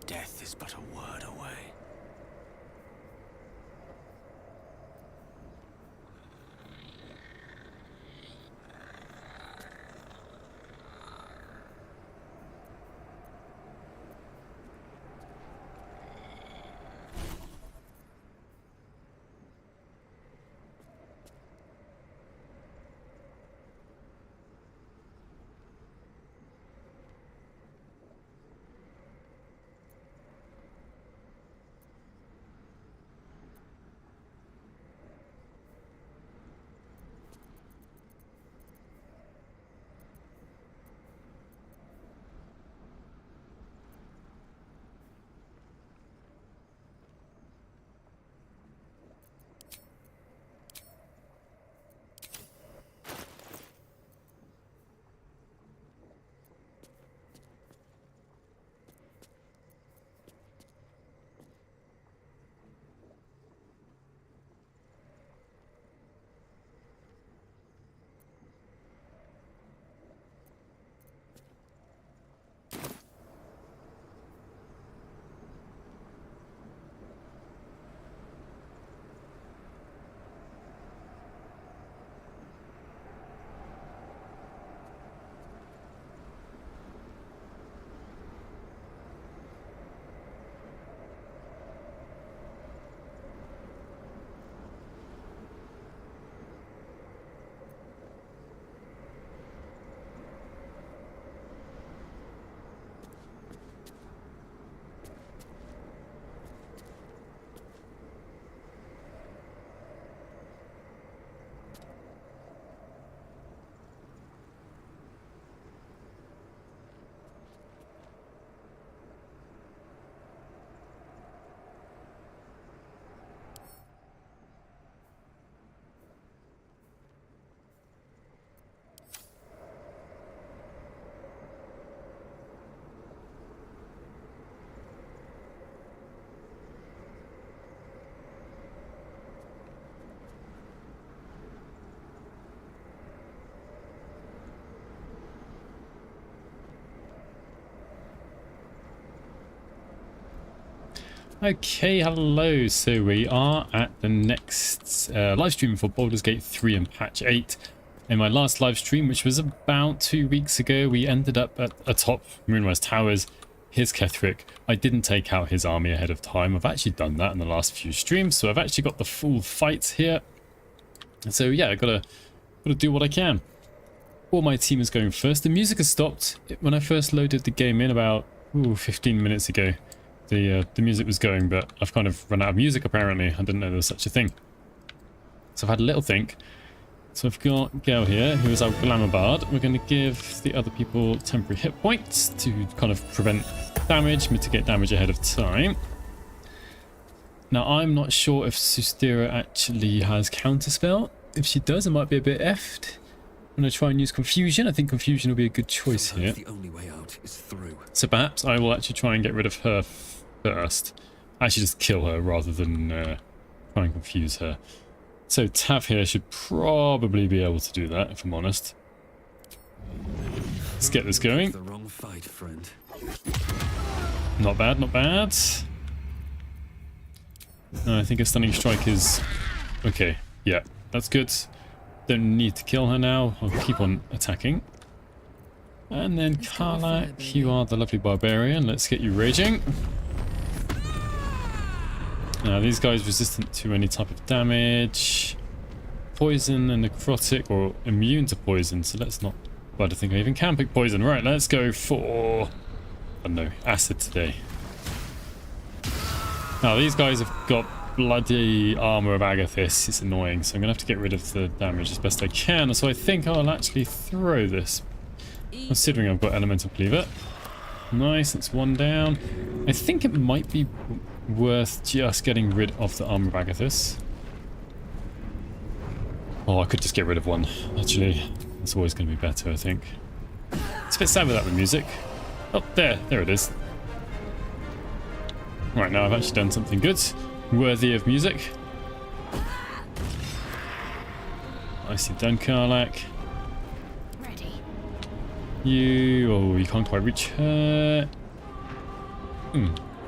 Death is but a word away. Okay, hello. So we are at the next live stream for Baldur's Gate 3 and patch 8. In my last live stream, which was about 2 weeks ago, we ended up at atop Moonrise Towers. Here's Ketheric. I didn't take out his army ahead of time. I've actually done that in the last few streams, so I've actually got the full fight here. And so yeah, I gotta do what I can. All my team is going first. The music has stopped. When I first loaded the game in about 15 minutes ago, the music was going, but I've kind of run out of music apparently. I didn't know there was such a thing. So I've had a little think. So I've got Gale here, who is our glamour bard. We're going to give the other people temporary hit points to kind of prevent damage, mitigate damage ahead of time. Now I'm not sure if Sustera actually has counterspell. If she does, it might be a bit effed. I'm going to try and use confusion. I think confusion will be a good choice here. The only way out is through. So perhaps I will actually try and get rid of her first. Actually just kill her rather than try and confuse her. So Tav here should probably be able to do that, if I'm honest. Let's get this going. The wrong fight, friend. Not bad, not bad. No, I think a stunning strike is okay. Yeah, that's good. Don't need to kill her now. I'll keep on attacking. And then Karlak, you are the lovely barbarian. Let's get you raging. Now these guys resistant to any type of damage. Poison and necrotic, or immune to poison. So let's not... Well, I don't think I even can pick poison. Right, let's go for... I don't know, acid today. Now these guys have got bloody armor of Agathis. It's annoying, so I'm gonna have to get rid of the damage as best I can. So I think I'll actually throw this, considering I've got elemental cleaver. Nice, that's one down. I think it might be worth just getting rid of the armor of Agathis. Oh, I could just get rid of one, actually. That's always going to be better, I think. It's a bit sad without the music. Oh, there it is. Right, now I've actually done something good, worthy of music. Nicely done, Karlak. You can't quite reach her.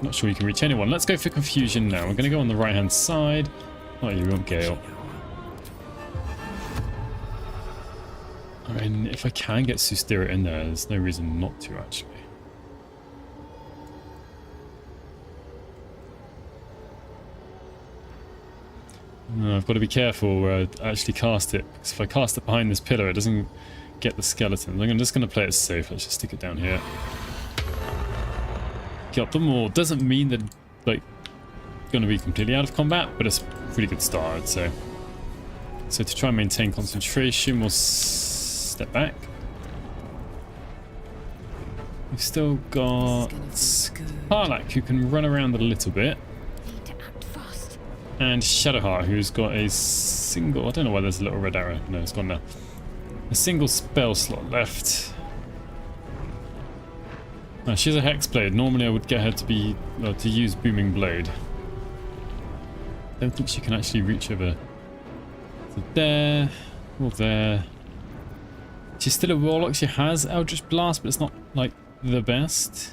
Not sure you can reach anyone. Let's go for confusion now. We're going to go on the right-hand side. Oh, you want Gale. I mean, if I can get Sustira in there, there's no reason not to, actually. I've got to be careful where I actually cast it, because if I cast it behind this pillar, it doesn't get the skeleton. I'm just going to play it safe. Let's just stick it down here. Got them all. Doesn't mean that, like, going to be completely out of combat, but it's a pretty good start, I'd say. So to try and maintain concentration, we'll step back. We've still got Harlak, who can run around a little bit. And Shadowheart, who's got a single... I don't know why there's a little red arrow. No, it's gone now. A single spell slot left. She's a Hexblade. Normally I would get her to be... to use Booming Blade. Don't think she can actually reach over. So there. Or there. She's still a Warlock. She has Eldritch Blast, but it's not, like, the best.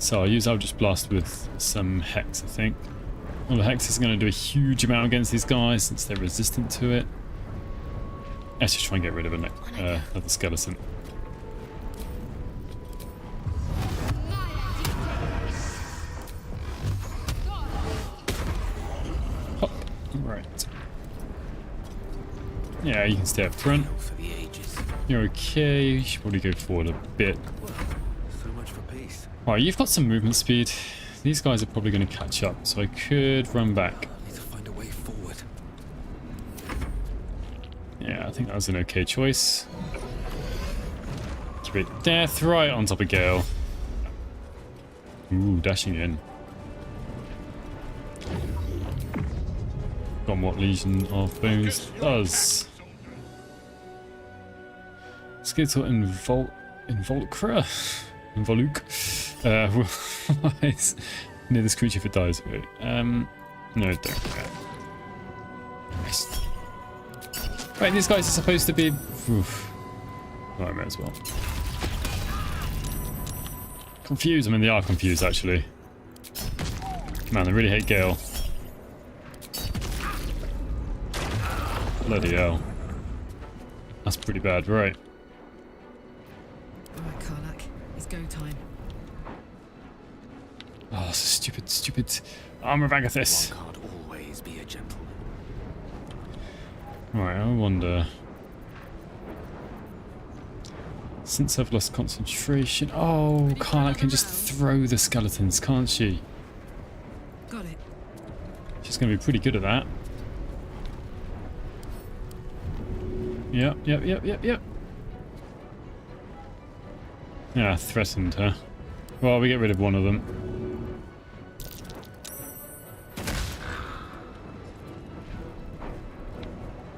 So I'll use Eldritch Blast with some Hex, I think. Well, the Hex is going to do a huge amount against these guys since they're resistant to it. Let's just try and get rid of another skeleton. Hop. Right. Yeah, you can stay up front. You're okay. You should probably go forward a bit. Alright, you've got some movement speed. These guys are probably going to catch up, so I could run back. Need to find a way forward. Yeah, I think that was an okay choice. Keep it death right on top of Gale. Ooh, dashing in. Got what Legion of Bones does. Skittle Involcra? Involuke. Near this creature if it dies. Wait, no, don't. Nice. Right, these guys are supposed to be... Oof. Oh, I might as well. Confused. I mean, they are confused, actually. Man, they really hate Gale. Bloody hell. That's pretty bad, right? Alright, Karlak. It's go time. Oh, stupid armor of Agathis. One can't always be a gentleman. Alright, I wonder. Since I've lost concentration... Oh, Karlak can just throw the skeletons, can't she? Got it. She's going to be pretty good at that. Yep. Yeah, threatened her. Well, we get rid of one of them.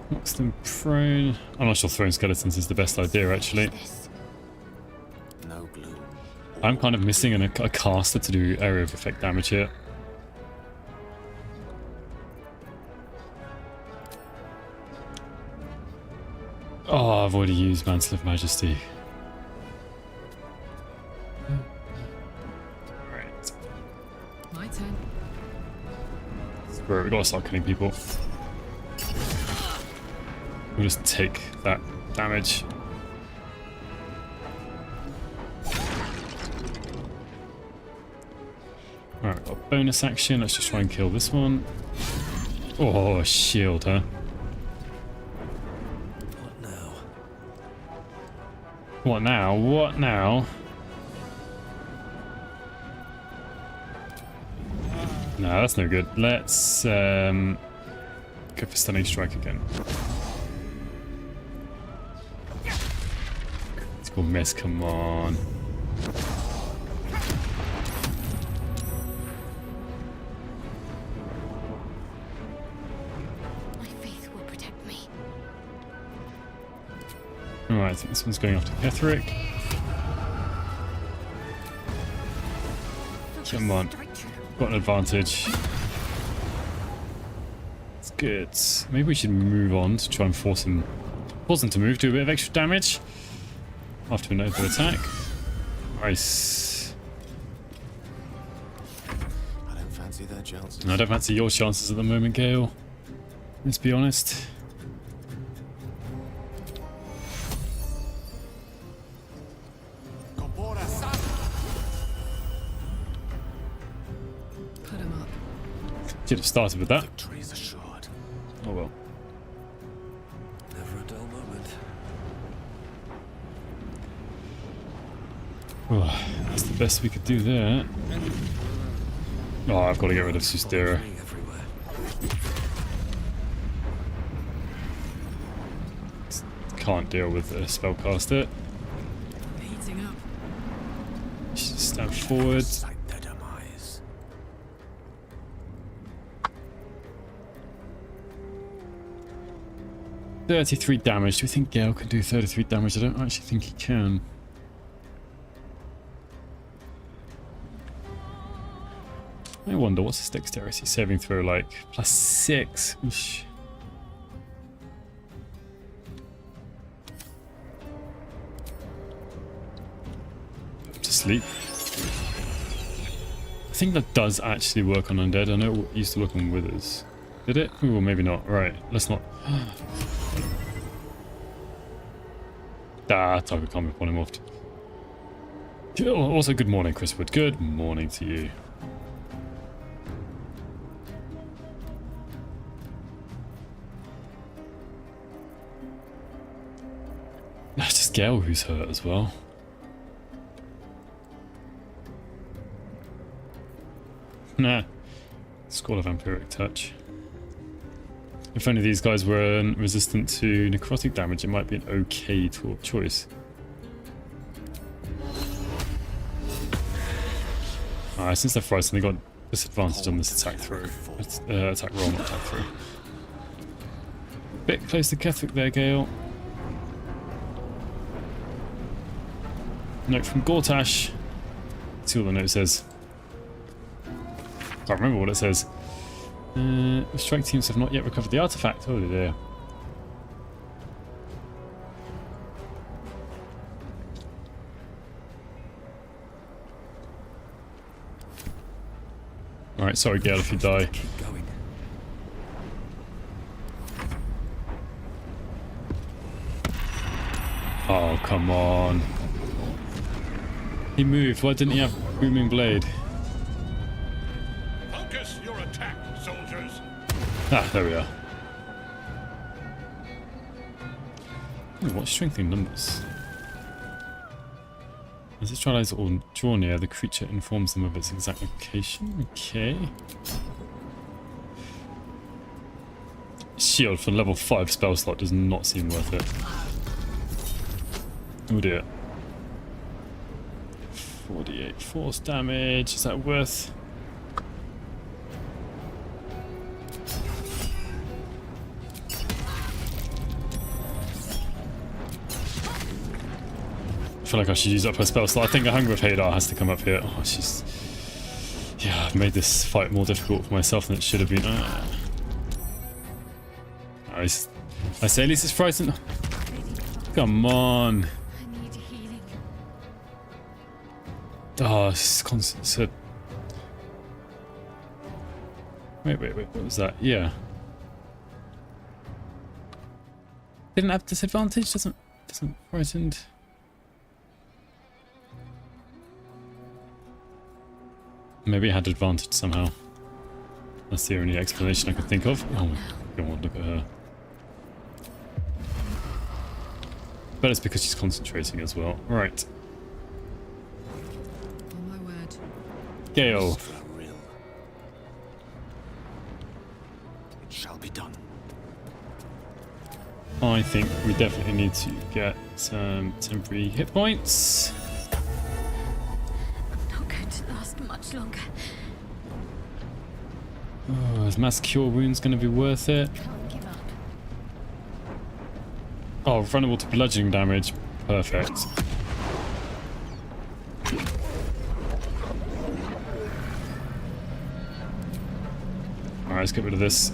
Knocks them prone. I'm not sure throwing skeletons is the best idea, actually. No gloom. I'm kind of missing a caster to do area of effect damage here. Oh, I've already used Mantle of Majesty. Right. My turn. Bro, we gotta start killing people. We'll just take that damage. Alright, got a bonus action. Let's just try and kill this one. Oh, shield, huh? What now? What now? What now? No, that's no good. Let's go for Stunning Strike again. Let's go miss, come on. My faith will protect me. Alright, I think this one's going after Ketheric. Come on. Got an advantage. It's good. Maybe we should move on to try and force him to move, do a bit of extra damage after an over attack. Nice. their chances. I don't fancy your chances at the moment, Gale. Let's be honest. Put him up. Should have started with that. Victory's assured. Oh well. Never a dull moment. Oh, that's the best we could do there. Oh, I've got to get rid of Sustera. Falling everywhere. Can't deal with a spellcaster. Heating up. Step forward. Sight their demise. .33 damage. Do we think Gale can do 33 damage? I don't actually think he can. I wonder, what's his dexterity saving throw like? +6. Eesh. To sleep. I think that does actually work on Undead. I know it used to work on Withers. Did it? Ooh, maybe not. Right, let's not. Target can't be polymorphed. Also, good morning, Chris Wood. Good morning to you. That's just Gale who's hurt as well. Nah. Squall of Vampiric Touch. If only these guys were resistant to necrotic damage, it might be an okay choice. Alright, since they're frightened, they got disadvantage on this attack throw. Attack roll, not attack throw. Bit close to Ketheric there, Gale. Note from Gortash. Let's see what the note says. Can't remember what it says. Strike teams have not yet recovered the artifact. Oh dear. Alright, sorry Gale if you die. Keep going. Oh, come on. He moved. Why didn't he have Booming Blade? Focus your attack, soldiers. Ah, there we are. Ooh, what's strengthening numbers? As its allies or draw near, the creature informs them of its exact location. Okay. Shield for level 5 spell slot does not seem worth it. Oh dear. 48 force damage. Is that worth? I feel like I should use up her spell slot. I think a Hunger of Hadar has to come up here. Oh, she's... Yeah, I've made this fight more difficult for myself than it should have been. I say at least it's frightened. Come on. I need healing. Oh, it's constant. Wait, what was that? Yeah. Didn't have disadvantage? Doesn't frightened. Maybe it had advantage somehow. That's the only explanation I could think of. Oh my god, look at her. But it's because she's concentrating as well. Right. On my word. Gale. For real. It shall be done. I think we definitely need to get some temporary hit points. Not going to last much longer. Oh, is Mass Cure Wounds going to be worth it? Can't give up. Oh, vulnerable to bludgeoning damage. Perfect. Alright, let's get rid of this.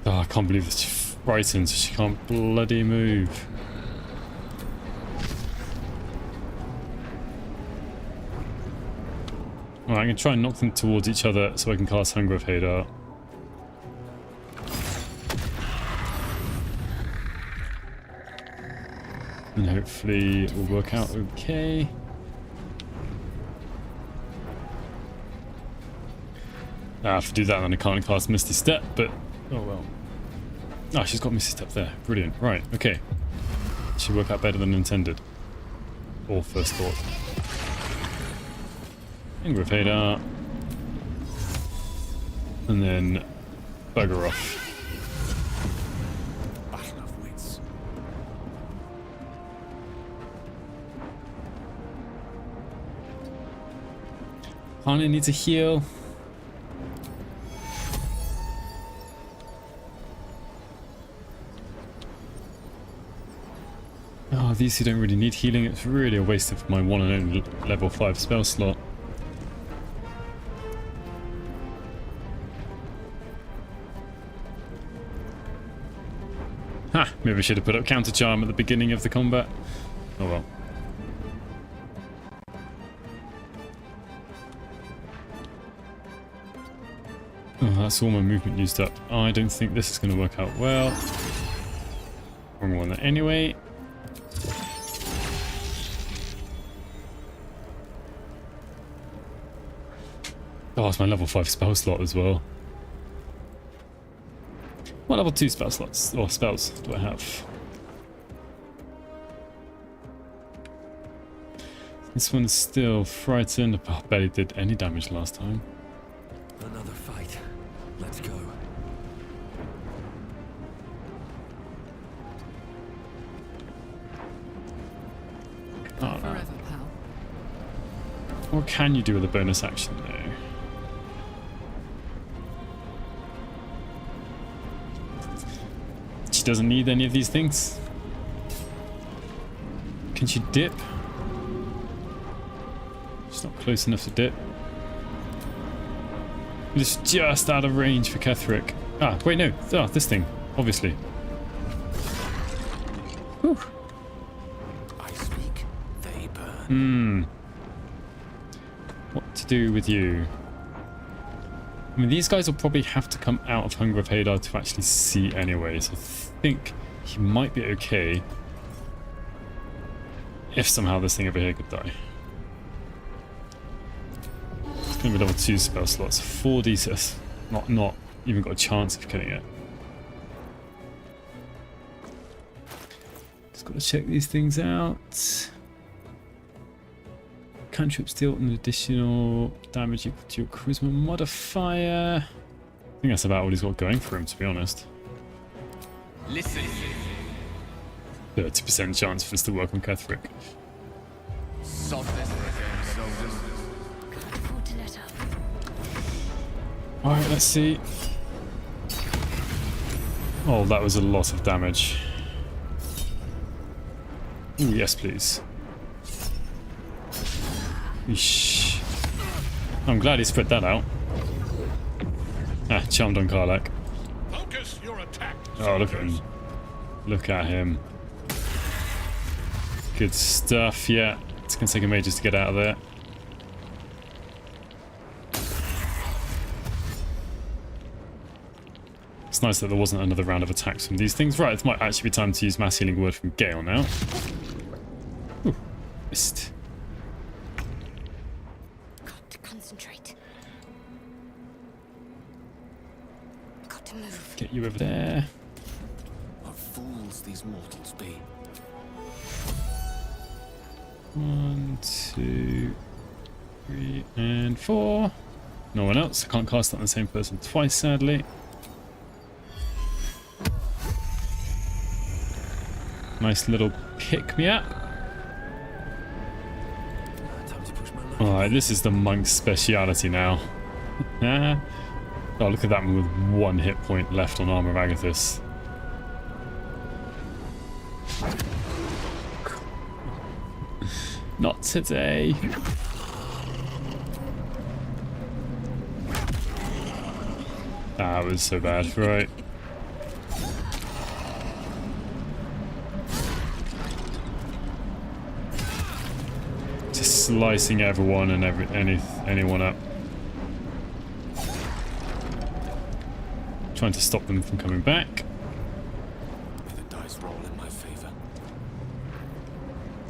Oh, I can't believe this frightened, so she can't bloody move. Alright, I'm going to try and knock them towards each other so I can cast Hunger of Hadar. And hopefully it will work out okay. I have to do that, and I can't cast Misty Step, but oh well. Ah, she's got Misty Step there. Brilliant. Right, okay. Should work out better than intended. Or first thought. Hunger of Hadar. And then bugger off. Battle of wits. Hana needs a heal. Oh, these two don't really need healing. It's really a waste of my one and only level 5 spell slot. Ha! Maybe I should have put up counter charm at the beginning of the combat. Oh well. Oh, that's all my movement used up. I don't think this is going to work out well. Wrong one anyway. Oh, it's my level 5 spell slot as well. What level 2 spell slots, or spells, do I have? This one's still frightened. Oh, I barely did any damage last time. Another fight. Let's go. Oh, no. Forever, pal. What can you do with a bonus action though? She doesn't need any of these things. Can she dip? She's not close enough to dip. It's just out of range for Ketheric. Ah, wait, no. Ah, this thing, obviously. Whew. I speak, they burn. What to do with you? I mean, these guys will probably have to come out of Hunger of Hadar to actually see anyway, so I think he might be okay if somehow this thing over here could die. It's going to be level 2 spell slots, 4 D6. Not even got a chance of killing it. Just got to check these things out. Cantrips deal an additional damage equal to your charisma modifier. I think that's about all he's got going for him, to be honest. Listen. 30% chance for this to work on Ketheric. Sod this again, soldiers. Can't afford to let up. Alright, let's see. Oh, that was a lot of damage. Ooh, yes, please. Eesh. I'm glad he spread that out. Ah, charmed on Karlak. Focus your attack. Oh, look at him. Look at him. Good stuff, yeah. It's going to take him ages to get out of there. It's nice that there wasn't another round of attacks from these things. Right, it might actually be time to use Mass Healing Word from Gale now. Ooh, missed. Got to concentrate. Got to move. Get you over there. What fools these mortals be. 1, 2, 3, and 4. No one else. I can't cast that on the same person twice, sadly. Nice little pick-me-up. Time to push my luck. Alright, this is the monk's speciality now. Oh, look at that one with 1 hit point left on Armor of Agathis. Not today. That was so bad, right? just slicing everyone and anyone up. Trying to stop them from coming back. May the dice roll in my favor.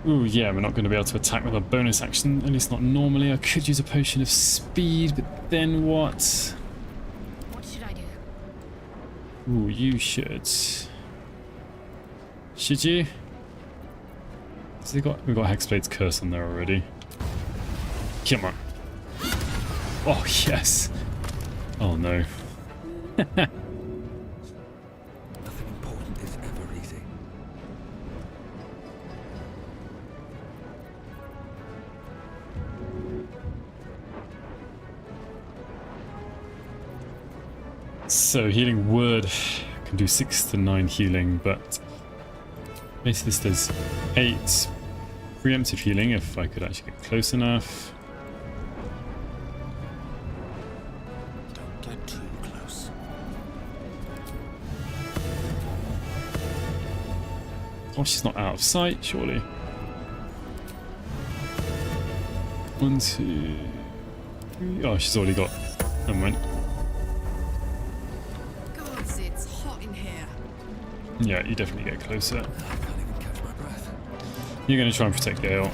Ooh, yeah, we're not going to be able to attack with a bonus action, at least not normally. I could use a potion of speed, but then what? What should I do? Ooh, you should. Should you? Has we've got Hexblade's Curse on there already. Come on. Oh, yes. Oh, no. Nothing important is ever easy. So, Healing Word can do 6 to 9 healing, but basically this does 8 preemptive healing if I could actually get close enough. Don't get too close. Oh, she's not out of sight, surely. 1, 2, 3. Oh, she's already got. Never mind. Gods, it's hot in here. Yeah, you definitely get closer. I can't even catch my breath. You're going to try and protect Gale.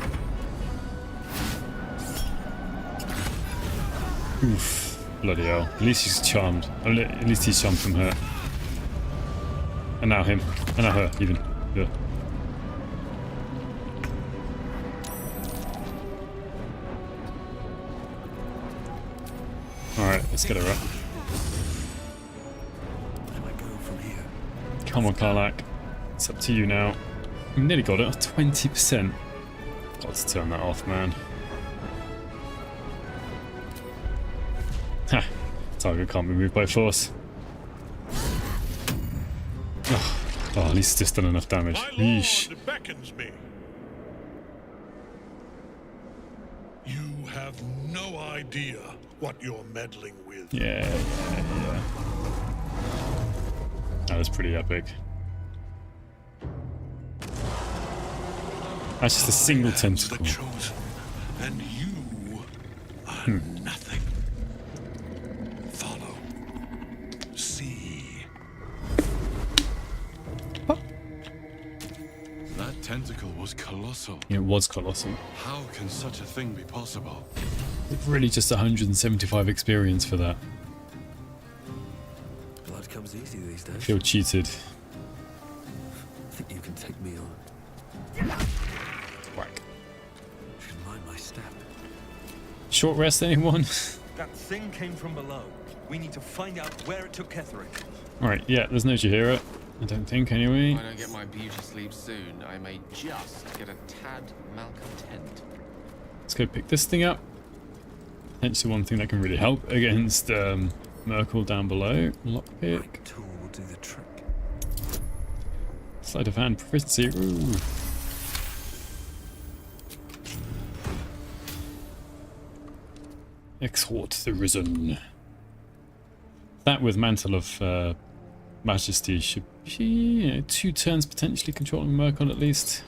Oof. Bloody hell. At least he's charmed. At least he's charmed from her. And now him. And now her, even. Yeah. Alright, let's get her up. Where do I go from here? Come on, Karlak. It's up to you now. We nearly got it. 20%. Got to turn that off, man. Ha! Target can't be moved by force. Oh, at least it's just done enough damage. My Yeesh. lord beckons me. You have no idea what you're meddling with. Yeah. That was pretty epic. That's just a single Lands tentacle. The chosen, and you are nothing. Follow. See. That tentacle was colossal. It was colossal. How can such a thing be possible? Really just 175 experience for that. Blood comes easy these days. Feel cheated. Think you can take me on? Whack. Should mind my step. Short rest, anyone? That thing came from below. We need to find out where it took Ketheric. Alright, yeah, there's no Jahira. I don't think, anyway. If I don't get my beauty sleep soon, I may just get a tad malcontent. Let's go pick this thing up. Potentially one thing that can really help against Myrkul down below. Lockpick. Right tool will do the trick. Sleight of hand proficiency. Ooh. Exhort the Risen. That with Mantle of Majesty should be 2 turns potentially controlling Myrkul at least.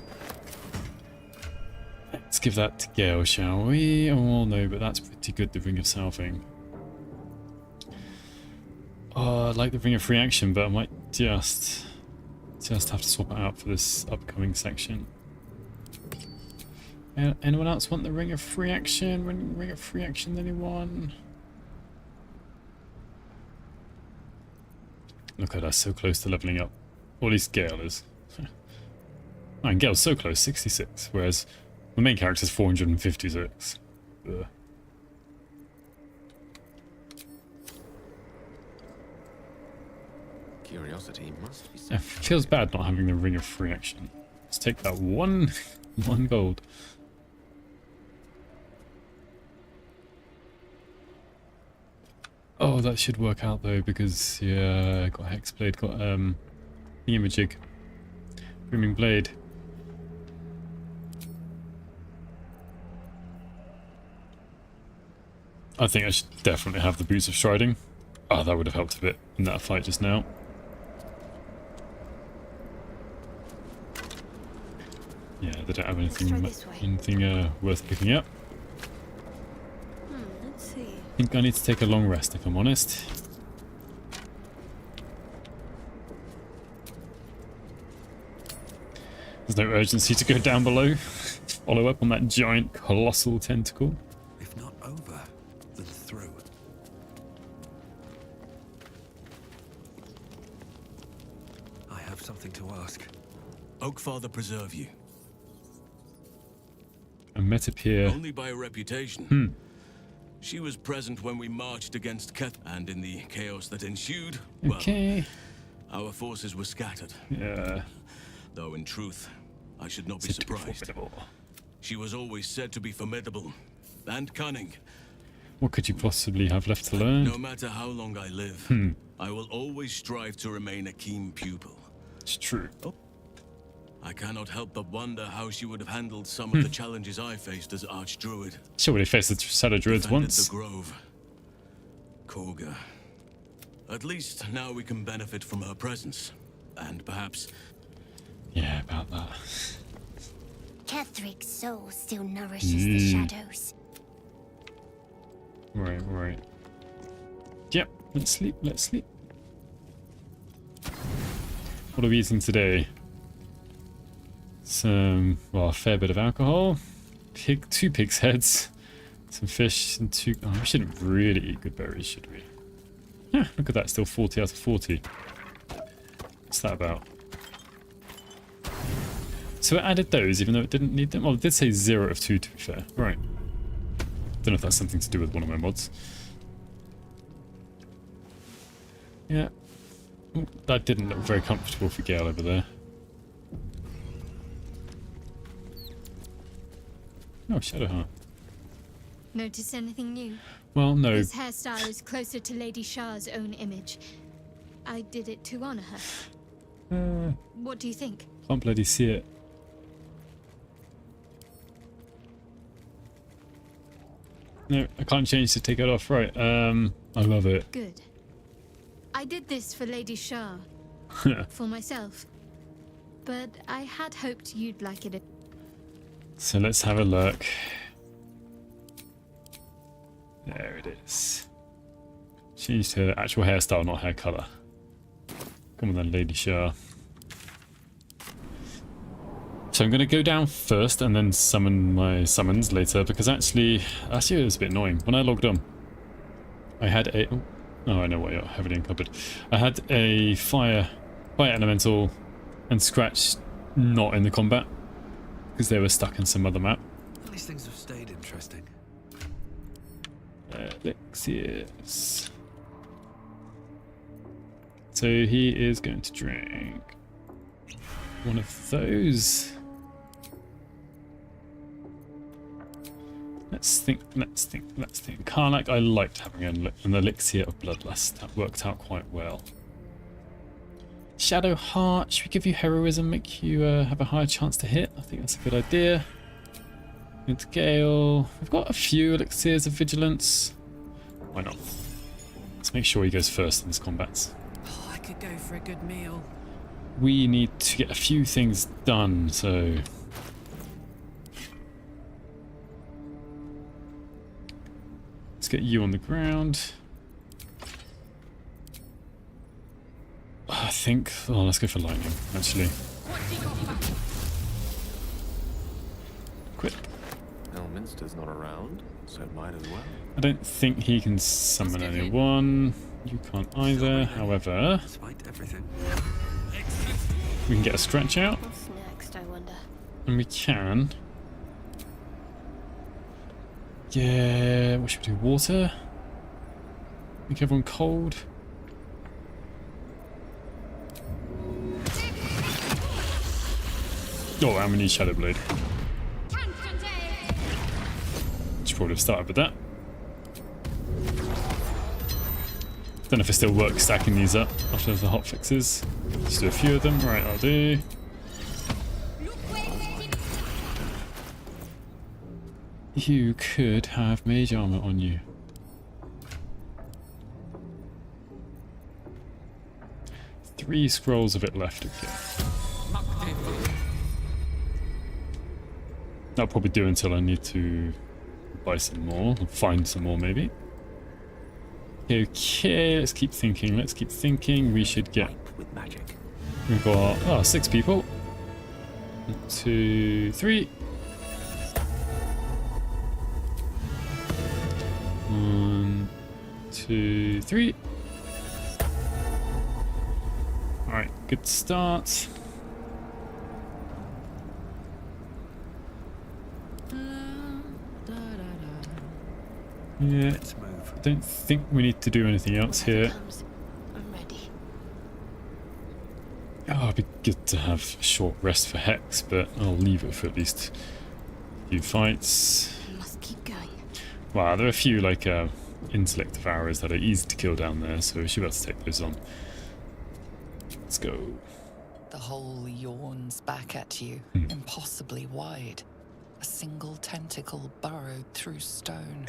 Let's give that to Gale, shall we? Oh no, but that's pretty good, the Ring of Salving. Oh, I like the Ring of Free Action, but I might just have to swap it out for this upcoming section. Anyone else want the Ring of Free Action? Ring of Free Action, anyone? Look at us, so close to leveling up. Or at least Gale is. Man, Gale's so close, 66, whereas the main character's 456. Ugh. Curiosity must be It feels bad not having the Ring of Free Action. Let's take that one gold. Oh, that should work out though, because yeah, got Hexblade, got Thingamajig, Brimming Blade. I think I should definitely have the Boots of Striding. Oh, that would have helped a bit in that fight just now. Yeah, they don't have Let's try anything this way. worth picking up. Let's see. I think I need to take a long rest if I'm honest. There's no urgency to go down below. Follow up on that giant colossal tentacle. If not over, then through. I have something to ask. Oakfather preserve you. A Metapia. Only by reputation. She was present when we marched against Keth, and in the chaos that ensued, well, Okay. our forces were scattered. Yeah. Though in truth, I should not be Said to be surprised. formidable. She was always said to be formidable and cunning. What could you possibly have left to learn? No matter how long I live, I will always strive to remain a keen pupil. It's true. I cannot help but wonder how she would have handled some of the challenges I faced as Archdruid. Sure, they faced the Shadow Druids Defended once. the Grove. Korga. At least now we can benefit from her presence. And perhaps... Yeah, about that. Ketheric's soul still nourishes the shadows. Right, right. Yep, let's sleep, let's sleep. What are we eating today? Some, well, a fair bit of alcohol. Two pig's heads. Some fish and two... Oh, we shouldn't really eat good berries, should we? Yeah, look at that, still 40 out of 40. What's that about? So it added those, even though it didn't need them? Well, it did say 0 of 2, to be fair. Right. Don't know if that's something to do with one of my mods. Yeah. Ooh, that didn't look very comfortable for Gale over there. Oh, Shadowheart. Notice anything new? Well, no. This hairstyle is closer to Lady Shah's own image. I did it to honor her. What do you think? Can't bloody see it. No, I can't change to take it off. Right, I love it. Good. I did this for Lady Shah. For myself. But I had hoped you'd like it. So let's have a look. There it is. Changed her actual hairstyle, not hair colour. Come on then, Lady Shah. So I'm going to go down first and then summon my summons later, because actually it was a bit annoying. When I logged on, I had a... Oh, I know what you're heavily encumbered. I had a fire elemental and Scratch not in the combat, because they were stuck in some other map. These things have stayed interesting. Elixirs. So he is going to drink one of those. Let's think. Karnak, I liked having an elixir of bloodlust. That worked out quite well. Shadow Heart, should we give you heroism, make you have a higher chance to hit? I think that's a good idea. Into Gale. We've got a few elixirs of vigilance. Why not? Let's make sure he goes first in this combat. Oh, I could go for a good meal. We need to get a few things done, so... Let's get you on the ground. I think... Oh, let's go for lightning, actually. Quick. Elminster's not around, so might as well. I don't think he can summon anyone. You can't either, however... Despite everything. We can get a Scratch out. What's next, I wonder? And we can... Yeah, what should we do? Water? Make everyone cold? Oh, how many Shadow Blade? Should probably have started with that. Don't know if it still works stacking these up after the hot fixes. Just do a few of them. Right, I'll do. You could have mage armor on you. Three scrolls of it left again. That'll probably do until I need to buy some more, or find some more maybe. Okay, let's keep thinking, let's keep thinking. We should get... With magic. We've got 6 people. 1, 2, 3. 1, 2, 3. Alright, good start. Yeah, Let's move. I don't think we need to do anything else here. I'm ready. Oh, it'd be good to have a short rest for Hex, but I'll leave it for at least a few fights. I must keep going. Wow, there are a few like intellect devourers that are easy to kill down there, so we should be able to take those on. Let's go. The hole yawns back at you, impossibly wide. A single tentacle burrowed through stone.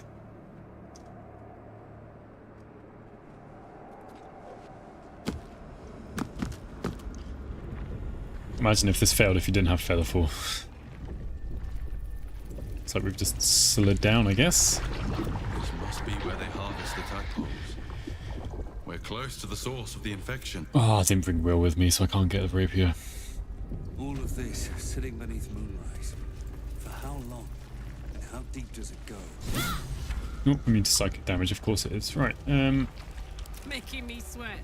Imagine if this failed if you didn't have Featherfall. It's like we've just slid down, I guess. This must be where they harvest the tadpoles. We're close to the source of the infection. Oh, I didn't bring Will with me, so I can't get the rapier. All of this sitting beneath Moonrise. For how long? And how deep does it go? Oh, we need to psychic damage, of course it is. Right, Making me sweat.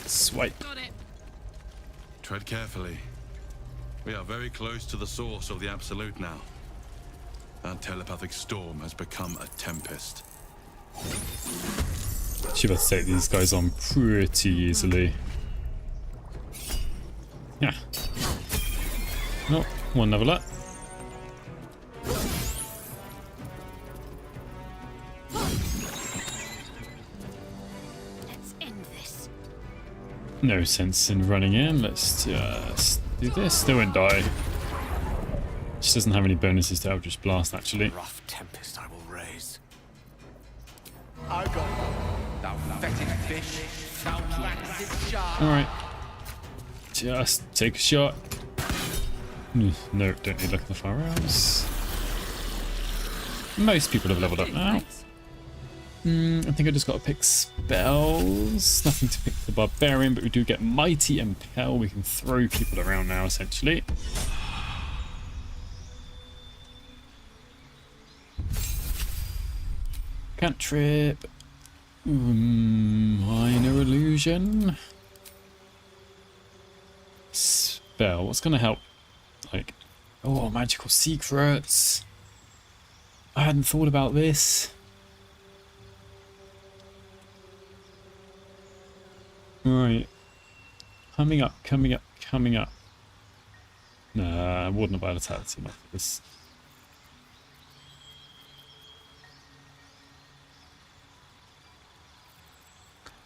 swipe. Got it. Tread carefully. We are very close to the source of the Absolute now. That telepathic storm has become a tempest. Should be able to take these guys on pretty easily. Yeah. Oh, one level up. Let's end this. No sense in running in. Let's just do this. They won't die. She doesn't have any bonuses to Eldritch Blast, actually. Rough tempest I will raise. I got thou fetid fish. Thou waxed shark. Alright. Just take a shot. No, don't need luck at the firearms. Most people have leveled up now. I think I just got to pick spells. Nothing to pick the Barbarian, but we do get Mighty Impel. We can throw people around now, essentially. Cantrip. Minor Illusion. Spell. What's going to help? Like, oh, Magical Secrets. I hadn't thought about this. Right. Coming up, coming up, coming up. Nah, Warden of Vitality, not for this.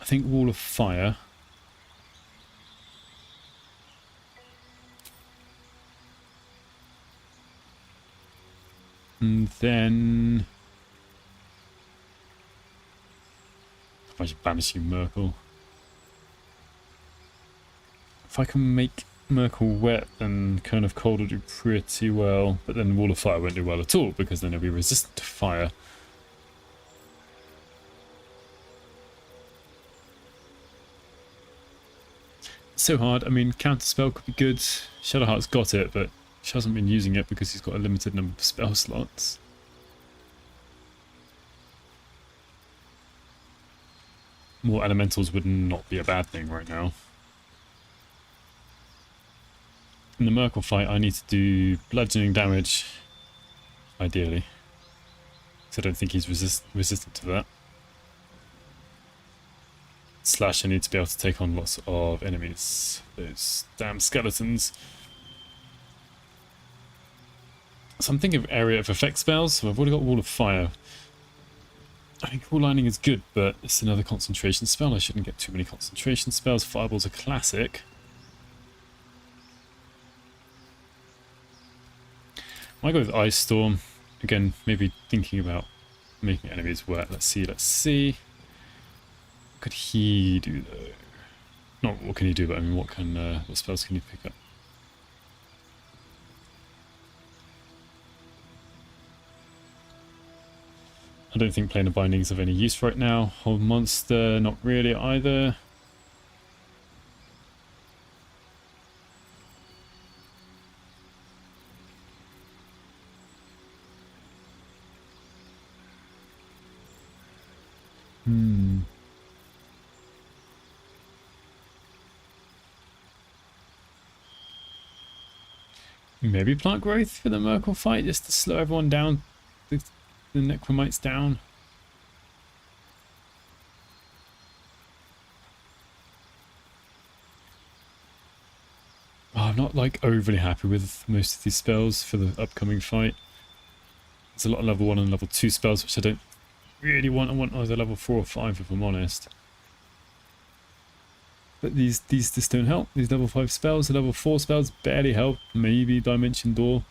I think Wall of Fire. And then... if I should banish you, Myrkul. If I can make Myrkul wet, then Cone of Cold will do pretty well. But then Wall of Fire won't do well at all, because then it'll be resistant to fire. So hard. I mean, Counterspell could be good. Shadowheart's got it, but she hasn't been using it because he's got a limited number of spell slots. More elementals would not be a bad thing right now. In the Myrkul fight, I need to do bludgeoning damage, ideally. So I don't think he's resistant to that. Slash, I need to be able to take on lots of enemies. Those damn skeletons. So I'm thinking of area of effect spells. So I've already got Wall of Fire. I think Wall Lining is good, but it's another concentration spell. I shouldn't get too many concentration spells. Fireball's a classic. I might go with Ice Storm. Again, maybe thinking about making enemies wet. Let's see, let's see. What could he do though? Not what can he do, but I mean what spells can he pick up? I don't think planar bindings of any use right now. Hold monster, not really either. Maybe plant growth for the Myrkul fight, just to slow everyone down. The Necromites down. Oh, I'm not like overly happy with most of these spells for the upcoming fight. There's a lot of level 1 and level 2 spells which I don't really want. I want either level 4 or 5 if I'm honest. But these just don't help. These level 5 spells, the level 4 spells barely help. Maybe Dimension Door.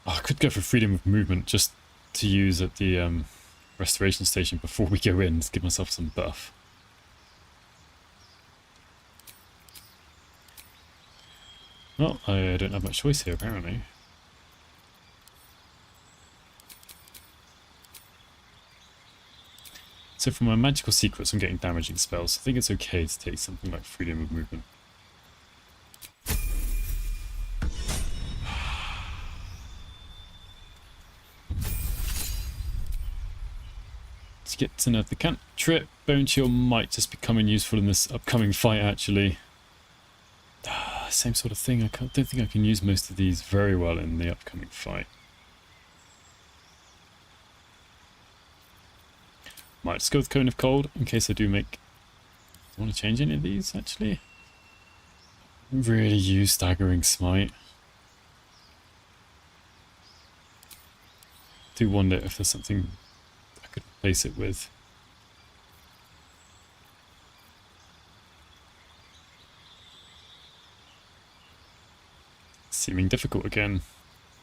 Oh, I could go for freedom of movement just to use at the restoration station before we go in to give myself some buff. Well, I don't have much choice here apparently. So for my magical secrets, I'm getting damaging spells. I think it's okay to take something like freedom of movement. Let's get to know the cantrip. Bone Chill might just be coming useful in this upcoming fight actually. Same sort of thing. I don't think I can use most of these very well in the upcoming fight. Might just go with Cone of Cold in case I do make... I want to change any of these actually. Really use Staggering Smite. Do wonder if there's something I could replace it with. Seeming difficult again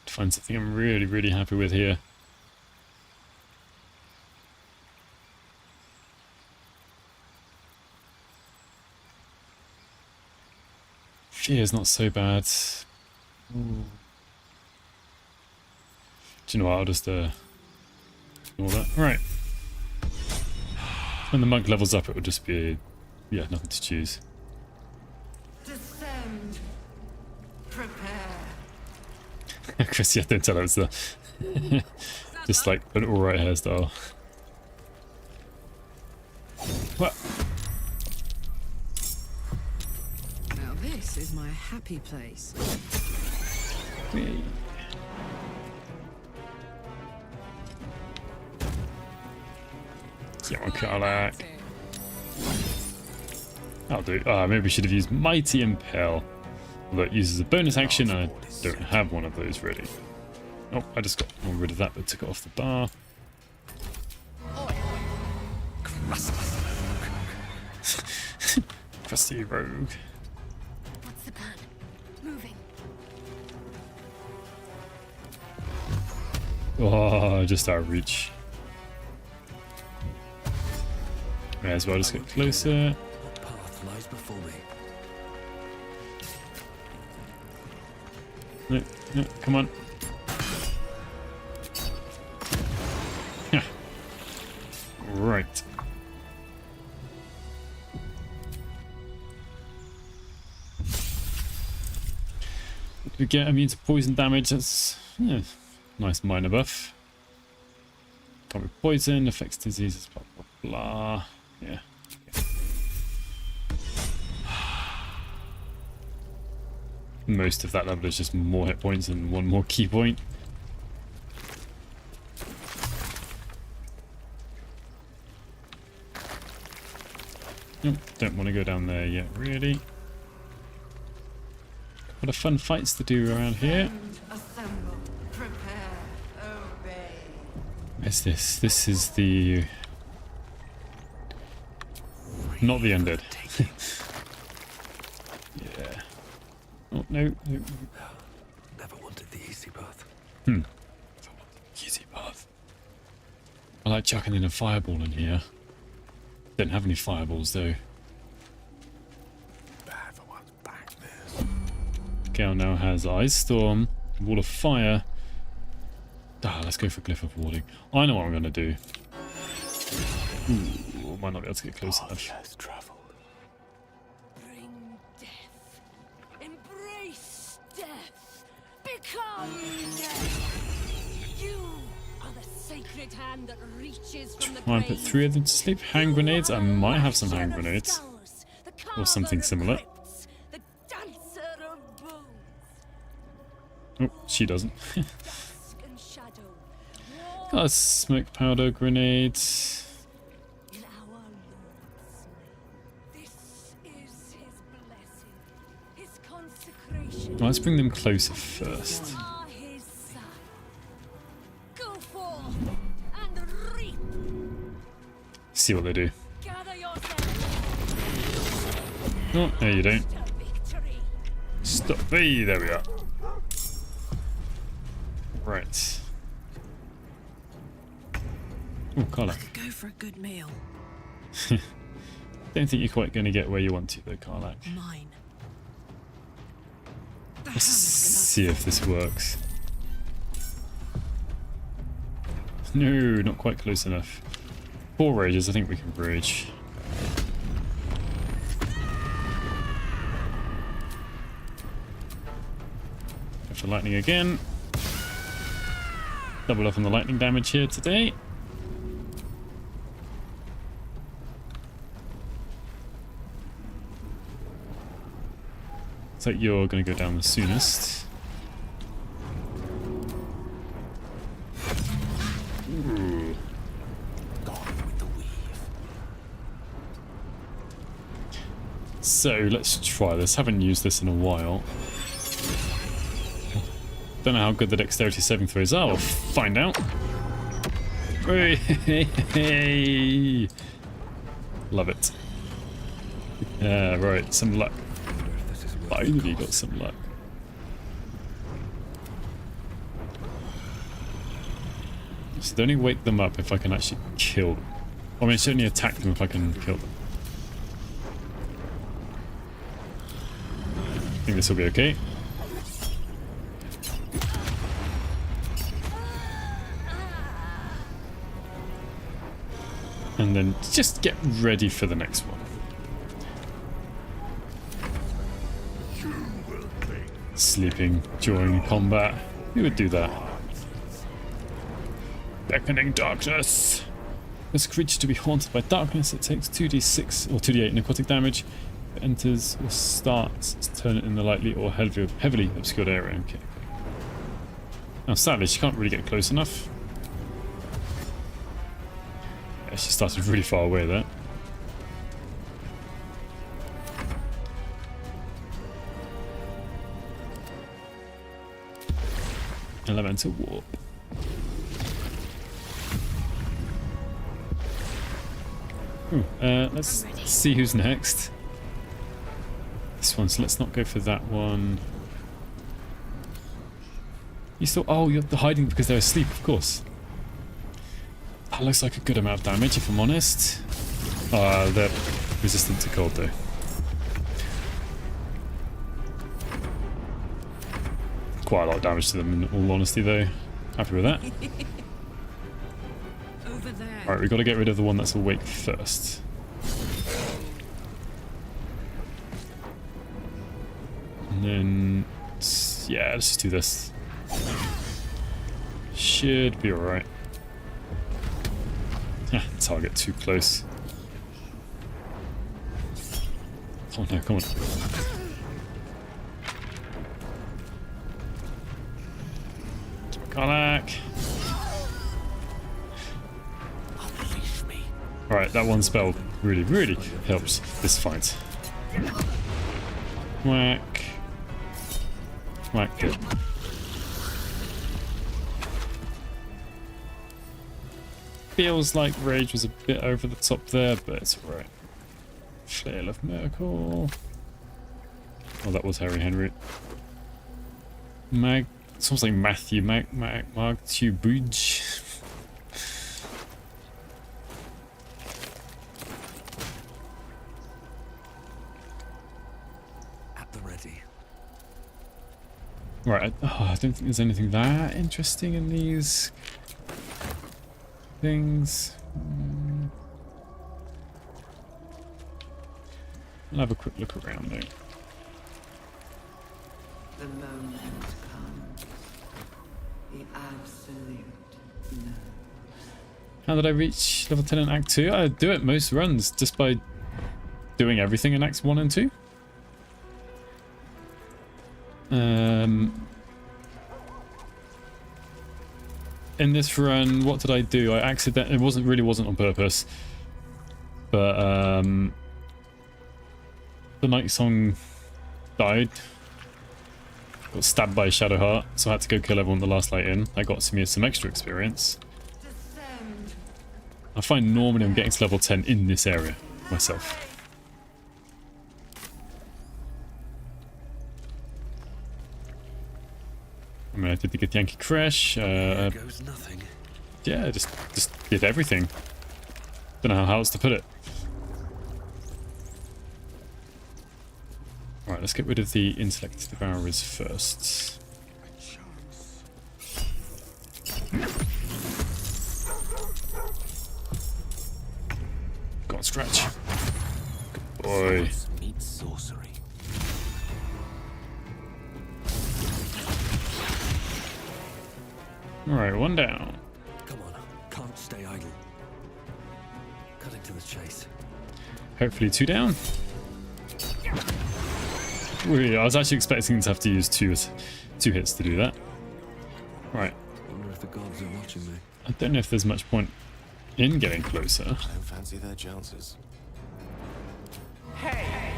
to find something I'm really happy with here. Fear's not so bad. Ooh. Do you know what? I'll just ignore that. Right. When the monk levels up, it will just be yeah, nothing to choose. Descend. Prepare. Chris, yeah, don't tell her it's the just like an alright hairstyle. What? Now this is my happy place. Whee. Come on, Karlak. I'll do. Maybe we should have used Mighty Impale. Although it uses a bonus action, and I don't have one of those ready. Oh, I just got rid of that, but took it off the bar. Crusty rogue. What's the plan? Moving. Oh, just out of reach. May as well just get closer. What path lies before me? No, no, come on. Yeah. Right. We get immune to poison damage. That's yeah, nice minor buff. Can't be poison, affects diseases, blah blah blah. Yeah. Most of that level is just more hit points and one more key point. Nope, don't want to go down there yet, really. What a fun fights to do around here. Assemble. Prepare. Obey. Where's this? This is the... Not the Undead. Yeah. Oh, no. Never wanted the easy path. Easy path. I like chucking in a fireball in here. Don't have any fireballs though. Bad for one's back, this. Gale now has Ice Storm, Wall of Fire. Let's go for Glyph of Warding. I know what I'm going to do. Ooh, might not be able to get close enough. Bring death. Embrace death. Become death. You are the sacred hand that reaches from the Try and put 3 of them to sleep. Hand grenades. I might have some hand grenades. Or something similar. The dancer of bones. Oh, she doesn't. Dusk and shadow. Got a smoke powder grenade. In our Lord's name. This is his blessing. His consecration. Well, let's bring them closer first. You are his son. Go forth and reap. See what they do. Gather yourself. Oh, no you don't. To victory. Stop. Hey, there we are. Right. Oh, Carla. Go for a good meal. Don't think you're quite going to get where you want to, though, Carla. Mine. Let's see if this works. No, not quite close enough. 4 rages, I think we can bridge. Go for lightning again. Double up on the lightning damage here today. Looks like you're going to go down the soonest. Ooh. So let's try this. Haven't used this in a while. Don't know how good the dexterity saving throws are. We'll find out. Hey. Love it. Right, some luck. Finally got some luck. So they only wake them up if I can actually kill them. I mean, it's only attack them if I can kill them. I think this will be okay. And then just get ready for the next one. Sleeping during combat. Who would do that? Beckoning darkness. This creature to be haunted by darkness. It takes 2d6 or 2d8 necrotic damage. It enters or starts to turn it in the lightly or heavily obscured area. Okay. Now sadly she can't really get close enough. Yeah, she started really far away there. Elemental warp. Ooh, let's see who's next. This one, so let's not go for that one. You still... Oh, you're hiding because they're asleep, of course. That looks like a good amount of damage, if I'm honest. They're resistant to cold, though. Quite a lot of damage to them, in all honesty, though. Happy with that. Over there. Alright, we've got to get rid of the one that's awake first. And then... yeah, let's just do this. Should be alright. Target too close. Oh no, come on. Karlak. Alright, that one spell really, really helps this fight. Whack. Whack, good. Feels like Rage was a bit over the top there, but it's alright. Flail of Myrkul. Oh, that was Harry Henry. It's almost like Matthew Matthew Bridge. At the ready. Right, I don't think there's anything that interesting in these things. I'll have a quick look around though. The moment comes. The absolute no. How did I reach level 10 in Act 2? I do it most runs just by doing everything in Acts 1 and 2. In this run, what did I do? I accidentally, it wasn't on purpose, but the Night Song died. Got stabbed by a Shadowheart, so I had to go kill everyone the last light in. I got some extra experience. I find normally I'm getting to level 10 in this area myself. I mean, I did the Githyanki Crash. There goes nothing. Yeah, just did everything. Don't know how else to put it. Alright, let's get rid of the Intellect Devourers first. Go on, Scratch. Good boy. Meet sorcery. Alright, one down. Come on, can't stay idle. Cutting to the chase. Hopefully two down. Really, I was actually expecting to have to use two hits to do that. Right. Wonder if the gods are watching me. I don't know if there's much point in getting closer. I don't fancy their chances. Hey!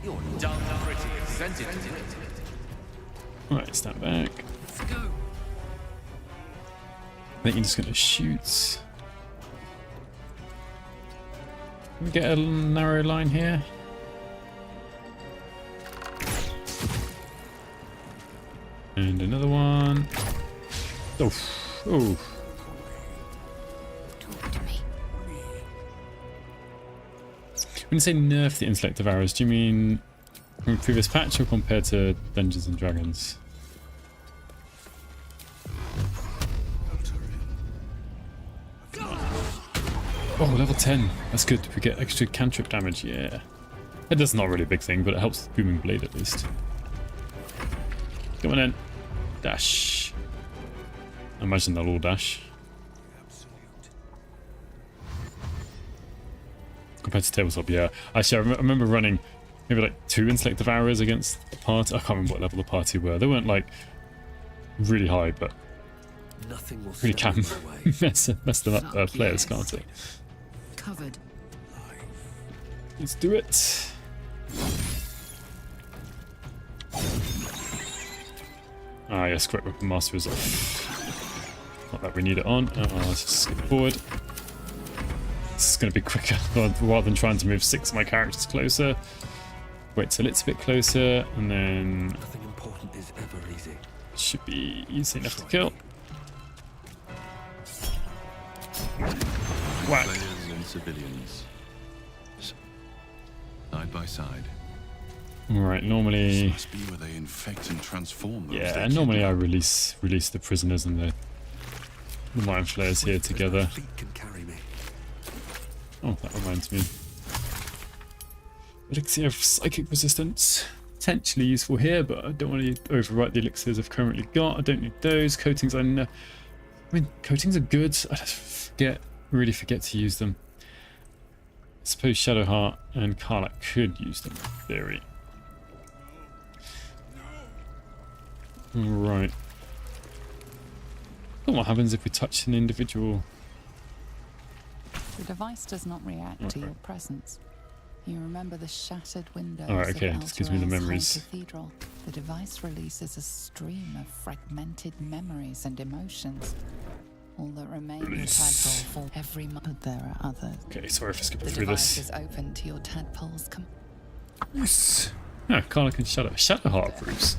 You're done pretty. Sent it. Alright, stand back. Let's go. I think you're just going to shoot. Can we get a narrow line here? And another one. Oh, oh. Talk to me. When you say nerf the Intellect Devourers, do you mean from a previous patch or compared to Dungeons and Dragons? Oh, level 10. That's good. We get extra cantrip damage. Yeah. That's not really a big thing, but it helps with Booming Blade at least. Come on in. Dash. I imagine they'll all dash. Compared to tabletop, yeah. Actually, I remember running maybe like 2 Intellect Devourers against the party. I can't remember what level the party were. They weren't like really high, but Nothing will really can mess them up, Fuck players, yes. can't it? Covered. Let's do it. Ah, yes, Correct Weapon Master is off. Not that we need it on. Let's just skip forward. This is going to be quicker rather than trying to move 6 of my characters closer. Wait till it's a bit closer, and then Nothing important is ever easy. should be easy enough to kill. Whack. Players and civilians. Side by side. Right, normally, This must be where they infect and transform those yeah, they normally I kidnap. release the prisoners and the mind flayers here Swift as my together. feet can carry me. Oh, that reminds me. Elixir of Psychic Resistance. Potentially useful here, but I don't want to overwrite the elixirs I've currently got. I don't need those. Coatings I know. I mean, coatings are good. I just really forget to use them. I suppose Shadowheart and Karlach could use them in theory. Right. What happens if we touch an individual? The device does not react to your presence. You remember the shattered windows Alright, okay, of this gives me the Altair's high memories. cathedral. The device releases a stream of fragmented memories and emotions. All that remain in Release. Tadpole for every month. But there are others. Okay, sorry for skipping The through device this. is open to your Tadpole's Yes. Yeah, Karlach and Shadowheart proofs.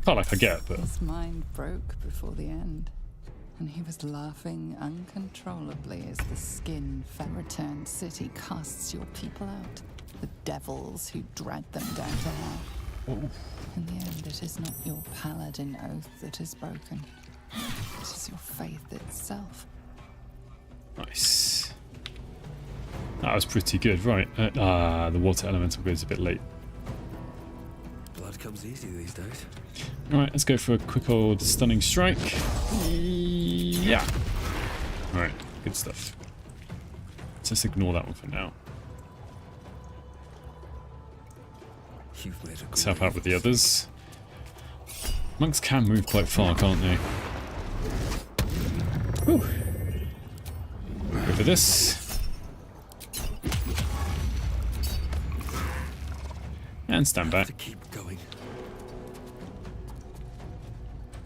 Karlach I get, but His mind broke before the end, and he was laughing uncontrollably as the skin-returned city casts your people out. The devils who dragged them down to hell. In the end, it is not your paladin oath that is broken. It is your faith itself. Nice. That was pretty good, right? The water elemental goes a bit late. Blood comes easy these days. Alright, let's go for a quick old stunning strike. Yeah. Alright, good stuff. Let's just ignore that one for now. You've made a Let's help out with the others. Monks can move quite far, can't they? Whew. Go for this. And stand back. Keep going.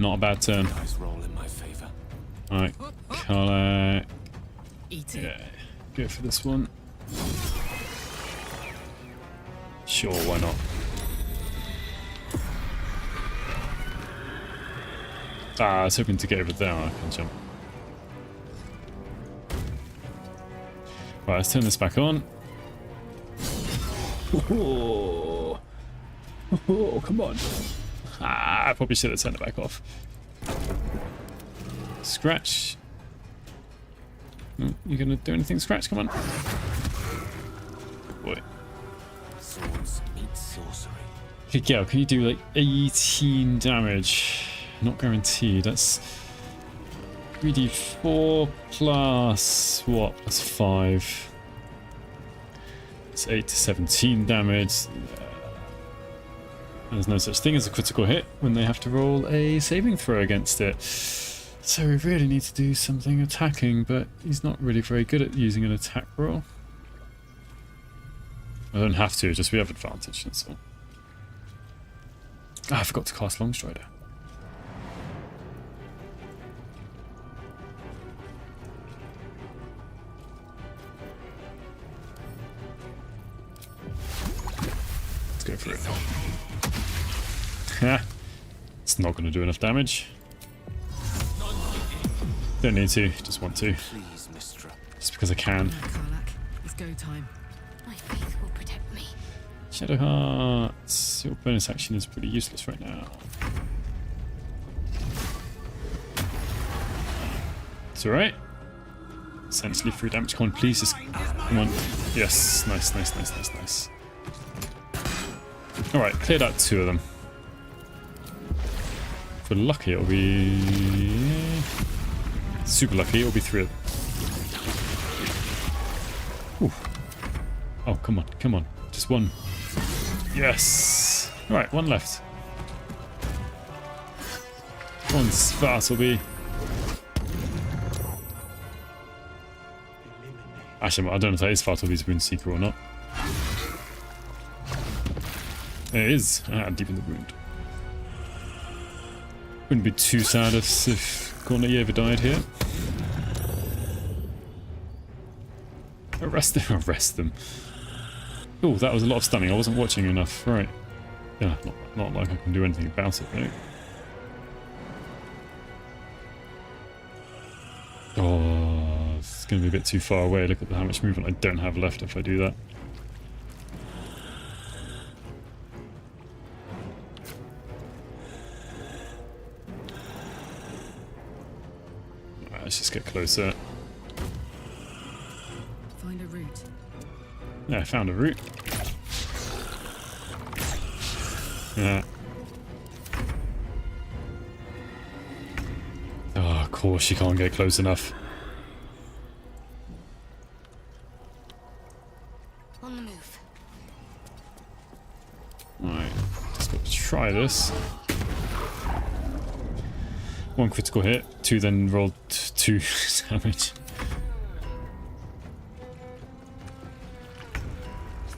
Not a bad turn. Nice roll in my favor. Alright, Carla. Eat it. Yeah, go for this one. Sure, why not? I was hoping to get over there. I can jump. Right, let's turn this back on. Oh, come on. I probably should have turned it back off. Scratch. No, you gonna do anything, Scratch? Come on. Boy. Swords meet sorcery. Okay, Gail, can you do like 18 damage? Not guaranteed. That's 3d4 plus what? Plus 5. It's 8 to 17 damage. There's no such thing as a critical hit when they have to roll a saving throw against it. So we really need to do something attacking, but he's not really very good at using an attack roll. I don't have to, just we have advantage, that's all. I forgot to cast Longstrider. Let's go for it. It's not going to do enough damage. Don't need to, just want to. Please, Mistra. Just because I can. Karlak, it's go time. My faith will protect me. Shadow Hearts. Your bonus action is pretty useless right now. It's alright. Essentially 3 damage. Come on, please. Just come on. Yes. Nice, nice, nice, nice, nice. Alright, cleared out 2 of them. If we're lucky, it'll be... super lucky, it'll be 3 of them. Ooh. Oh, come on, come on. Just 1. Yes! Right, 1 left. 1 Svartalby. Actually, I don't know if that is Svartalby's Wound Seeker or not. It is. Deep in the wound. Wouldn't be too sad if Cornelia died here. Arrest them. Arrest them. Oh, that was a lot of stunning. I wasn't watching enough. Right. Yeah, not like I can do anything about it, though. Oh, it's going to be a bit too far away. Look at how much movement I don't have left if I do that. Right, let's just get closer. Find a route. Yeah, I found a route. Yeah. Oh, of course you can't get close enough. On the move. Alright, just got to try this. 1 critical hit, 2 then rolled 2 damage.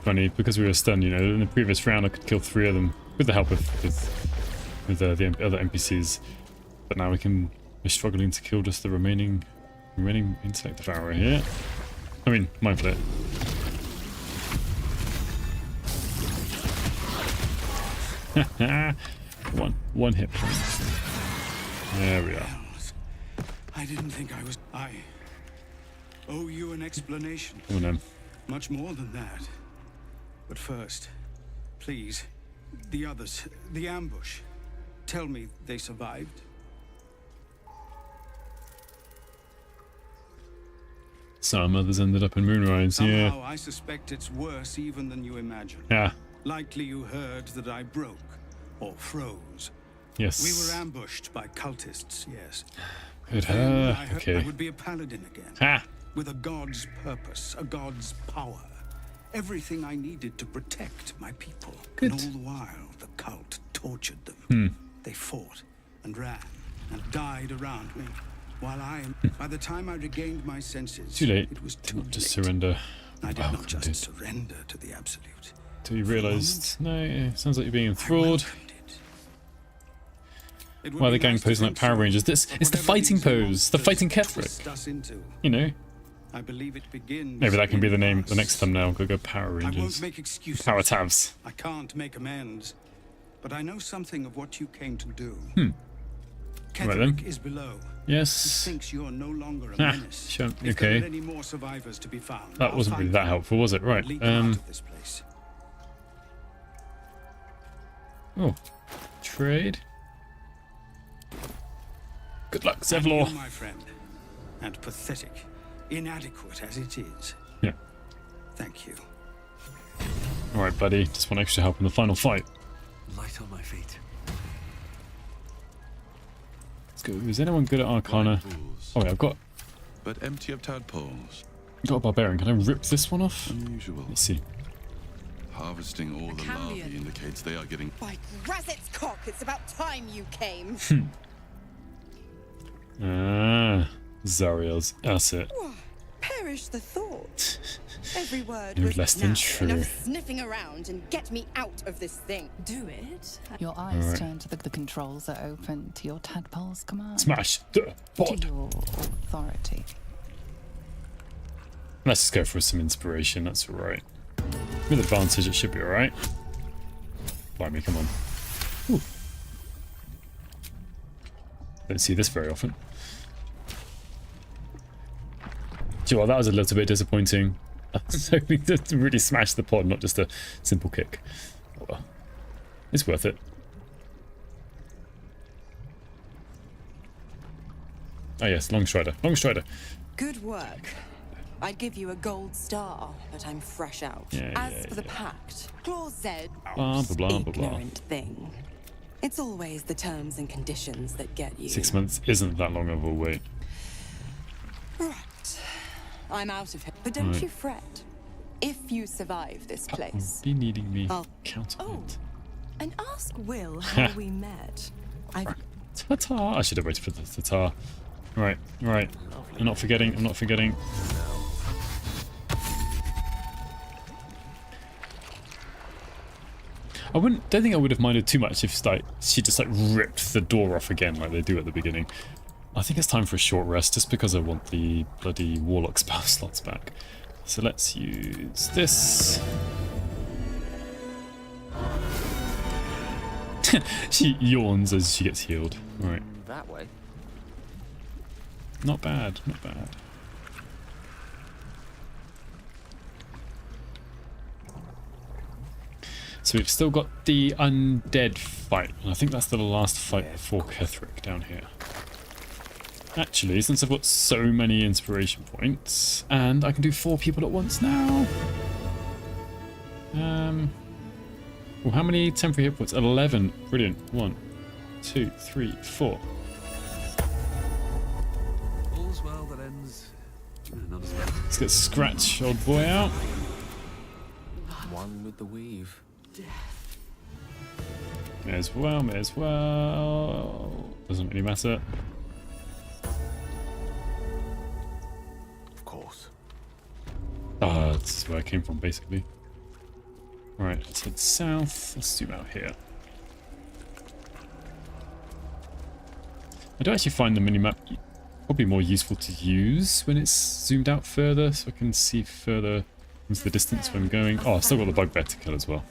Funny, because we were stunned, you know, in the previous round I could kill 3 of them with the help of the other NPCs. But now we're struggling to kill just the remaining Intellect Devourer here. I mean, Mindful Hit. one hit point. There we are. I didn't think I was... I owe you an explanation. Come on then. Much more than that. But first, please, The others, the ambush. Tell me they survived? Some others ended up in Moonrise, Somehow yeah. I suspect it's worse even than you imagine. Yeah. Likely you heard that I broke, or froze. Yes. We were ambushed by cultists, yes. Good. Then I Okay. I would be a paladin again. Ha! With a god's purpose, a god's power. Everything I needed to protect my people. Good. And all the while, the cult tortured them. Hmm. They fought and ran and died around me. While by the time I regained my senses, Too late. it was too Not late. to surrender. I did Wow, not just indeed. surrender to the absolute. Till you realised, no, it sounds like you're being enthralled. Why are the gang posing like Power Rangers? It's the fighting pose, the fighting Ketheric. You know, I believe it begins. maybe that can be the name, the next thumbnail. Go Power I Rangers. won't make excuses. Power tabs. I can't make amends, but I know something of what you came to do. Right then. Ketheric is below. Yes. He thinks you're no longer a Ah, menace. sure. If there are Okay. any more survivors to be found, That I'll wasn't find really that them helpful, was it? Right. and lead them out of this place. Oh, trade. Good luck, And Zevlor. you, my friend, and pathetic, inadequate as it is. Yeah. Thank you. All right, buddy. Just want extra help in the final fight. Light on my feet. Let's go. Is anyone good at Arcana? Oh, wait, I've got But empty of tadpoles. a barbarian. Can I rip this one off? Unusual. Let's see. Harvesting all the larvae indicates they are getting... By Razzet's cock, it's about time you came. Ah, Zariel's asset. Perish the thought. Every word You're was less than now true. enough sniffing around and get me out of this thing. Do it. Your eyes Alright. turn to the controls are open to your tadpole's command. Smash the pod. To your authority. Let's just go for some inspiration. That's all right. With advantage, it should be all right. Blimey, come on. Ooh. Don't see this very often. Do you know what, that was a little bit disappointing. I was hoping to really smash the pod, not just a simple kick. Oh well. It's worth it. Oh yes, long strider. Long strider. Good work. I'd give you a gold star, but I'm fresh out. Yeah, As yeah, for the yeah. pact, Clause said, Blah, blah, blah, blah, blah. ignorant thing. It's always the terms and conditions that get you. 6 months isn't that long of a wait. Right. I'm out of here. But don't Right. you fret. If you survive this place, Be needing me I'll- counterpoint. And ask Will how we met. Ta-ta! I should have waited for the ta-ta. Right, right. I'm not forgetting. I'm not forgetting. Don't think I would have minded too much if like she just like ripped the door off again like they do at the beginning. I think it's time for a short rest just because I want the bloody warlock spell slots back. So let's use this. She yawns as she gets healed. Right. That way. Not bad, not bad. So we've still got the Undead fight, and I think that's the last fight before Ketheric down here. Actually, since I've got so many inspiration points, and I can do 4 people at once now. Well, how many temporary hit points? 11. Brilliant. 1, 2, 3, 4. All's well that ends. Not as well. Let's get Scratch, old boy, out. One with the weave. May as well, may as well. Doesn't really matter. Of course. Ah, this is where I came from, basically. Right, let's head south. Let's zoom out here. I do actually find the minimap probably more useful to use when it's zoomed out further, so I can see further into the distance when I'm going. Oh, I've still got the bugbear to kill as well.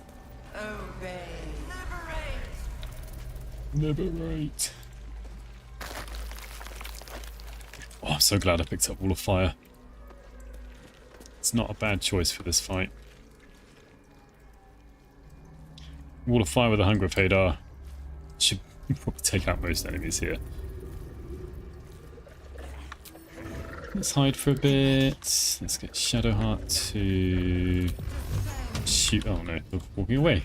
Liberate. Oh, I'm so glad I picked up Wall of Fire. It's not a bad choice for this fight. Wall of fire with a Hunger of Hadar. Should probably take out most enemies here. Let's hide for a bit. Let's get Shadowheart to shoot. Oh no, they're walking away.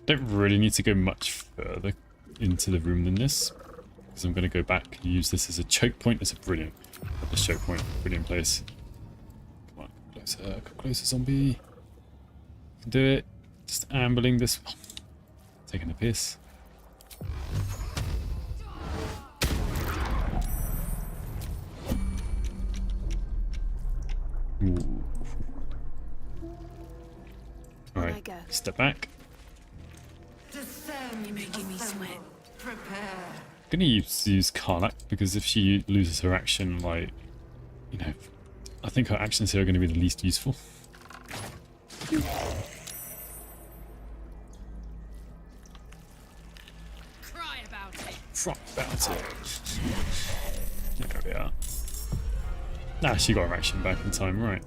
Don't really need to go much further into the room than this, because I'm going to go back and use this as a choke point. It's a brilliant choke point. Brilliant place. Come on, closer, come closer, zombie. Can do it. Just ambling this. Taking a piss. Ooh. Alright, step back. You're making me sweat. I'm gonna use Karlach, because if she loses her action, like, you know, I think her actions here are going to be the least useful. Cry about it. Cry about it. There we are. Nah, she got her action back in time, right.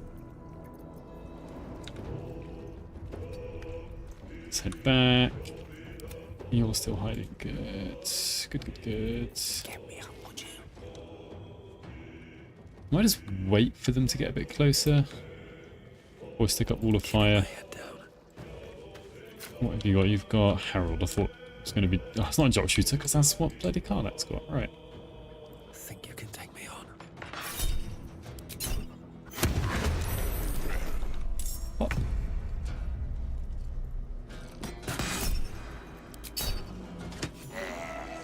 Let's head back. You're still hiding. Good. Good. Get me up, would you? Might just wait for them to get a bit closer. Or stick up Wall of Fire. What have you got? You've got Harold. I thought it was going to be... Oh, it's not a Jock Shooter, because that's what bloody Karlach's got. Right. I think you can take me on. What?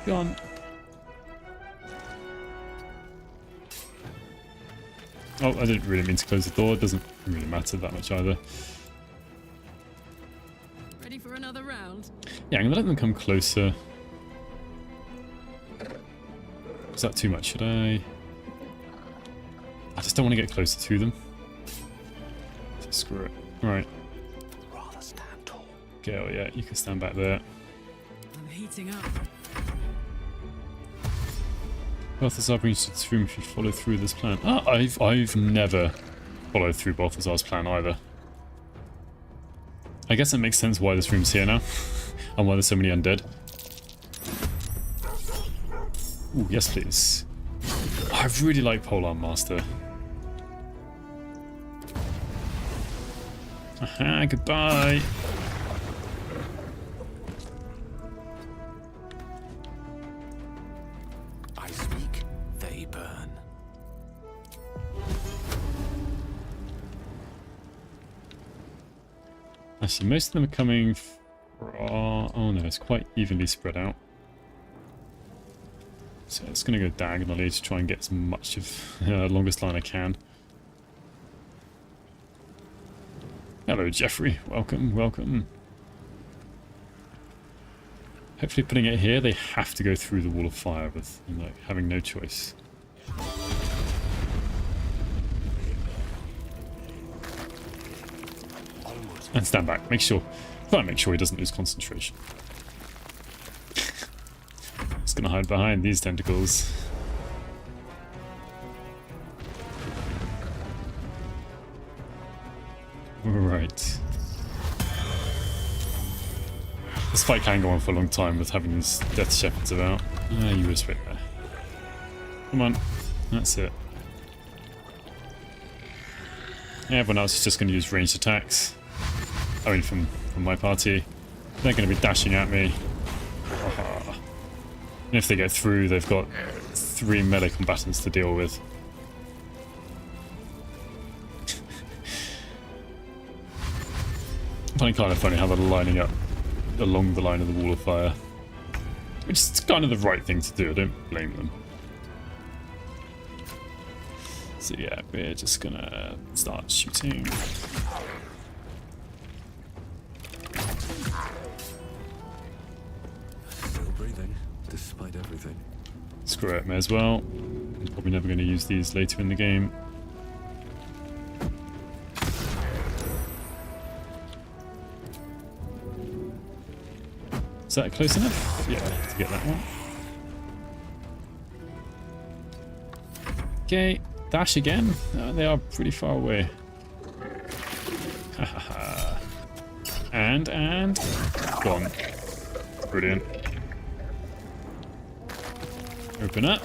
Go on. Oh, I didn't really mean to close the door. It doesn't really matter that much either. Ready for another round? Yeah, I'm gonna let them come closer. Is that too much? Should I just don't want to get closer to them. So screw it. Right. Rather stand tall. Gale, yeah, you can stand back there. I'm heating up. Balthazar brings you to this room if you follow through this plan. Ah, I've never followed through Balthazar's plan either. I guess it makes sense why this room's here now. And why there's so many undead. Ooh, yes please. I really like Polearm Master. Aha, goodbye. I speak, they burn. Actually, most of them are coming from... Oh no, it's quite evenly spread out. So it's going to go diagonally to try and get as much of the longest line I can. Hello, Jeffrey. Welcome, welcome. Hopefully putting it here, they have to go through the Wall of Fire with, you know, having no choice. And stand back. Try and make sure he doesn't lose concentration. Just gonna hide behind these tentacles. Right. This fight can go on for a long time with having these Death Shepherds about. Ah, you were straight there. Come on. That's it. Everyone else is just going to use ranged attacks. I mean, from my party. They're going to be dashing at me. And if they get through, they've got 3 melee combatants to deal with. I find it kind of funny how they're lining up along the line of the Wall of Fire. Which is kind of the right thing to do, I don't blame them. So yeah, we're just gonna start shooting. Still breathing, despite everything. Screw it, may as well. I'm probably never going to use these later in the game. Is that close enough? Yeah, to get that one. Okay, dash again. They are pretty far away. and gone. Brilliant. Open up.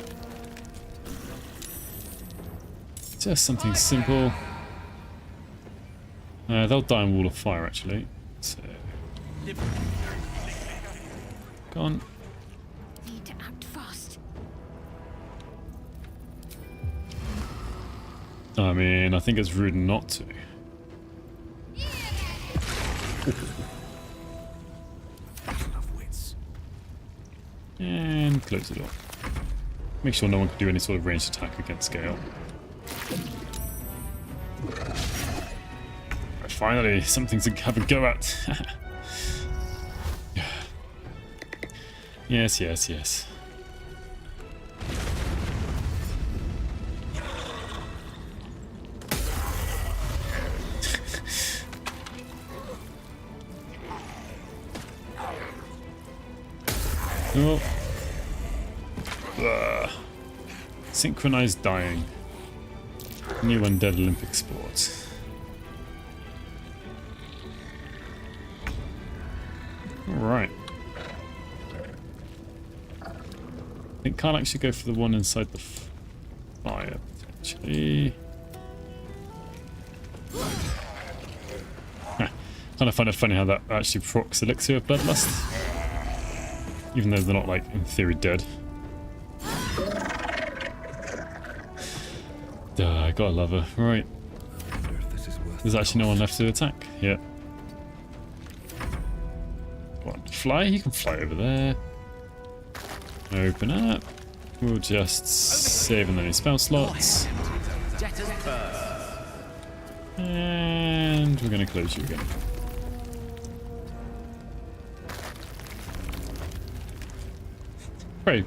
Just something simple. They'll die in Wall of Fire, actually. So, gone. Need to act fast. I mean, I think it's rude not to. And close the door. Make sure no one can do any sort of ranged attack against Gale. Right, finally, something to have a go at. Yes, yes, yes. Oh. Synchronized dying. New Undead Olympic sport. Alright. I think Karlak should go for the one inside the fire, potentially. Kind of find it funny how that actually procs Elixir of Bloodlust. Even though they're not, like, in theory dead. I gotta love her. Right. There's actually no one left to attack. Yeah. Go on, fly? You can fly over there. Open up. We'll just save in any spell slots. And we're gonna close you again. Very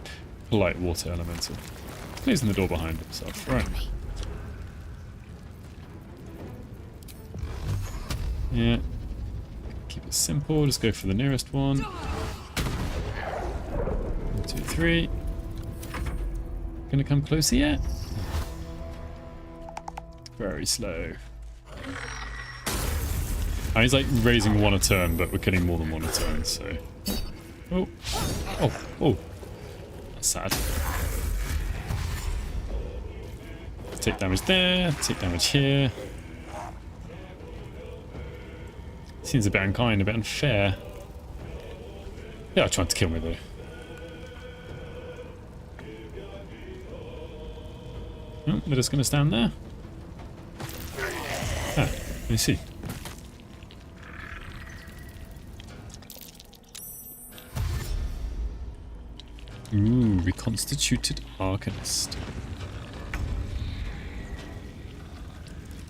polite water elemental. Closing the door behind himself. Right. Yeah. Keep it simple. Just go for the nearest one. 1, 2, 3. Gonna come closer yet? Very slow. And he's like raising one a turn, but we're killing more than one a turn, so. Oh. Oh. Oh. That's sad. Take damage there, take damage here. Seems a bit unkind, a bit unfair. Yeah, tried to kill me though. Oh, they're just going to stand there. Ah, let me see. Ooh, reconstituted Arcanist.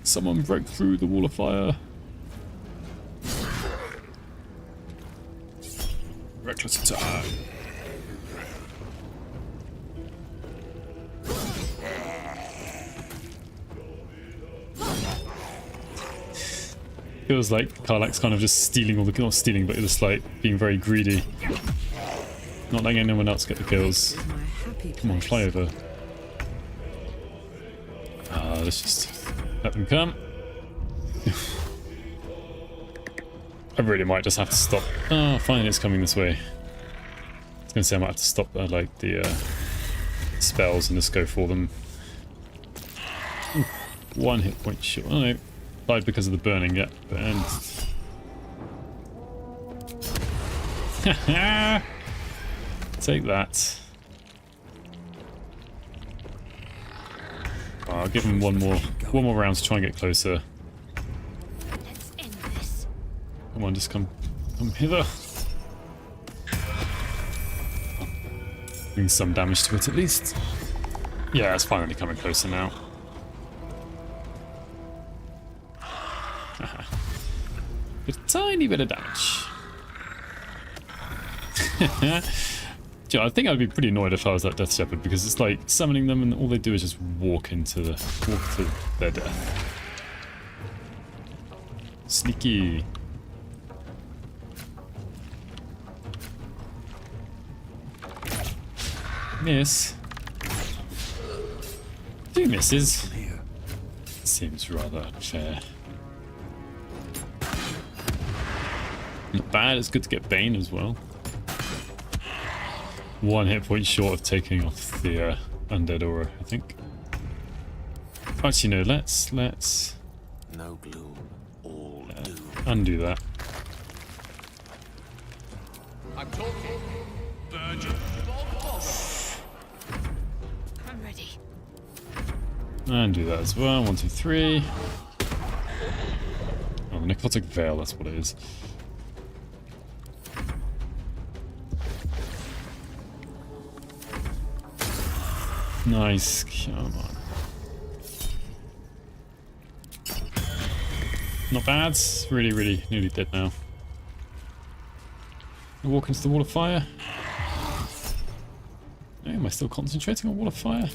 Someone broke through the wall of fire. Reckless attack. Feels like Karlak's kind of just stealing all the kills. Not stealing, but just like being very greedy. Not letting anyone else get the kills. Come on, fly over. Let's just let them come. I really might just have to stop. Oh, finally it's coming this way. I was going to say I might have to stop like the spells and just go for them. Ooh, 1 hit point short. Oh no, died because of the burning. Yep, burned. Take that. Oh, I'll give him one more round to try and get closer. Let's end this. Come on, just come hither. Doing some damage to it at least. Yeah, it's finally coming closer now. A tiny bit of damage. Yeah, I think I'd be pretty annoyed if I was that Death Shepherd, because it's like summoning them and all they do is just walk to their death. Sneaky. Miss. 2 misses. Seems rather unfair. Not bad, it's good to get Bane as well. 1 hit point short of taking off the Undead aura, I think. Actually, no, let's No gloom, all doom. undo that. I'm talking. Virgin. I'm ready. And do that as well. 1, 2, 3. Oh, the Necrotic Veil, that's what it is. Nice. Come on. Not bad. Really, really nearly dead now. Walk into the wall of fire. Oh, am I still concentrating on wall of fire?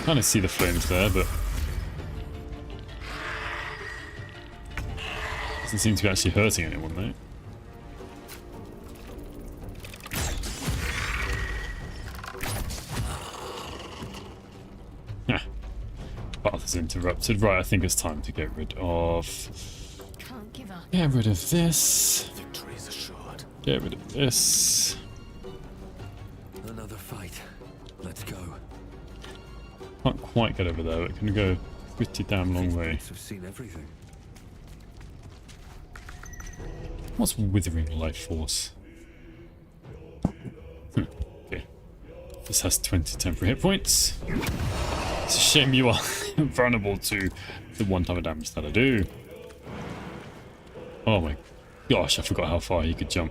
Kind of see the flames there, but doesn't seem to be actually hurting anyone though. Path is interrupted. Right, I think it's time to get rid of. Can't give up. Get rid of this. Victory is assured. Get rid of this. Another fight. Let's go. Can't quite get over there. It can go a pretty damn long way. I've seen everything. What's Withering Life Force? Okay. This has 20 temporary hit points. It's a shame you are vulnerable to the 1 type of damage that I do. Oh my gosh, I forgot how far he could jump.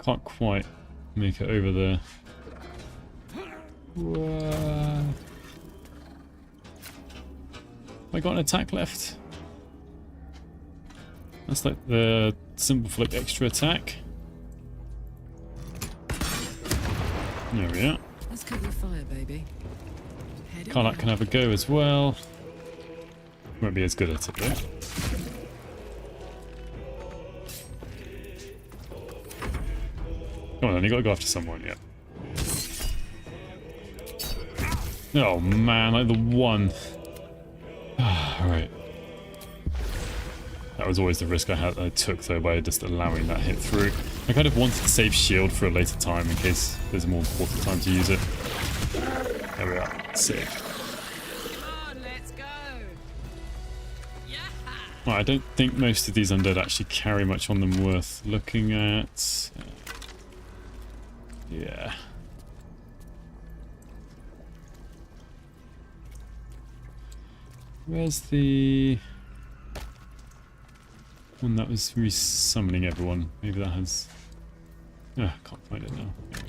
Can't quite make it over there. Whoa. I got an attack left. That's like the symbol for like extra attack. There we are. Let's cover your fire, baby. Karlak can have a go as well. Won't be as good at it though. Come on then, you gotta go after someone, yeah. Oh man, like the one. Right. That was always the risk I took though by just allowing that hit through. I kind of wanted to save shield for a later time in case there's a more important time to use it. There we are. Save. Come on, let's go. Yeah. Well, I don't think most of these undead actually carry much on them worth looking at. Yeah. Where's the one that was resummoning everyone? Maybe that has. Ah, can't find it now. Anyway.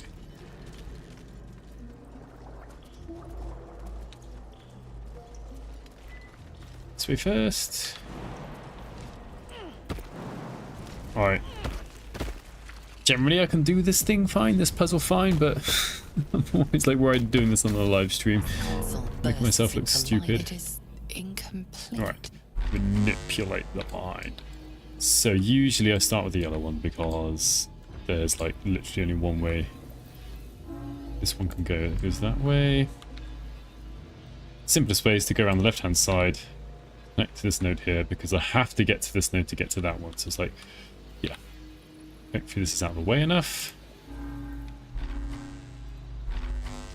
This way first. Alright. Generally I can do this thing fine, this puzzle fine, but I'm always like worried doing this on the live stream. Making myself look stupid. Alright. Manipulate the mind. So usually I start with the yellow one because there's like literally only one way. This one can go, it goes that way. Simplest way is to go around the left hand side, connect to this node here because I have to get to this node to get to that one. So it's like, yeah. Hopefully this is out of the way enough.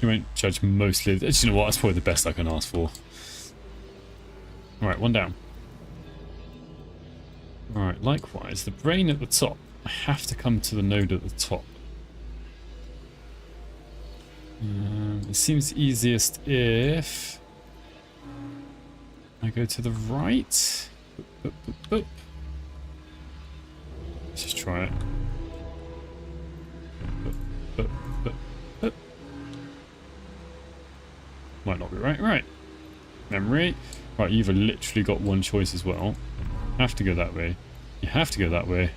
You won't judge mostly. You know what? That's probably the best I can ask for. Alright, one down. Alright, likewise, the brain at the top. I have to come to the node at the top. It seems easiest if I go to the right. Boop, boop, boop, boop. Let's just try it. Boop, boop, boop, boop. Might not be right. Right. Memory. Right, you've literally got one choice as well. Have to go that way. You have to go that way.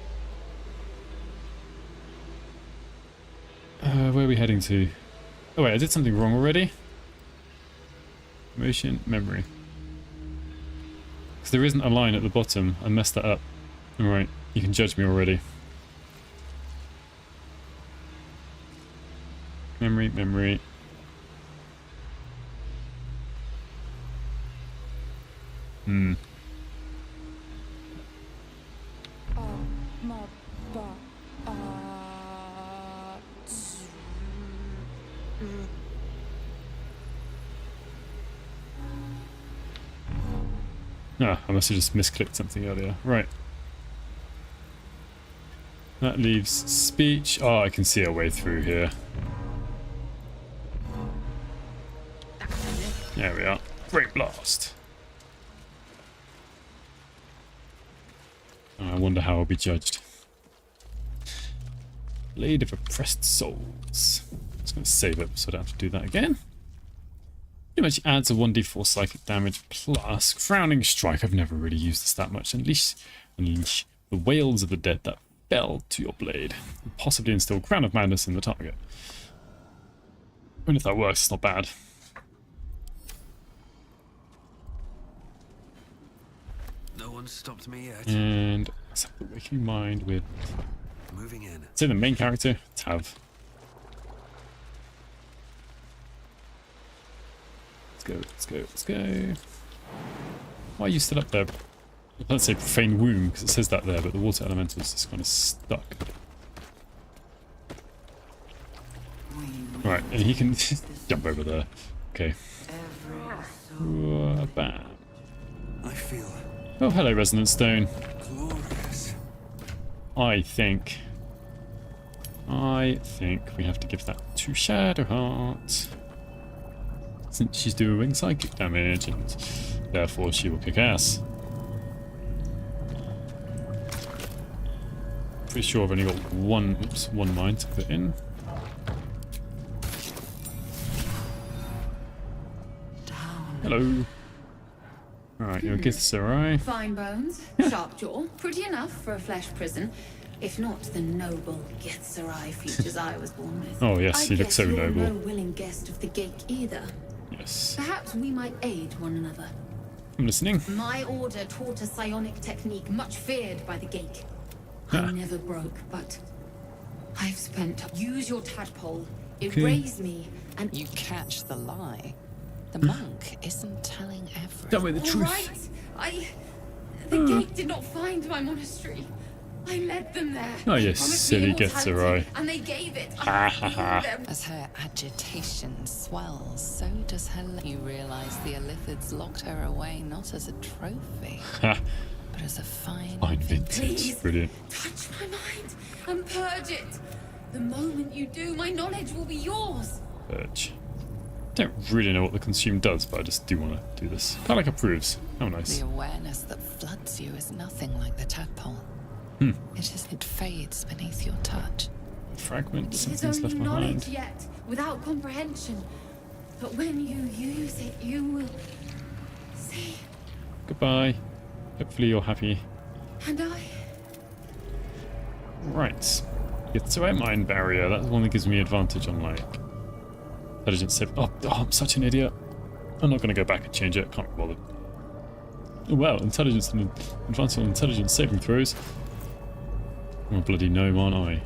Where are we heading to? Oh wait, I did something wrong already. Motion, memory. Because there isn't a line at the bottom. I messed that up. Alright, you can judge me already. Memory. Ah, I must have just misclicked something earlier. Right. That leaves speech. Oh, I can see a way through here. There we are. Great blast. I wonder how I'll be judged. Blade of Oppressed Souls. I'm just going to save it so I don't have to do that again. Pretty much adds a 1d4 psychic damage plus Frowning Strike. I've never really used this that much. Unleash the wails of the dead that fell to your blade. And possibly instill Crown of Madness in the target. And if that works, it's not bad. No one stopped me yet. And let's have the Waking Mind with... Moving in. Say the main character, Tav. Let's go. Why are you still up there? Let's say Profane Womb, because it says that there, but the water elemental is just kind of stuck. Right, and he can jump over there. Okay. Bam. I feel... Oh, hello, Resonant Stone. glorious. I think we have to give that to Shadowheart. Since she's doing psychic damage, and therefore she will kick ass. Pretty sure I've only got one mine to put in. Hello. Alright, you're Githzerai. Fine bones, sharp jaw, pretty enough for a flesh prison. If not the noble Githzerai features I was born with. Oh yes, he looks so you're noble. no willing guest of the gate either. Yes. Perhaps we might aid one another. I'm listening. My order taught a psionic technique much feared by the gate. Ah. I never broke, but I've spent. Use your tadpole, Okay. erase me, and You catch the lie. The monk isn't telling everything. Tell me the truth. All right. The gate did not find my monastery. I led them there. Oh, They you promised me silly immortality, Githzerai. And they gave it. Ha ha ha. As her agitation swells, so does her. You realize the Illithids locked her away not as a trophy, Ha. but as a fine Vintage. Please. Brilliant. Touch my mind and purge it. The moment you do, my knowledge will be yours. Purge. Don't really know what the consume does, but I just do want to do this. Kind of like approves. How nice. The awareness that floods you is nothing like the tadpole. It fades beneath your touch. Fragments, It is something's left only knowledge behind. yet, without comprehension. But when you use it, you will see. Goodbye. Hopefully you're happy. And I. Right. Get to a mind barrier. That's the one that gives me advantage on like intelligence save. Oh, I'm such an idiot. I'm not going to go back and change it. Can't be bothered. Oh, well, intelligence and advantage on intelligence saving throws. I'm a bloody gnome, aren't I?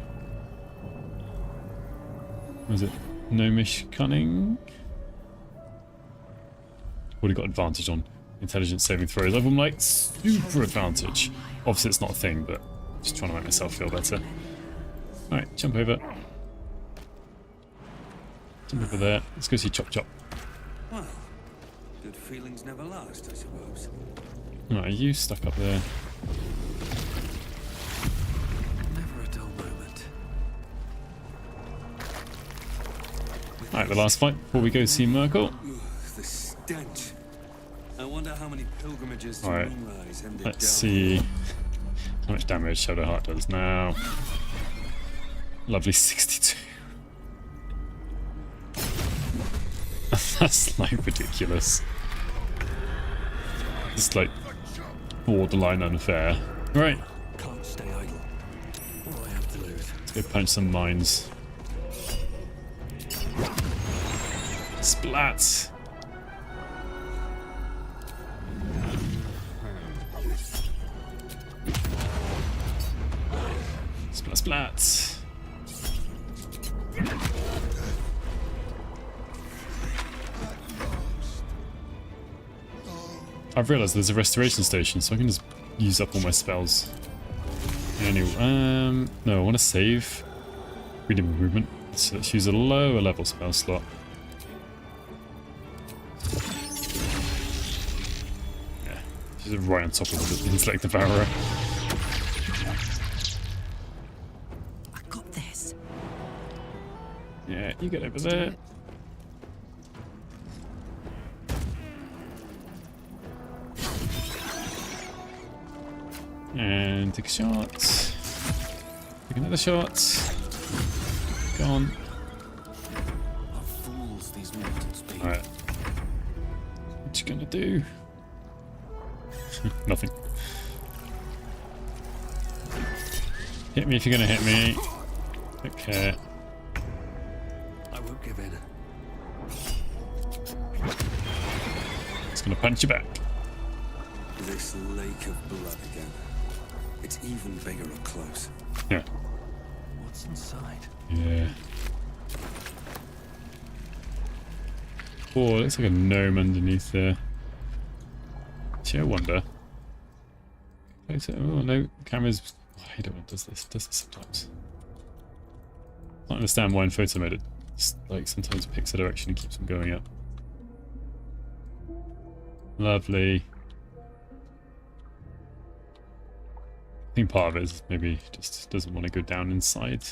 Was it gnomish cunning? Already got advantage on intelligence saving throws. I've got like super advantage. Obviously it's not a thing, but just trying to make myself feel better. Alright, jump over. Jump over there. Let's go see Chop Chop. Well, good feelings never last, I suppose. Alright, are you stuck up there? Never a dull moment. Alright, the last fight before we go see Myrkul. Ugh, the stench. I wonder how many pilgrimages to Alright, Moonrise ended let's down see how much damage Shadowheart does now. Lovely 62. That's like ridiculous. It's like borderline unfair. Right, Can't stay idle. What do I have to lose? let's go punch some mines. Splat! Splat, splat! I've realised there's a restoration station, so I can just use up all my spells. Anyway, no, I want to save freedom of movement, so let's use a lower level spell slot. Yeah, she's right on top of the intellect devourer. I got this. Yeah, you get over there. And take a shot. Take another shot. Gone. Alright. What you gonna do? Nothing. Hit me if you're gonna hit me. Take care. I won't give in. It's gonna punch you back. This lake of blood again. It's even bigger up close. Yeah. What's inside? Yeah. Oh, it looks like a gnome underneath there. Actually, I wonder. Oh no, camera's. I hate it when it does this. It does this sometimes. I don't understand why in photo mode it's like sometimes picks a direction and keeps them going up. Lovely. I think part of it is maybe just doesn't want to go down inside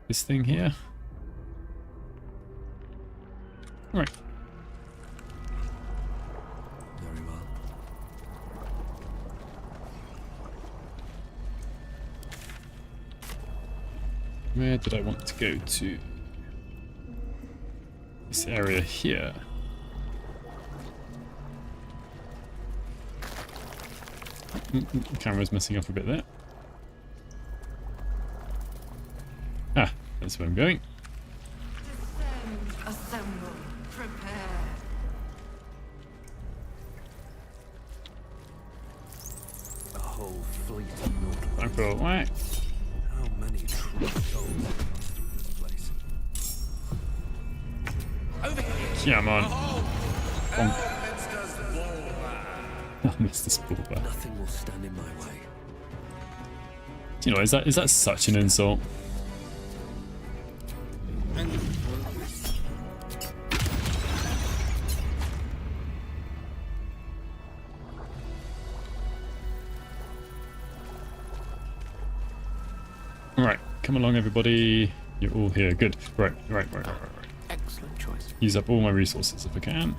this thing here. Right. Very well. Where did I want to go to? This area here. The camera's messing up a bit there. Ah, that's where I'm going. Descend, assemble, prepare. A whole fleet of North. Time for a whack. How many true souls pass through this place? Over here! Come on. Bonk. I missed this ball back. Nothing will stand in my way. Do you know, is that such an insult? Right, come along everybody. You're all here. Good. Right. Excellent choice. Use up all my resources if I can.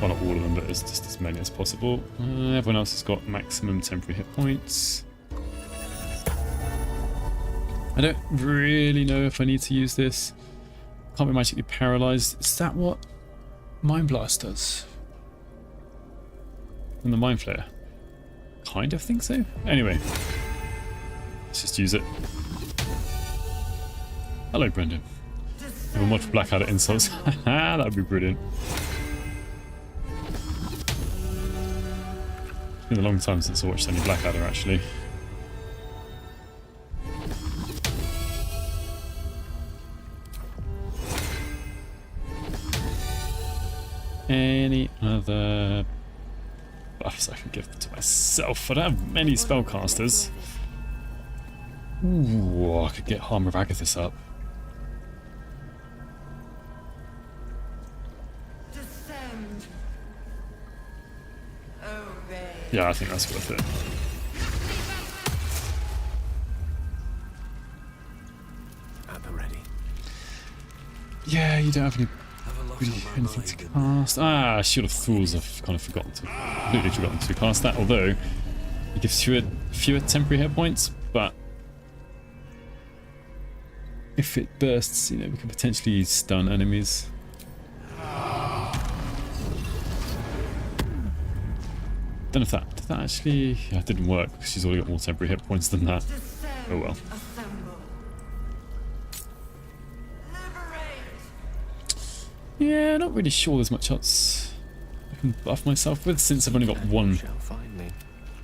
Well, not all of them, but it's just as many as possible. Everyone else has got maximum temporary hit points. I don't really know if I need to use this. Can't be magically paralyzed. Is that what Mind Blast does? And the Mind Flare? Kind of think so. Anyway, let's just use it. Hello, Brendan. Have a mod for Blackadder insults. Haha, that would be brilliant. It's been a long time since I watched any Blackadder, actually. Any other buffs I can give to myself? I don't have many spellcasters. Ooh, I could get Harm of Agathis up. Descend. Obey. Yeah, I think that's worth it. At the ready. Yeah, you don't have really anything to cast. Ah, Shield of Fools, I've kind of forgotten to. Completely forgotten to cast that, although it gives fewer temporary hit points, but if it bursts, you know, we can potentially stun enemies. Don't know if that did that actually. Yeah, it didn't work because she's already got more temporary hit points than that. Oh well. Yeah, not really sure there's much else I can buff myself with since I've only got one.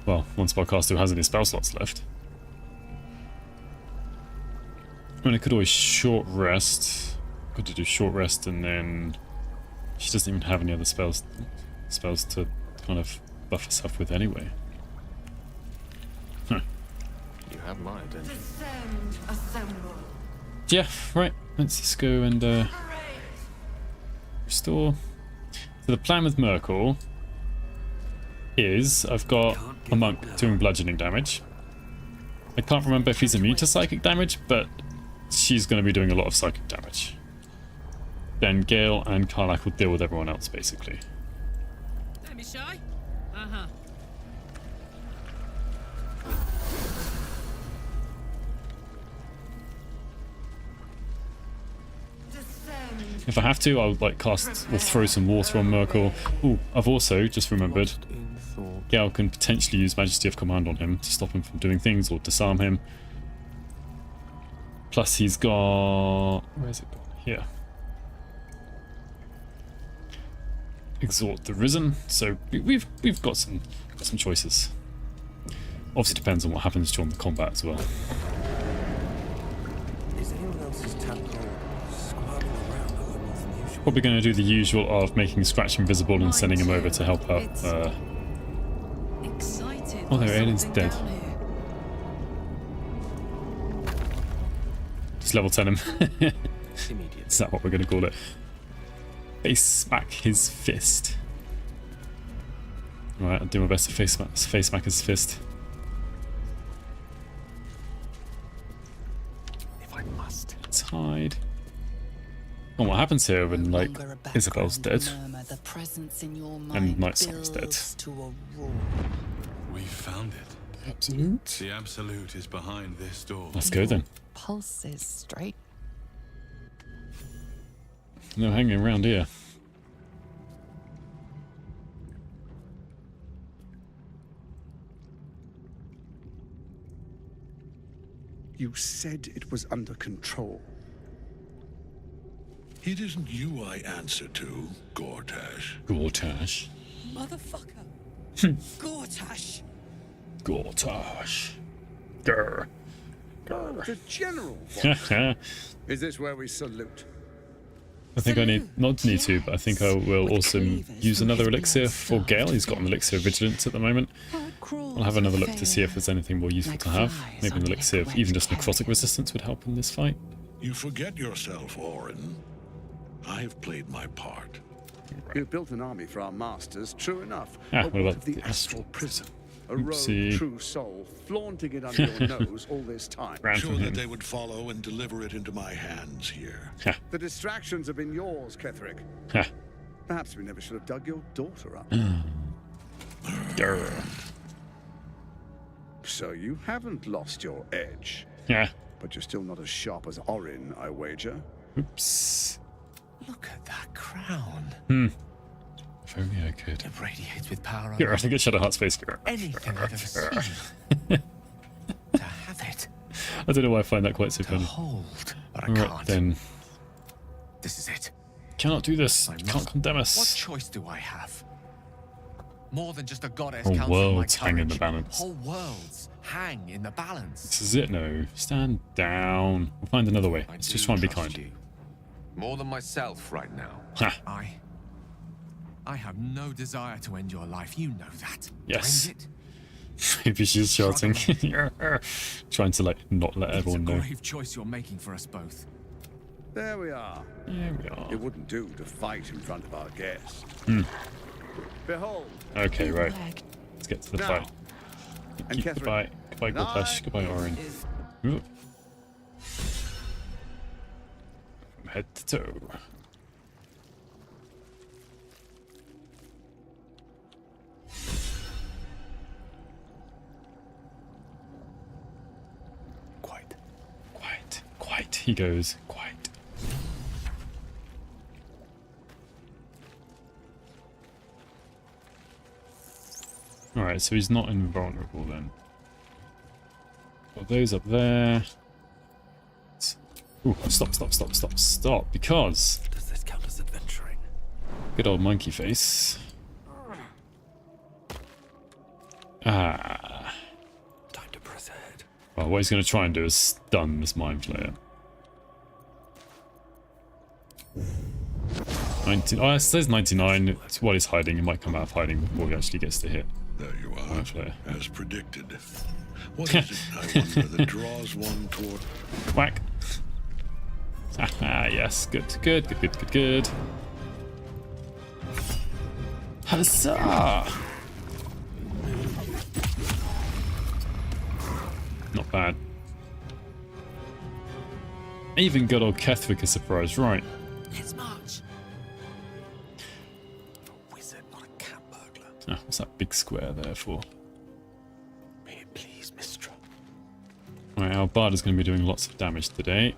Well, one spellcaster who has any spell slots left. I mean, I could always short rest. Could do short rest and then she doesn't even have any other spells to kind of buff herself with anyway. Huh. You have my attention. Yeah, right. Let's just go and restore. So the plan with Myrkul is I've got a monk doing bludgeoning damage. I can't remember if he's immune to psychic damage, but she's going to be doing a lot of psychic damage. Then Gale and Karlach will deal with everyone else, basically. Don't be shy. Uh-huh. If I have to, I'll like cast or throw some water on Myrkul. Ooh, I've also just remembered Gale can potentially use Majesty of Command on him to stop him from doing things or disarm him. Plus he's got... where's it gone? Here. Exhort the Risen. So we've got some choices. Obviously depends on what happens during the combat as well. Is anyone else's tadpole squabbling around a lot more than usual? Probably going to do the usual of making Scratch invisible and sending him over to help out. Excited. Oh no, Aiden's dead. Just level 10 him. Is that what we're going to call it? Face smack his fist. Right, I'll do my best to face smack his fist. If I must. Let's hide. And what happens here when, like, Isabel's dead and Night Song's dead? We found it. Absolute. The Absolute is behind this door. Let's go then. Pulse is straight. No hanging around here. You said it was under control. It isn't you I answer to, Gortash. Gortash. Motherfucker. Gortash. Gortash. Grr. Grr. The General. Is this where we salute? I think I not to, but I think I will also use another elixir for Gale. He's got an elixir of vigilance at the moment. I'll have another look to see if there's anything more useful to have. Maybe an elixir of even just necrotic resistance would help in this fight. You forget yourself, Orin. I have played my part. You've built an army for our masters, true enough. What But about of the the astral prison? A Oopsie. rogue true soul, flaunting it under your nose all this time. Sure that they would follow and deliver it into my hands here. The distractions have been yours, Ketheric. Perhaps we never should have dug your daughter up. So you haven't lost your edge. Yeah. But you're still not as sharp as Orin, I wager. Oops. Look at that crown. If only I could. It radiates with power. Here, I think it's Shadow Heart's face. Anything I've ever seen. To have it. I don't know why I find that quite so To funny. hold, but I Right, can't. then. This is it. Cannot do this. You can't condemn What us. choice do I have? More than just a goddess Whole counts on my worlds hang in the courage. balance. Whole worlds hang in the balance. This is it, no. Stand down. We'll find another way. Let's just try and be kind. You. More than myself right now. I have no desire to end your life. You know that. Yes. End it? Maybe she's shouting. Trying to, like, not let everyone It's a know. grave choice you're making for us both. There we are. There we are. It wouldn't do to fight in front of our guests. Behold. Okay, right. Let's get to the Now. fight. And Ketheric. Goodbye. Goodbye, Gortash. Goodbye, Orin. Ooh. From head to toe. Quite, he goes, quite. Alright, so he's not invulnerable then. Got those up there. Ooh, stop, because... Does this count as adventuring? Good old monkey face. Time to press ahead. Well, what he's going to try and do is stun this mind flayer. 19. Oh, it says 99. It's what he's hiding. He might come out of hiding before he actually gets to hit. There you are, as predicted. What is it, I wonder, that draws one toward... Whack. Yes, good. Huzzah! Not bad. Even good old Ketheric is surprised, right? Let's march. Wizard, not a cat burglar. Ah, what's that big square there for? May it please, Mistra. Alright, our bard is going to be doing lots of damage today.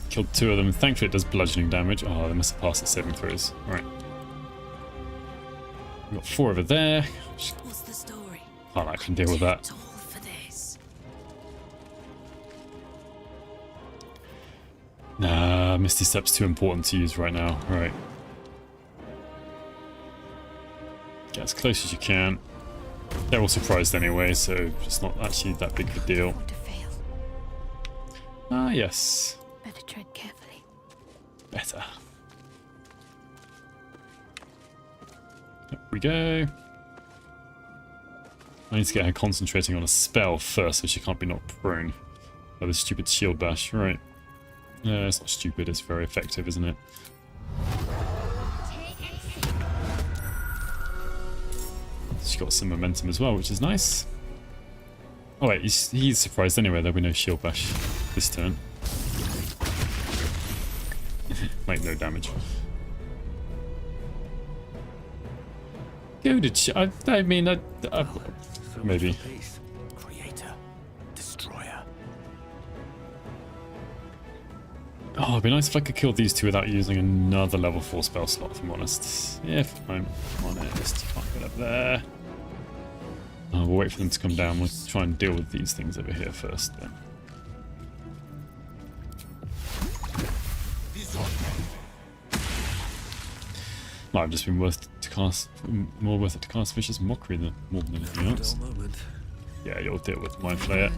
Killed 2 of them. Thankfully it does bludgeoning damage. Oh, they must have passed the saving throws. Alright. We've got 4 over there. What's the story? I can deal with that. All for this. Nah, Misty Step's too important to use right now. Right. Get as close as you can. They're all surprised anyway, so it's not actually that big of a deal. Ah, yes. Better tread carefully. Better. There we go. I need to get her concentrating on a spell first so she can't be knocked prone by this stupid shield bash. Right. It's not stupid, it's very effective, isn't it? She's got some momentum as well, which is nice. Oh wait, he's surprised anyway. There'll be no shield bash this turn. Make no damage. Goaded I mean, maybe. Creator, destroyer. Oh, it'd be nice if I could kill these 2 without using another level 4 spell slot, if I'm honest. Yeah, if I'm honest. Can't get up there. Oh, we'll wait for them to come down. We'll try and deal with these things over here first, then. Might have just been more worth it to cast Vicious Mockery than more than anything else. Yeah, you'll deal with Mind Flayer.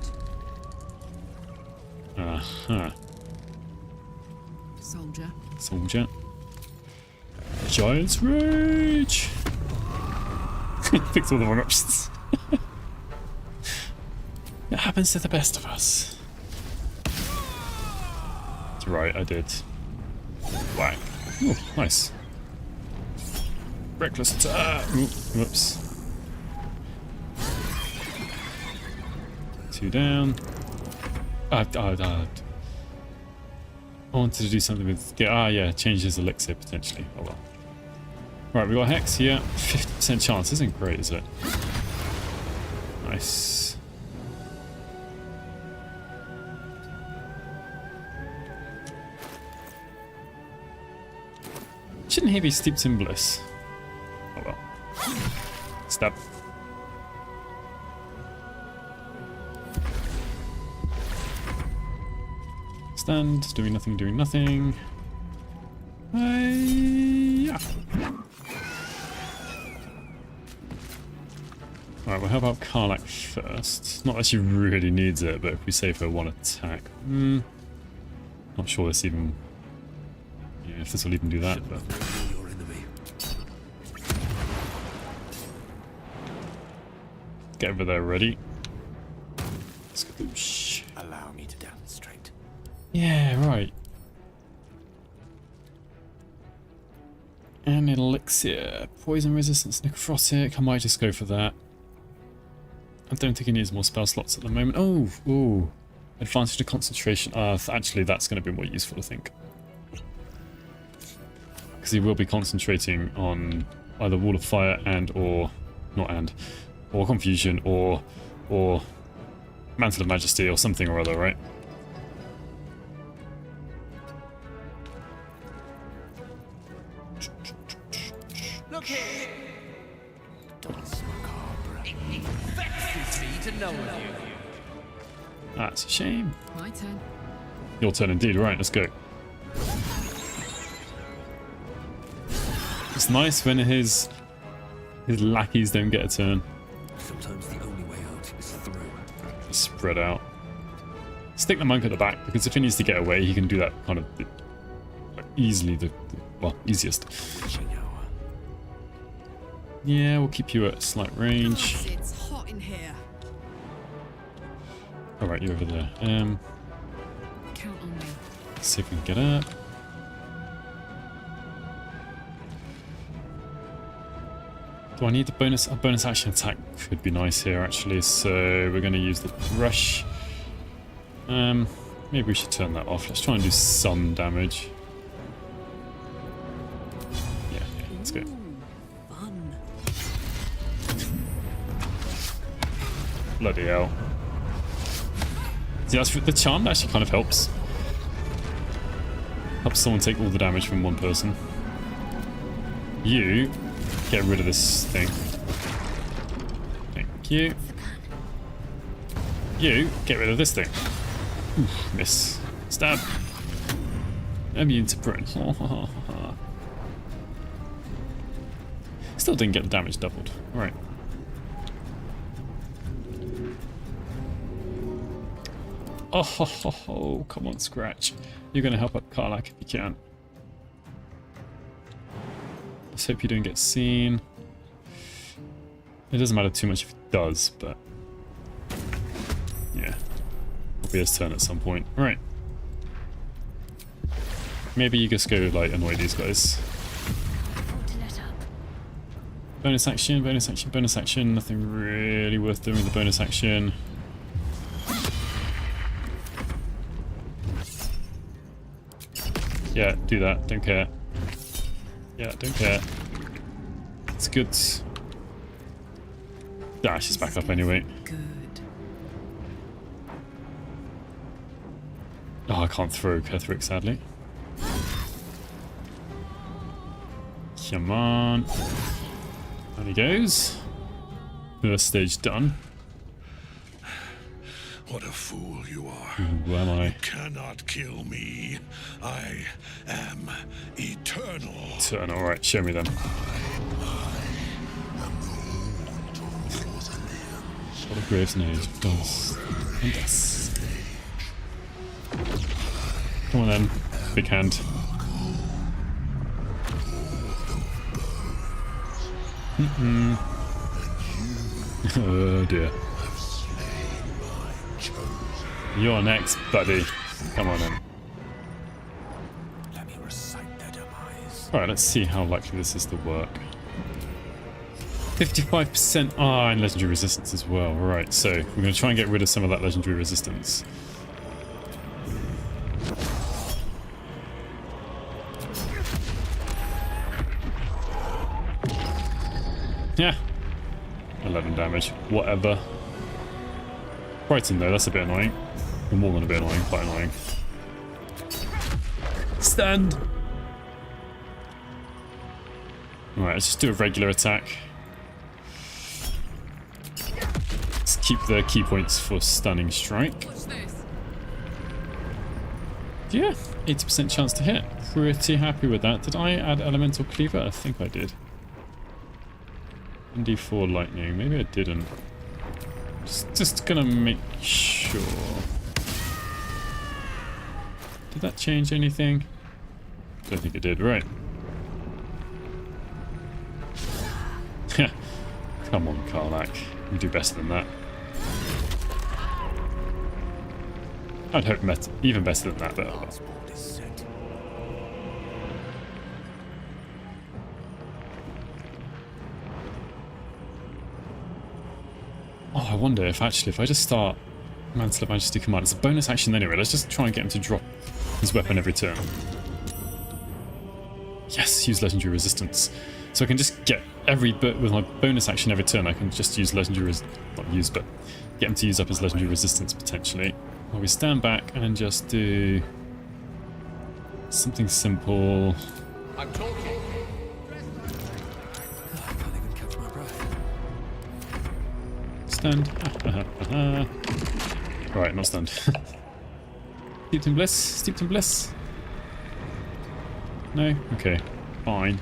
Soldier. Giant's Rage! Picked all the wrong options. It happens to the best of us. That's right, I did. Whack. Oh, nice. Reckless attack. Whoops. 2 down. I wanted to do something with... yeah, change his elixir potentially. Oh well. Right, we got Hex here. 50% chance. Isn't great, is it? Nice. Shouldn't he be steeped in bliss? Oh well. Stab. Stand, doing nothing. Yeah. Alright, well how about Karlach first? Not that she really needs it, but if we save her 1 attack. Not sure this even... Yeah, if this will even do that, but... Get over there ready. Skadoosh. Allow me to demonstrate. Yeah, right. And elixir. Poison resistance, necrotic. I might just go for that. I don't think he needs more spell slots at the moment. Oh, ooh. Advantage to concentration. Actually, that's going to be more useful, I think. Because he will be concentrating on either Wall of Fire or Confusion or Mantle of Majesty or something or other, right? Look here. It vexes me to know of you. That's a shame. My turn. Your turn indeed, right, let's go. It's nice when his lackeys don't get a turn. Sometimes the only way out is spread out. Stick the monk at the back, because if he needs to get away, he can do that kind of easily, well, easiest. Yeah, we'll keep you at slight range. It's hot in here. Alright, you're over there. Count on me. See if we can get up. Do I need the bonus? A bonus action attack could be nice here, actually. So we're going to use the brush. Maybe we should turn that off. Let's try and do some damage. Yeah, let's go. Fun. Bloody hell. See, that's the charm actually kind of helps. Helps someone take all the damage from one person. You get rid of this thing. Thank you. You get rid of this thing. Oof, miss. Stab. Immune to burn. Still didn't get the damage doubled. Right. Oh, ho, ho, ho. Come on, Scratch. You're going to help out Karlach if you can. Let's hope you don't get seen. It doesn't matter too much if it does, but yeah. It'll be his turn at some point. Right. Maybe you just go, like, annoy these guys. Bonus action, bonus action, bonus action. Nothing really worth doing with the bonus action. Yeah, do that. Don't care. Yeah, don't care. It's good. Ah, she's back up anyway. Good. Oh, I can't throw Ketheric, sadly. Come on. There he goes. First stage done. What a fool you are. Who am I? You cannot kill me. I am eternal. Eternal, alright, show me then. What a Graves Nage does. And does. Come on then, big hand. Oh dear. You're next, buddy. Come on in. Let me recite their demise. Alright, let's see how likely this is to work. 55%. Ah, and legendary resistance as well. Right, so we're going to try and get rid of some of that legendary resistance. Yeah. 11 damage. Whatever. Frightened though, that's a bit annoying. More than a bit annoying, quite annoying. Stand! Alright, let's just do a regular attack. Let's keep the key points for stunning strike. Yeah, 80% chance to hit. Pretty happy with that. Did I add elemental cleaver? I think I did. D4 lightning, maybe I didn't. Just gonna make sure. Did that change anything? Don't think it did, right. Come on, Karlach. You do better than that. I'd hope even better than that, but oh well. Oh, I wonder if actually, if I just start Mantle of Majesty Command, it's a bonus action anyway. Let's just try and get him to drop his weapon every turn. Yes, use legendary resistance. So I can just get every bit with my bonus action every turn. I can just use legendary, not use, but get him to use up his legendary resistance potentially. While we stand back and just do something simple. I'm talking. I can't even catch my breath. Stand. Right, not stunned. Steeped in bliss. Steeped in bliss. No? Okay. Fine.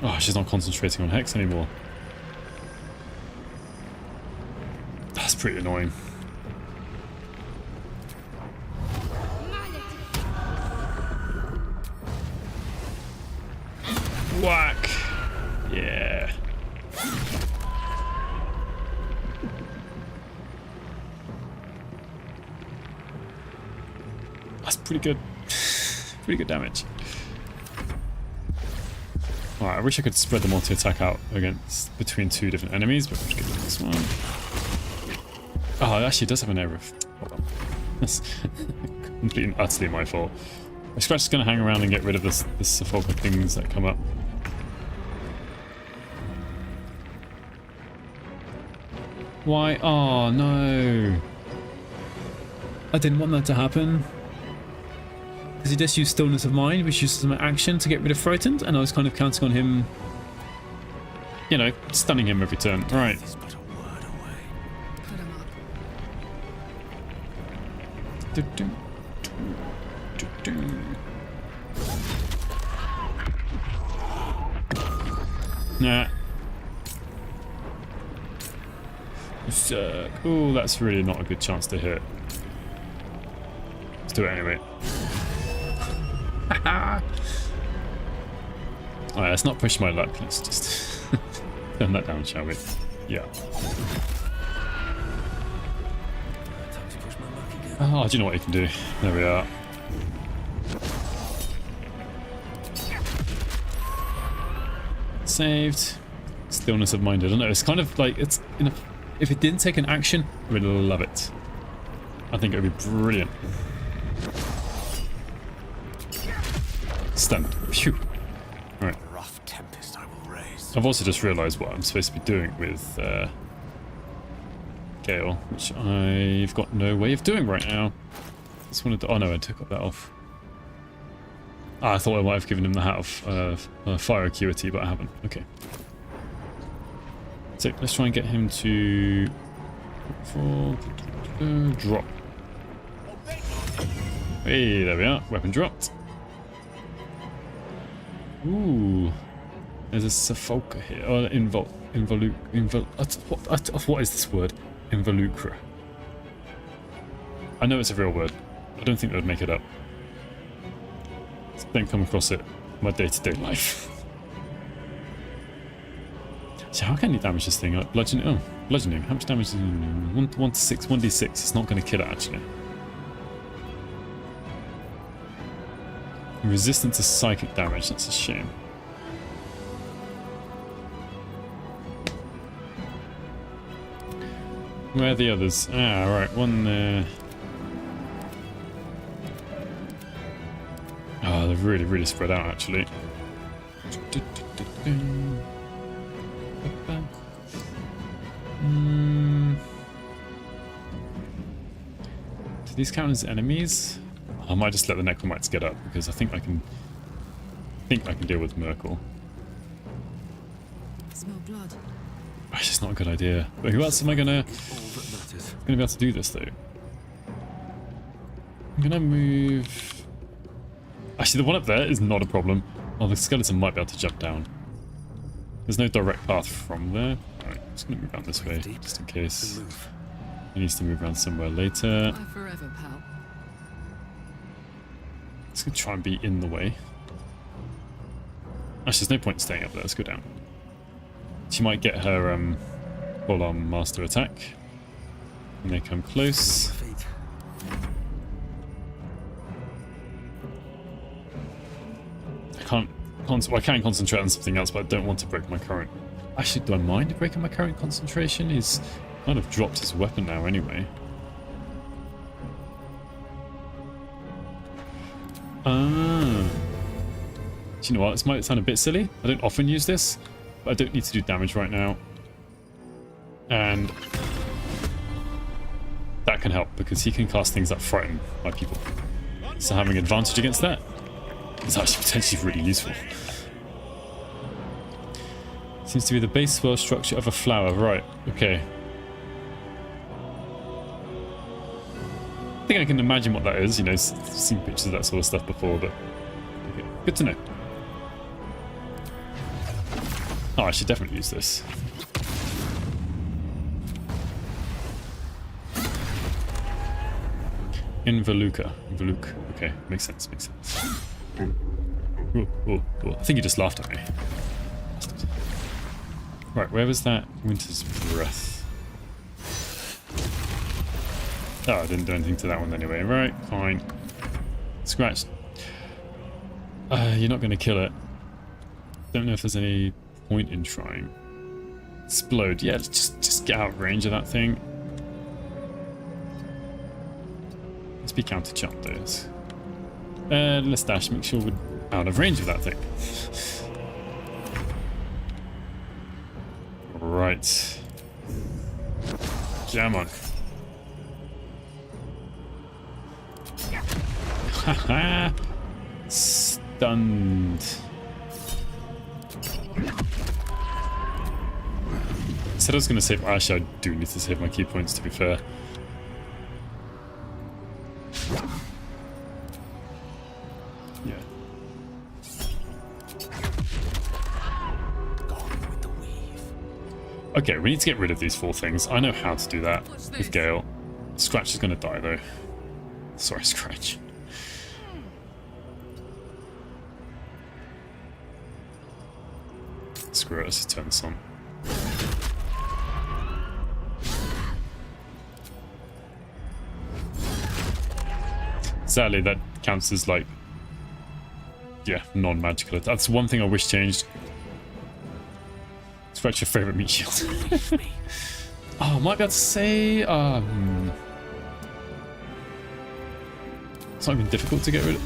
Oh, she's not concentrating on Hex anymore. pretty annoying. Whack! Yeah. That's pretty good. Pretty good damage. Alright, I wish I could spread them all to attack out against between two different enemies, but we'll get rid of this one. Oh, it actually does have an air of... Hold on. That's completely and utterly my fault. My Scratch is going to hang around and get rid of the Sepulchre things that come up. Why? Oh, no. I didn't want that to happen. Because he just used Stillness of Mind, which uses some action to get rid of Frightened, and I was kind of counting on him, you know, stunning him every turn. Right. Nah. Oh, that's really not a good chance to hit. Let's do it anyway. Alright, let's not push my luck. Let's just turn that down, shall we? Yeah. Oh, do you know what you can do? There we are. Saved. Stillness of Mind. I don't know. It's kind of like it's in a. If it didn't take an action, I would love it. I think it would be brilliant. Stunned. Phew. Alright. Rough tempest I will raise. I've also just realised what I'm supposed to be doing with Gale, which I've got no way of doing right now. Just wanted to. Oh no, I took that off. Ah, I thought I might have given him the hat of fire acuity, but I haven't. Okay. So let's try and get him to drop. Hey, there we are. Weapon dropped. Ooh, there's a Sepulchre here. Oh, what is this word? Involucra. I know it's a real word. I don't think they would make it up. Don't come across it in my day-to-day life. So how can you damage this thing? Bludgeoning. Oh, bludgeoning. How much damage is it? 1 to 6, 1d6. It's not going to kill it actually. Resistant to psychic damage. That's a shame. Where are the others? Ah, right. One there. Oh, they've really spread out actually. Do these count as enemies? I might just let the Necromites get up because I think I can deal with Myrkul. Smell blood. It's just not a good idea. But who else am I gonna be able to do this though? I'm gonna move. Actually, the one up there is not a problem. Oh, the skeleton might be able to jump down. There's no direct path from there. Alright, I'm just gonna move around this way, just in case. He needs to move around somewhere later. Bye forever, pal. Let's try and be in the way. Actually, there's no point in staying up there. Let's go down. She might get her full-on master attack. And they come close. I can concentrate on something else, but I don't want to break my current. Actually, do I mind breaking my current concentration? He's kind of dropped his weapon now anyway. Ah. Do you know what? This might sound a bit silly. I don't often use this, but I don't need to do damage right now. And that can help because he can cast things that frighten my people. So having advantage against that is actually potentially really useful. Seems to be the base swirl structure of a flower. Right, okay. I think I can imagine what that is, you know, seen pictures of that sort of stuff before, but okay. Good to know. Oh, I should definitely use this. Involuka. Okay, makes sense, makes sense. Ooh. I think he just laughed at me. Bastard. Right, where was that Winter's Breath? Oh, I didn't do anything to that one anyway. Right, fine. Scratch. You're not going to kill it. Don't know if there's any point in trying. Explode. Yeah, just get out of range of that thing. Let's be counter jump those. Let's dash. Make sure we're out of range of that thing. Right. Come on. Haha. Stunned. Said I was going to save. Actually, I do need to save my key points, to be fair. Yeah. Okay, we need to get rid of these 4 things. I know how to do that with Gale. Scratch is going to die, though. Sorry, Scratch. Screw it, let's just turn this on. Sadly, that counts as, like, yeah, non-magical. That's one thing I wish changed. Scratch your favourite meat shield. Oh, I might be able to say... it's not even difficult to get rid of.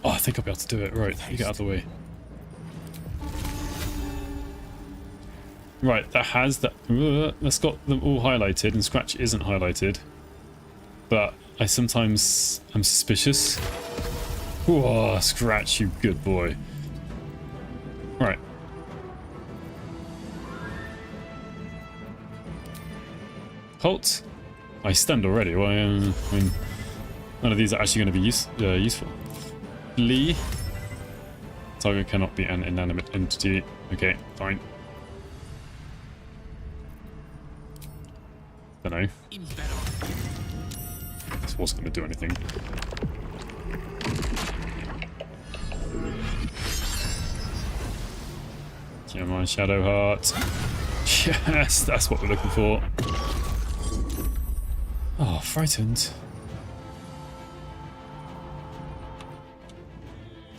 Oh, I think I'll be able to do it. Right, you get out of the way. Right, that has that. That's got them all highlighted, and Scratch isn't highlighted. But I sometimes am suspicious. Whoa, Scratch, you good boy. Right. Halt. I stunned already. Well, I mean, none of these are actually going to be useful. Flee. Target cannot be an inanimate entity. Okay, fine. Dunno. This wasn't going to do anything. Come on, Shadow Heart. Yes, that's what we're looking for. Oh, frightened.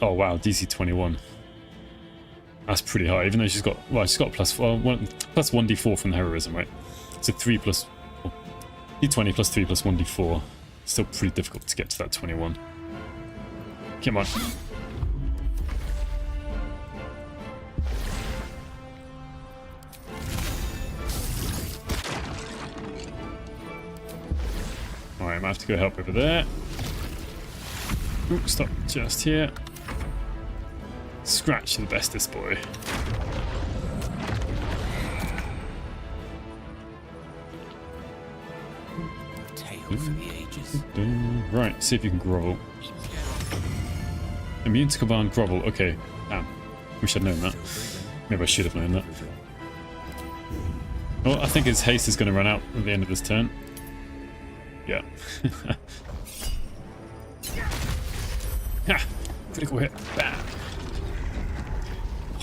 Oh wow, DC 21. That's pretty high, even though she's got, well, she's got plus 1d4 from the heroism, right? So 3 plus d20 plus 3 plus 1d4. Still pretty difficult to get to that 21. Come on. Alright, I might have to go help over there. Ooh, stop just here. Scratch the bestest boy. Tale for the ages. Right, see if you can grovel. Immune to command grovel. Okay. Damn. Wish I'd known that. Maybe I should have known that. Well, I think his haste is going to run out at the end of this turn. Yeah. Ha! Critical hit. Bam.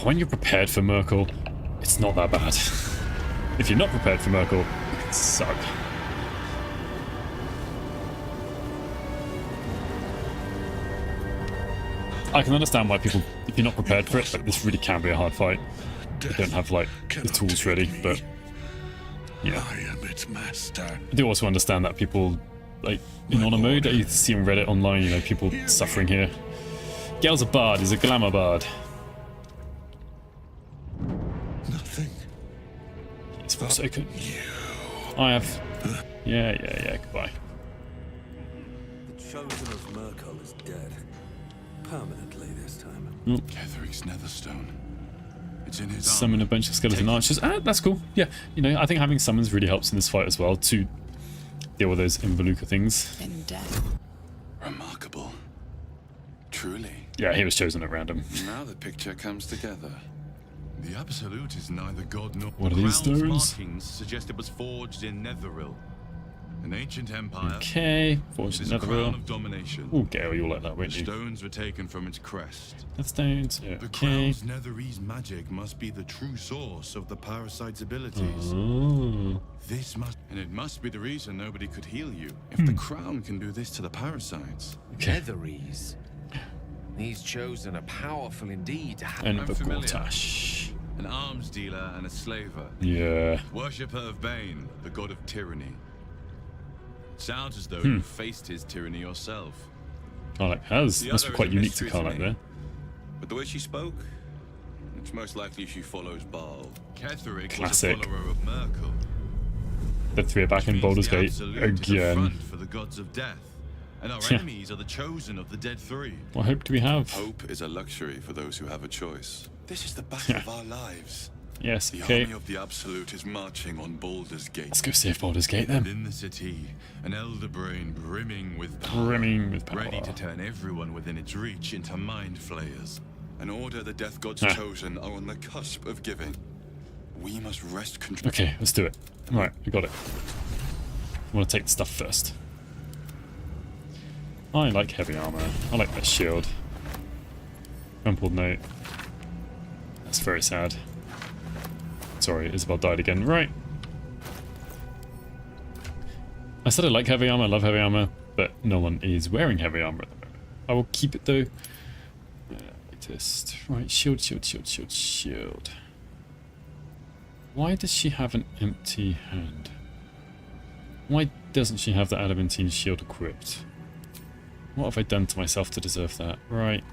When you're prepared for Myrkul, it's not that bad. If you're not prepared for Myrkul, it can suck. I can understand why people, if you're not prepared for it, like, this really can be a hard fight. You don't have, like, the tools ready, but yeah. I am its master. I do also understand that people, like, in honor mode, you see on Reddit online, you know, people suffering here. Gale's a bard, he's a glamour bard. Nothing. It's forsaken. I have. Yeah, goodbye. The chosen of Myrkul is dead. Permanently this time. Ketheric's netherstone. It's in his Summon a bunch of skeleton archers. That's cool. Yeah, you know, I think having summons really helps in this fight as well to deal with those Involuka things. Remarkable. Truly. Yeah, he was chosen at random. Now the picture comes together. The Absolute is neither god nor... What are these Ground's stones? markings suggest it was forged in Netheril. An ancient empire. Okay, It forged is a another crown roll. of domination. Oh, Gale, you'll like that, The won't you? stones were taken from its crest. That stones. The Okay. crown's netherese magic must be the true source of the parasite's abilities. Oh. And it must be the reason nobody could heal you. If the crown can do this to the parasites. Netherese. These chosen are powerful indeed. And I'm the familiar. Gortash. An arms dealer and a slaver. Yeah. Worshipper of Bane, the god of tyranny. Sounds as though you faced his tyranny yourself. Karlach has. The Must other be is quite a unique to mystery to Karlach me. there. But the way she spoke, it's most likely she follows Baal. Ketheric Classic. was a follower of Myrkul. The three are back in Means Baldur's the Gate Absolute is a again. front for the gods of death. And our enemies are the chosen of the dead three. What hope do we have? Hope is a luxury for those who have a choice. This is the battle of our lives. Yes, The okay. army of the Absolute is marching on Baldur's Gate. Let's go save Baldur's Gate And then. in the city, an elder brain brimming with power. Brimming with power. Ready to turn everyone within its reach into mind flayers. An order the death gods Ah. chosen are on the cusp of giving. We must wrest control. Okay, let's do it. Alright, we got it. I want to take the stuff first. I like heavy armor. I like that shield. Crumpled note. That's very sad. Sorry, Isabel died again. Right. I said I like heavy armor, I love heavy armor, but no one is wearing heavy armor at the moment. I will keep it though. Latest. Right, shield, shield, shield, shield, shield. Why does she have an empty hand? Why doesn't she have the adamantine shield equipped? What have I done to myself to deserve that? Right.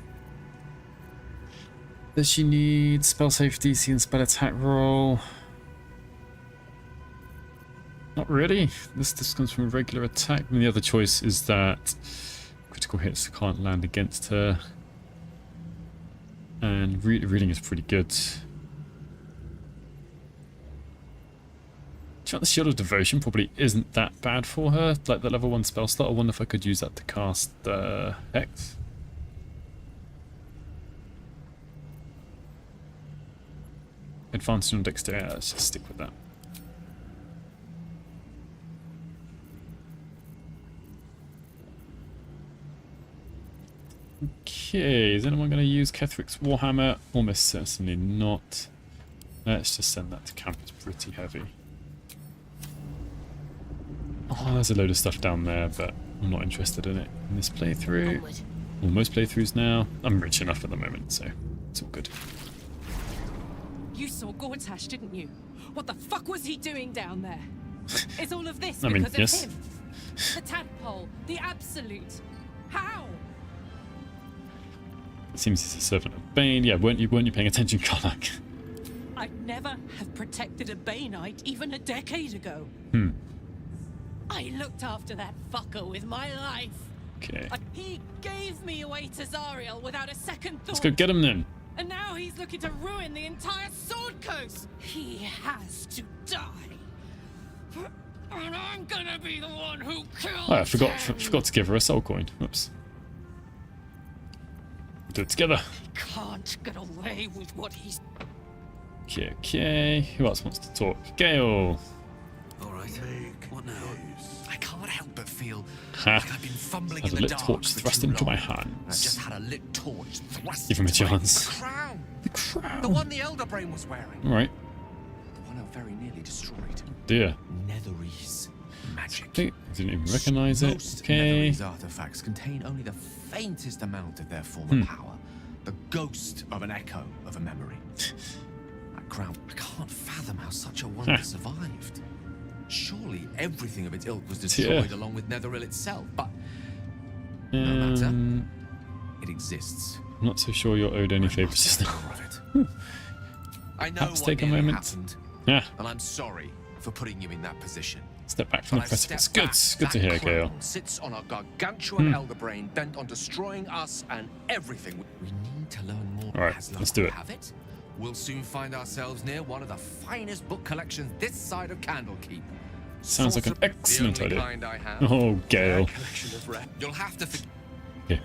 Does she need spell save DC and spell attack roll? Not really. This comes from a regular attack. And the other choice is that critical hits can't land against her. And reading is pretty good. Do you know, the Shield of Devotion probably isn't that bad for her. Like the level 1 spell slot. I wonder if I could use that to cast Hex. Advanced on Dexterity. Yeah, let's just stick with that. Okay, is anyone going to use Ketheric's Warhammer? Almost certainly not. Let's just send that to camp. It's pretty heavy. Oh, there's a load of stuff down there, but I'm not interested in it in this playthrough. Well, most playthroughs now. I'm rich enough at the moment, so it's all good. You saw Gortash, didn't you? What the fuck was he doing down there? Is all of this I mean, because yes. of him? The Tadpole, the Absolute. How? It seems he's a servant of Bane. Yeah, weren't you paying attention, Karlach? I'd never have protected a Baneite even a decade ago. I looked after that fucker with my life. Okay. He gave me away to Zariel without a second thought. Let's go get him then. And now he's looking to ruin the entire Sword Coast. He has to die. And I'm gonna be the one who kills Oh, I forgot him. to give her a soul coin. Whoops. Do it together. Can't get away with what he's... Okay, okay. Who else wants to talk? Gale. All right. What now? I can't help but feel Ha. like I've been fumbling Has in a the lit dark torch for thrust too into my long. I've hands. just had a lit torch thrust Give him a into my- chance. The crown. The crown. The one the Elder Brain was wearing. Alright. The one I very nearly destroyed. Dear. Netherese magic. I didn't even recognize it. Most Okay. Netherese artifacts contain only the faintest amount of their former power. The ghost of an echo of a memory. That crown, I can't fathom how such a wonder survived. Surely everything of its ilk was destroyed along with Netheril itself, but no matter. It exists. I'm not so sure you're owed any favors just now. I know Perhaps what take a nearly moment. happened, Yeah. and I'm sorry for putting you in that position. Step back from But the I've precipice. stepped Good. back. Good to That hear, Gale. crown sits on a gargantuan elder brain bent on destroying us and everything. We need to learn more. All right, as let's luck do would it. Have it. We'll soon find ourselves near one of the finest book collections this side of Candlekeep. Sounds like an Sorcerer- excellent the only idea. kind I have. Oh, Gale. A collection of rare- You'll have to. Okay.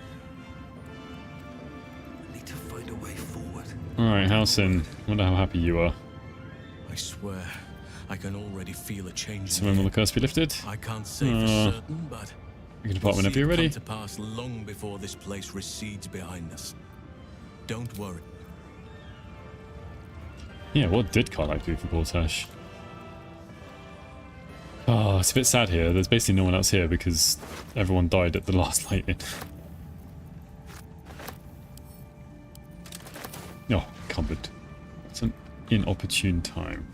I need to find a way forward. Alright, Halsin. Wonder how happy you are. I swear, I can already feel a change. So when will the curse be lifted? I can't say for certain, but you can depart whenever you're ready. To pass long before this place recedes behind us. Don't worry. Yeah, what did Karlach do for Baltash? Oh, it's a bit sad here. There's basically no one else here because everyone died at the last light-in. Oh, cupboard. It's an inopportune time.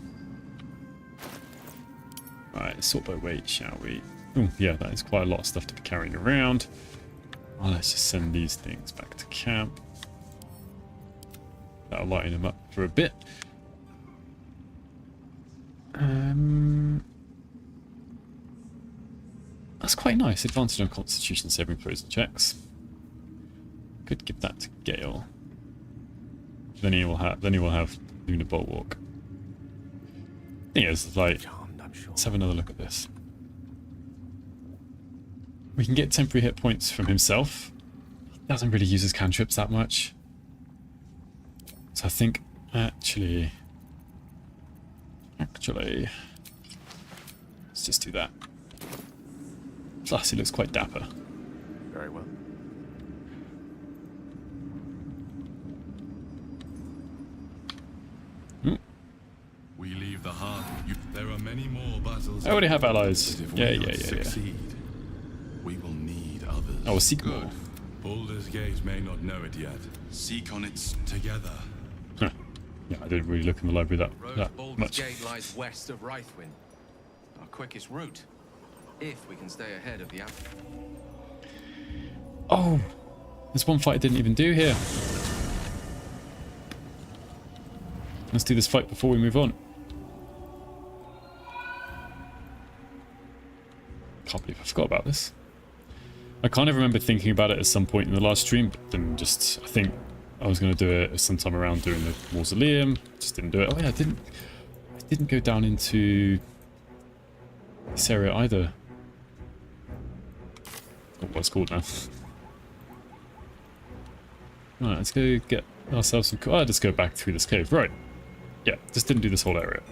Right, sort by weight, shall we? Oh, yeah, that is quite a lot of stuff to be carrying around. Well, let's just send these things back to camp. That'll lighten them up for a bit. That's quite nice. Advantage on Constitution saving throws and checks. Could give that to Gale. Then he will have Lunar Bulwark. Thing is, like, let's have another look at this. We can get temporary hit points from himself. He doesn't really use his cantrips that much. So I think actually let's just do that. Plus he looks quite dapper. Very well. We leave the heart. There are many more battles. I already have allies. If Yeah. We will need others. I will seek more. Baldur's Gate may not know it yet. Seek on it together. Huh. Yeah, I didn't really look in the library that Baldur's much. Gate lies west of Rythwin. Our quickest route, if we can stay ahead of the app. Oh, there's one fight I didn't even do here. Let's do this fight before we move on. Can't believe I forgot about this. I kind of remember thinking about it at some point in the last stream, but then just, I think I was going to do it sometime around during the mausoleum. Just didn't do it. Oh yeah, I didn't go down into this area either. Oh, what it's called now. Alright, let's go get ourselves some... Oh, let's go back through this cave. Right. Yeah, just didn't do this whole area.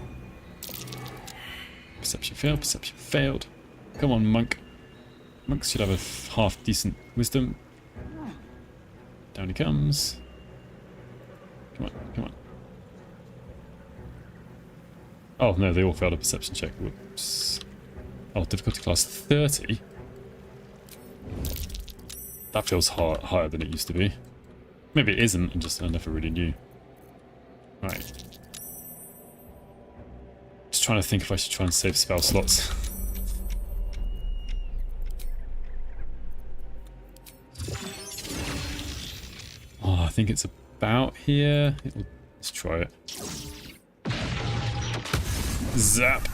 Perception failed, perception failed. Come on, monk. Monks should have a half decent wisdom. Down he comes. Come on, come on. Oh, no, they all failed a perception check. Whoops. Oh, difficulty class 30? That feels higher than it used to be. Maybe it isn't, and just I never really knew. Right. Just trying to think if I should try and save spell slots. Oh, I think it's about here. Let's try it. Zap!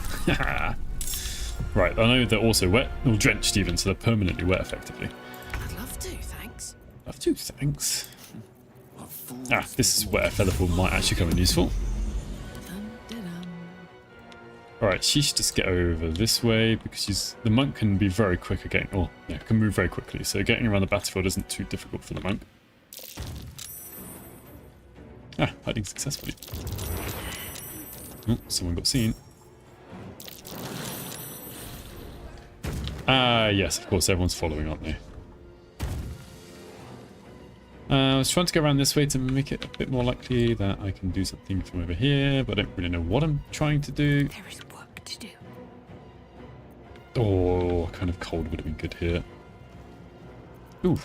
Right, I know they're also wet, or drenched even, so they're permanently wet effectively. I'd love to, thanks. Love to, thanks. Ah, this is where Featherfall might actually come in useful. Alright, she should just get over this way because the monk can be very quick at getting, oh, yeah, can move very quickly, so getting around the battlefield isn't too difficult for the monk. Ah, hiding successfully. Oh, someone got seen. Ah, yes, of course, everyone's following, aren't they? I was trying to go around this way to make it a bit more likely that I can do something from over here, but I don't really know what I'm trying to do. There is work to do. Oh, kind of cold would have been good here. Ooh.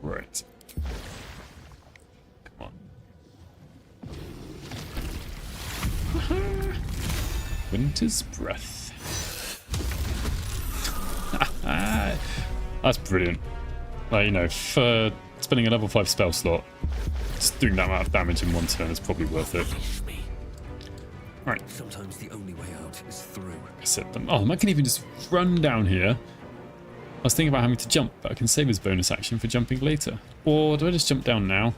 Right. Come on. Winter's Breath. That's brilliant. Like, you know, for spending a level 5 spell slot, just doing that amount of damage in one turn is probably worth it. Right. Sometimes the only way out is through. I said them. Oh, I can even just run down here. I was thinking about having to jump, but I can save his bonus action for jumping later. Or do I just jump down now?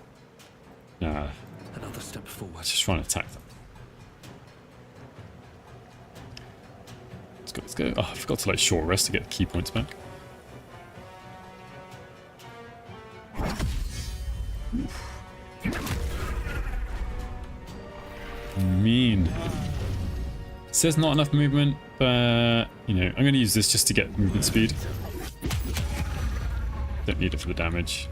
Nah. Another step forward. Let's just try and attack them. Let's go, let's go. Oh, I forgot to like short rest to get the key points back. Mean. says not enough movement, but you know, I'm going to use this just to get movement speed. Don't need it for the damage.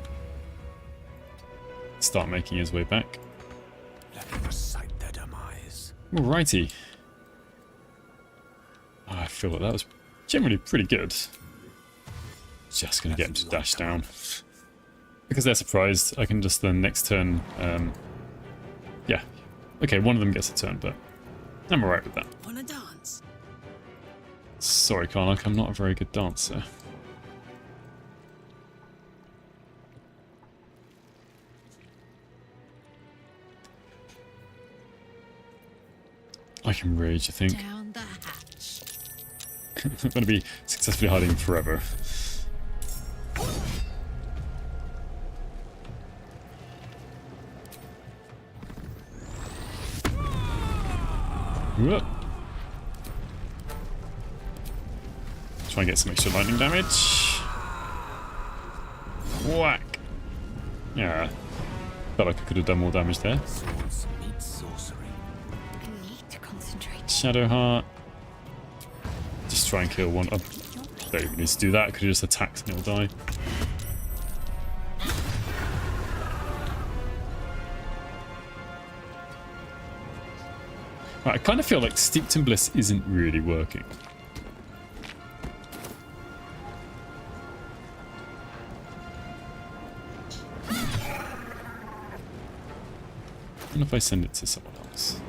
Start making his way back. Let him recite their demise. Alrighty. Oh, I feel like that was generally pretty good. Just going to get him to dash down. Because they're surprised, I can just then next turn... yeah. Okay, one of them gets a turn, but I'm alright with that. Wanna dance? Sorry, Karnak, I'm not a very good dancer. I can rage, I think. Down the hatch. I'm going to be successfully hiding forever. Whoop. Try and get some extra lightning damage. Whack. Yeah. Felt like I could have done more damage there. Swords meet sorcery. I need to concentrate. Shadowheart. Just try and kill one. I don't even need to do that. I could have just attacked and it'll die. Right, I kind of feel like Steeped in Bliss isn't really working. What if I send it to someone else?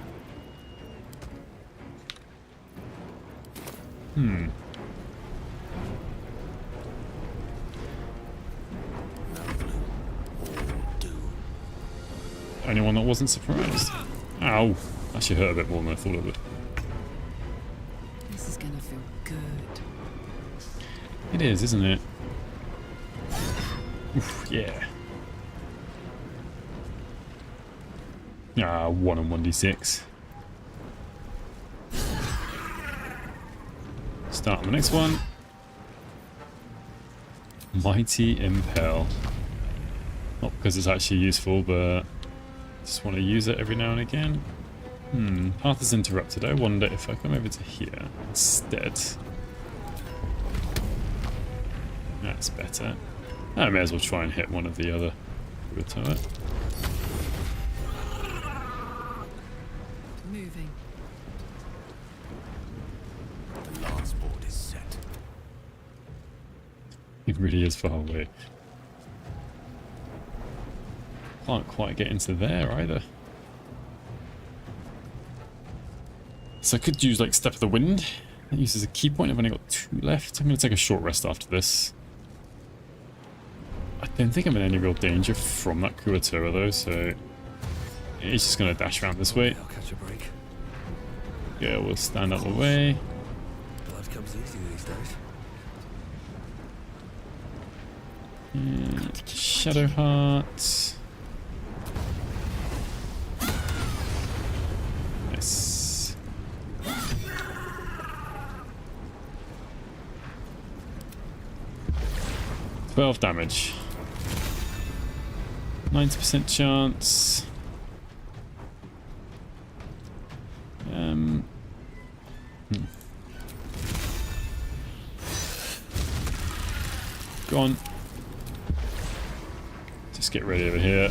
Anyone that wasn't surprised? Ow. Actually hurt a bit more than I thought it would. This is gonna feel good. It is, isn't it? Oof, yeah. Ah, 1 and 1d6. Start on the next one. Mighty Impel. Not because it's actually useful, but just want to use it every now and again. Path is interrupted. I wonder if I come over to here instead. That's better. I may as well try and hit one of the other with it. Moving. The last board is set. It really is far away. Can't quite get into there either. So I could use like Step of the Wind. That uses a key point. I've only got 2 left. I'm going to take a short rest after this. I don't think I'm in any real danger from that Kuatora though, so he's just going to dash around this way. I'll catch a break. Yeah, we'll stand out the way. Blood comes easy these days. And Shadowheart. Nice. 12 damage. 90% chance. Go on. Just get ready over here.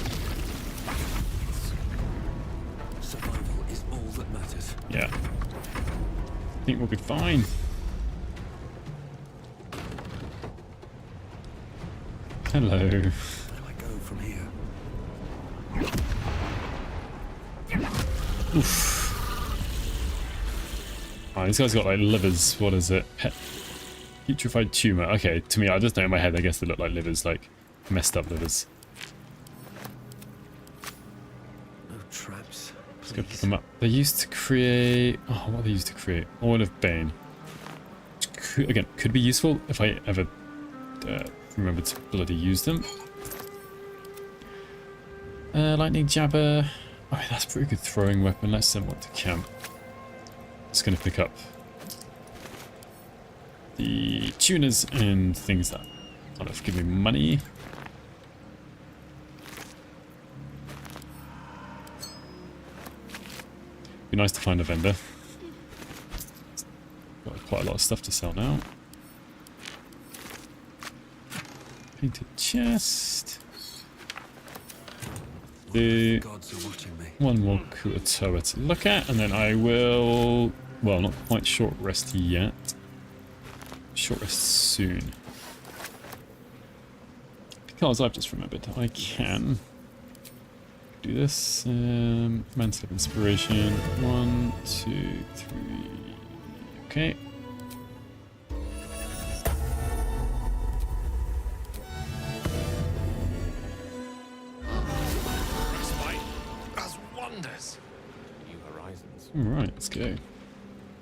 Survival is all that matters. Yeah. I think we'll be fine. Hello. Where do I go from here? Oof. Oh, these guys got like livers. What is it? Putrefied tumor. Okay, to me, I just know in my head, I guess they look like livers, like messed up livers. No traps. Let's go pick them up. They used to create... Oh, what they used to create? Oil of Bane. Which again, could be useful if I ever remember to bloody use them. Lightning Jabber. Oh, that's a pretty good throwing weapon. Let's send one to camp. Just going to pick up the tuners and things that kind of give me money. Be nice to find a vendor. quite a lot of stuff to sell now. Painted chest. Do one more Kuatoa to look at, and then I will... Well, not quite short rest yet. Short rest soon. Because I've just remembered I can do this. Mantle of Inspiration. 1, 2, 3. Okay. Alright, let's go.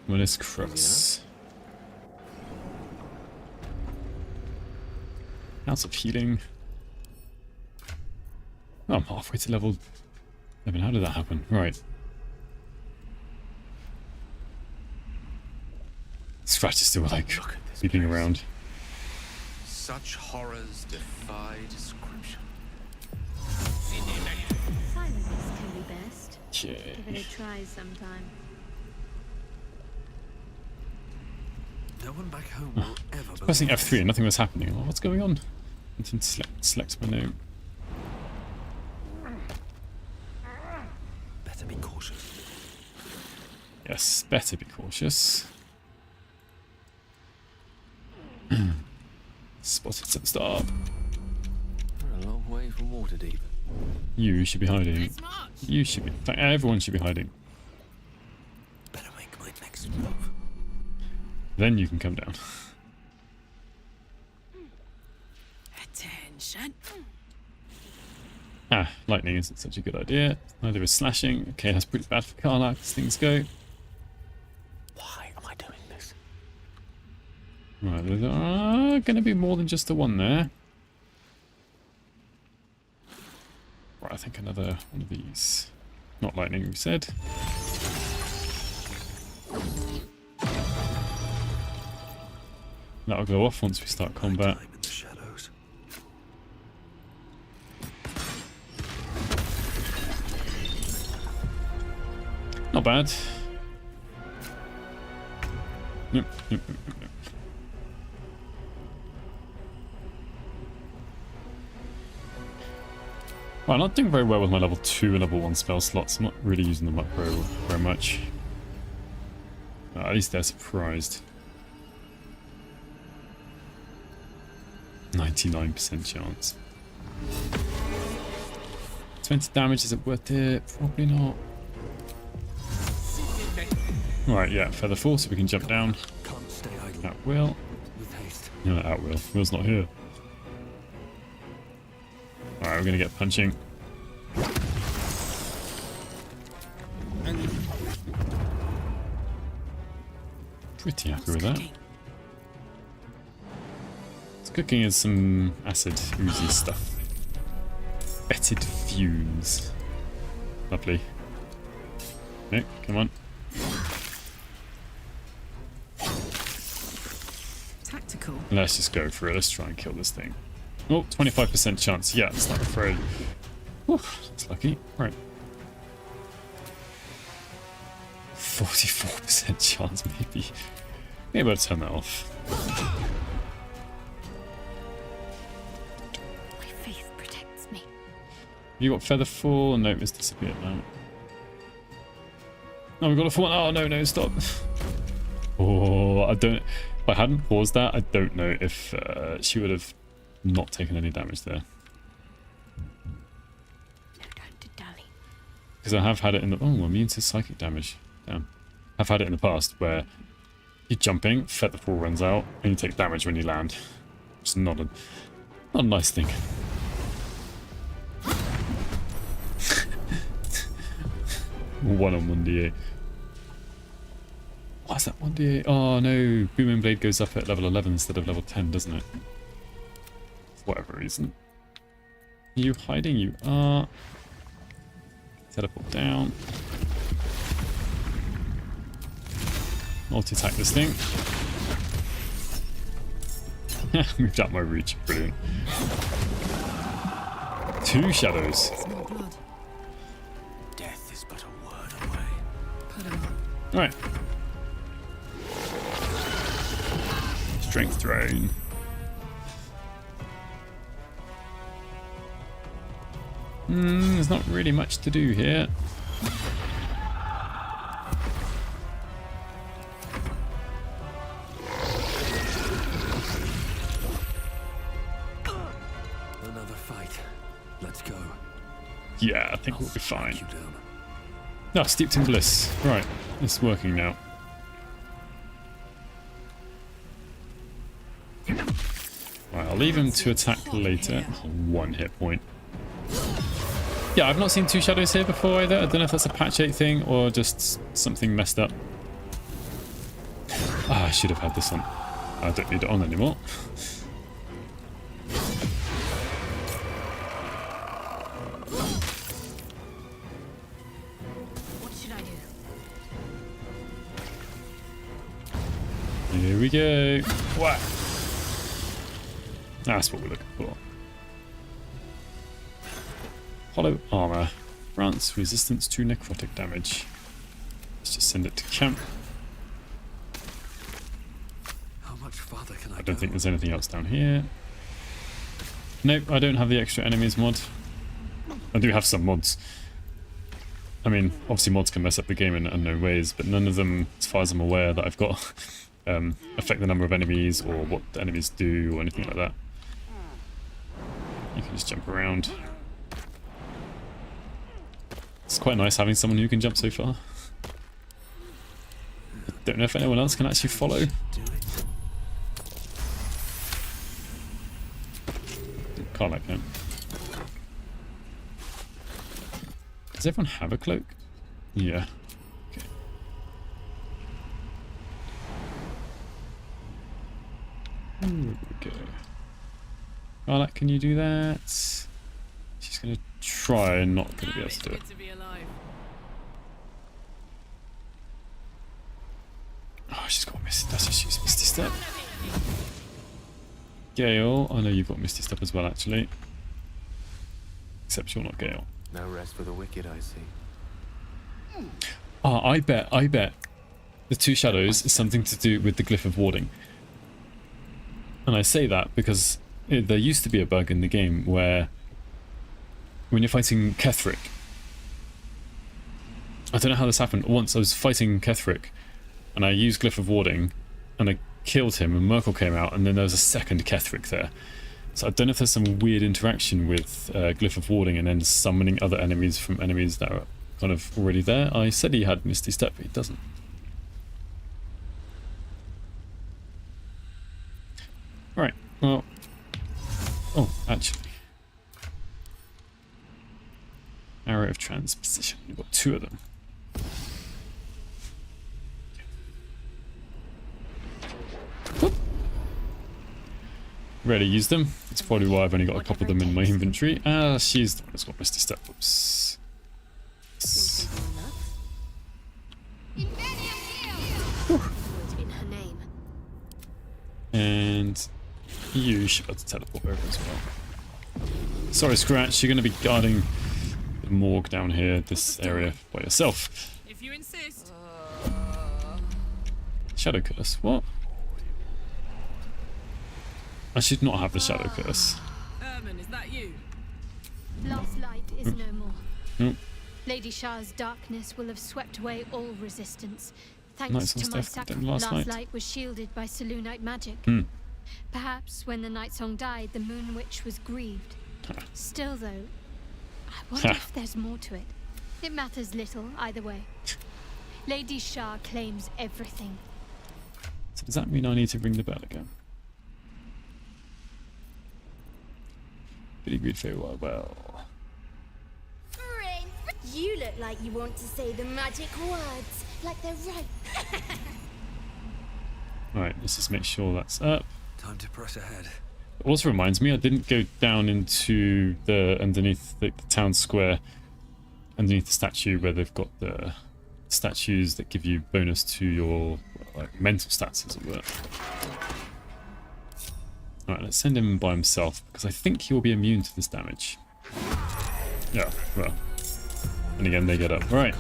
Willis Crux. House of Healing. Oh, I'm halfway to level 11. How did that happen? Right. Scratch is still like beeping around. Such horrors defy description. Silence can be best. Okay. Give it a try sometime. No one back home will ever Pressing F3 and nothing was happening. Oh, what's going on? I didn't select my name. Better be cautious. Yes, better be cautious. Spotted some stuff. We're a long way from Waterdeep. You should be hiding. You should be. In fact, everyone should be hiding. Better make my next move. Then you can come down. Attention. Ah, lightning isn't such a good idea. Neither is slashing. Okay, that's pretty bad for Karlach as things go. Why am I doing this? Right, there's going to be more than just the one there. Right, I think another one of these. Not lightning, we said. That'll go off once we start combat. Not bad. Nope, nope, nope, nope. Well, I'm not doing very well with my level 2 and level 1 spell slots. I'm not really using them up very much. At least they're surprised. 99% chance. 20 damage, is it worth it? Probably not. Right, yeah, feather fall so we can jump down. At will. No, at will. Will's not here. Alright, we're gonna get punching. Pretty happy with that. Cooking is some acid oozy stuff. Fetid fumes. Lovely. Okay, come on. Tactical. Let's just go for it. Let's try and kill this thing. Oh, 25% chance. Yeah, it's not afraid. Oof, that's lucky. Right. 44% chance, maybe. Maybe I'll turn that off. You got feather fall? No, it's disappeared now. Oh, we got a fall. Oh, no, stop. Oh, I don't... If I hadn't paused that, I don't know if she would have not taken any damage there. No time to dally. Because I have had it in the... Oh, immune to psychic damage. Damn. I've had it in the past where you're jumping, feather fall runs out, and you take damage when you land. It's not a nice thing. One on 1d8. Why is that 1d8? Oh no, Booming Blade goes up at level 11 instead of level 10, doesn't it? For whatever reason. Are you hiding? You are. Teleport down. Multi-attack this thing. Moved out my reach. Brilliant. 2 shadows. Death is but a word away. Alright. Strength drain. There's not really much to do here. Another fight. Let's go. Yeah, I think we'll be fine. No, steeped in bliss. Right, it's working now. Right, I'll leave him to attack later. 1 hit point. Yeah, I've not seen 2 shadows here before either. I don't know if that's a patch 8 thing or just something messed up. Ah, I should have had this on. I don't need it on anymore. What should I do? Here we go. Wow. That's what we're looking for. Hollow armor. Grants resistance to necrotic damage. Let's just send it to camp. How much farther can I don't think there's anything else down here. Nope, I don't have the extra enemies mod. I do have some mods. I mean, obviously mods can mess up the game in unknown ways, but none of them, as far as I'm aware, that I've got affect the number of enemies or what the enemies do or anything like that. You can just jump around. It's quite nice having someone who can jump so far. I don't know if anyone else can actually follow. Can't like him. Does everyone have a cloak? Yeah. Okay. Here we go. Carlac, can you do that? She's gonna try and not gonna be able to do it. Oh, she's got Misty. That's just use Misty Step. Gale, I know you've got Misty Step as well, actually. Except you're not Gale. No rest for the wicked, I see. Ah, I bet the 2 shadows is something to do with the glyph of warding. And I say that because there used to be a bug in the game where when you're fighting Ketheric, I don't know how this happened. Once I was fighting Ketheric and I used glyph of warding and I killed him and Myrkul came out and then there was a second Ketheric there. So I don't know if there's some weird interaction with glyph of warding and then summoning other enemies from enemies that are kind of already there. I said he had Misty Step, but he doesn't. Right, well... Oh, actually. Arrow of Transposition. You've got 2 of them. Whoop. Rarely use them. That's probably why I've only got a couple of them in my inventory. She's the one that's got Misty Step. Oops. And you should be able to teleport over as well. Sorry, Scratch, you're going to be guarding the morgue down here, this area, by yourself. If you insist. Shadow Curse, what? I should not have the Shadow Curse. Ermin, is that you? Last light is no more. Nope. Lady Shah's darkness will have swept away all resistance. Thanks Nice to on my stuff done sacrifice, last last night. light was shielded by Selûnite magic. Perhaps when the Night Song died, the Moon Witch was grieved. Still, though, I wonder if there's more to it. It matters little either way. Lady Shah claims everything. So does that mean I need to ring the bell again? Pretty good, very well. You look like you want to say the magic words, like they're right. Right, let's just make sure that's up. Time to press ahead. It also reminds me, I didn't go down into the underneath the town square, underneath the statue where they've got the statues that give you bonus to your like mental stats, as it were. Alright, let's send him by himself because I think he'll be immune to this damage. Yeah, well. And again, they get up. Right.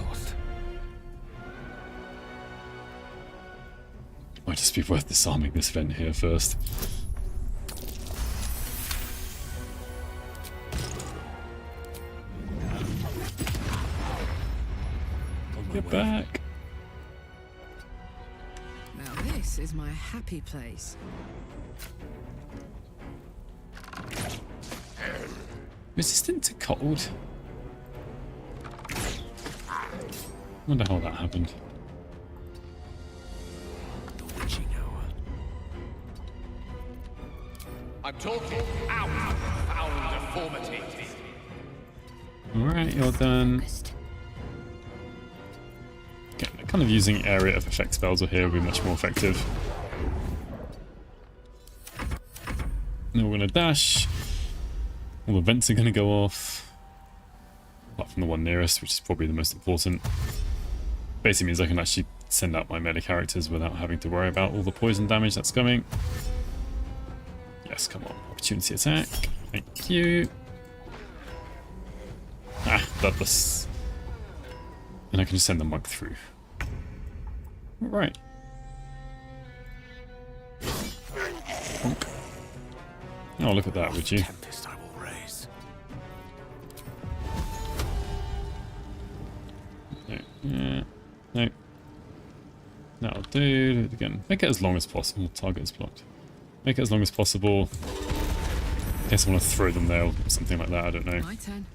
Might just be worth disarming this vent here first. Get back. Now this is my happy place. Resistant to cold? Wonder how that happened. The witching hour. I'm talking out, foul deformity. Alright, you're done. Okay, kind of using area of effect spells here will be much more effective. Now we're going to dash. All the vents are going to go off. Apart from the one nearest, which is probably the most important. Basically means I can actually send out my melee characters without having to worry about all the poison damage that's coming. Yes, come on. Opportunity attack. Thank you. Ah, bloodless. And I can just send the monk through. Alright. Oh, look at that, would you? Tempest I will raise. No. Yeah. No. That'll do. Do it again. Make it as long as possible. Target is blocked. Make it as long as possible. In case I want to throw them there or something like that. I don't know. My turn.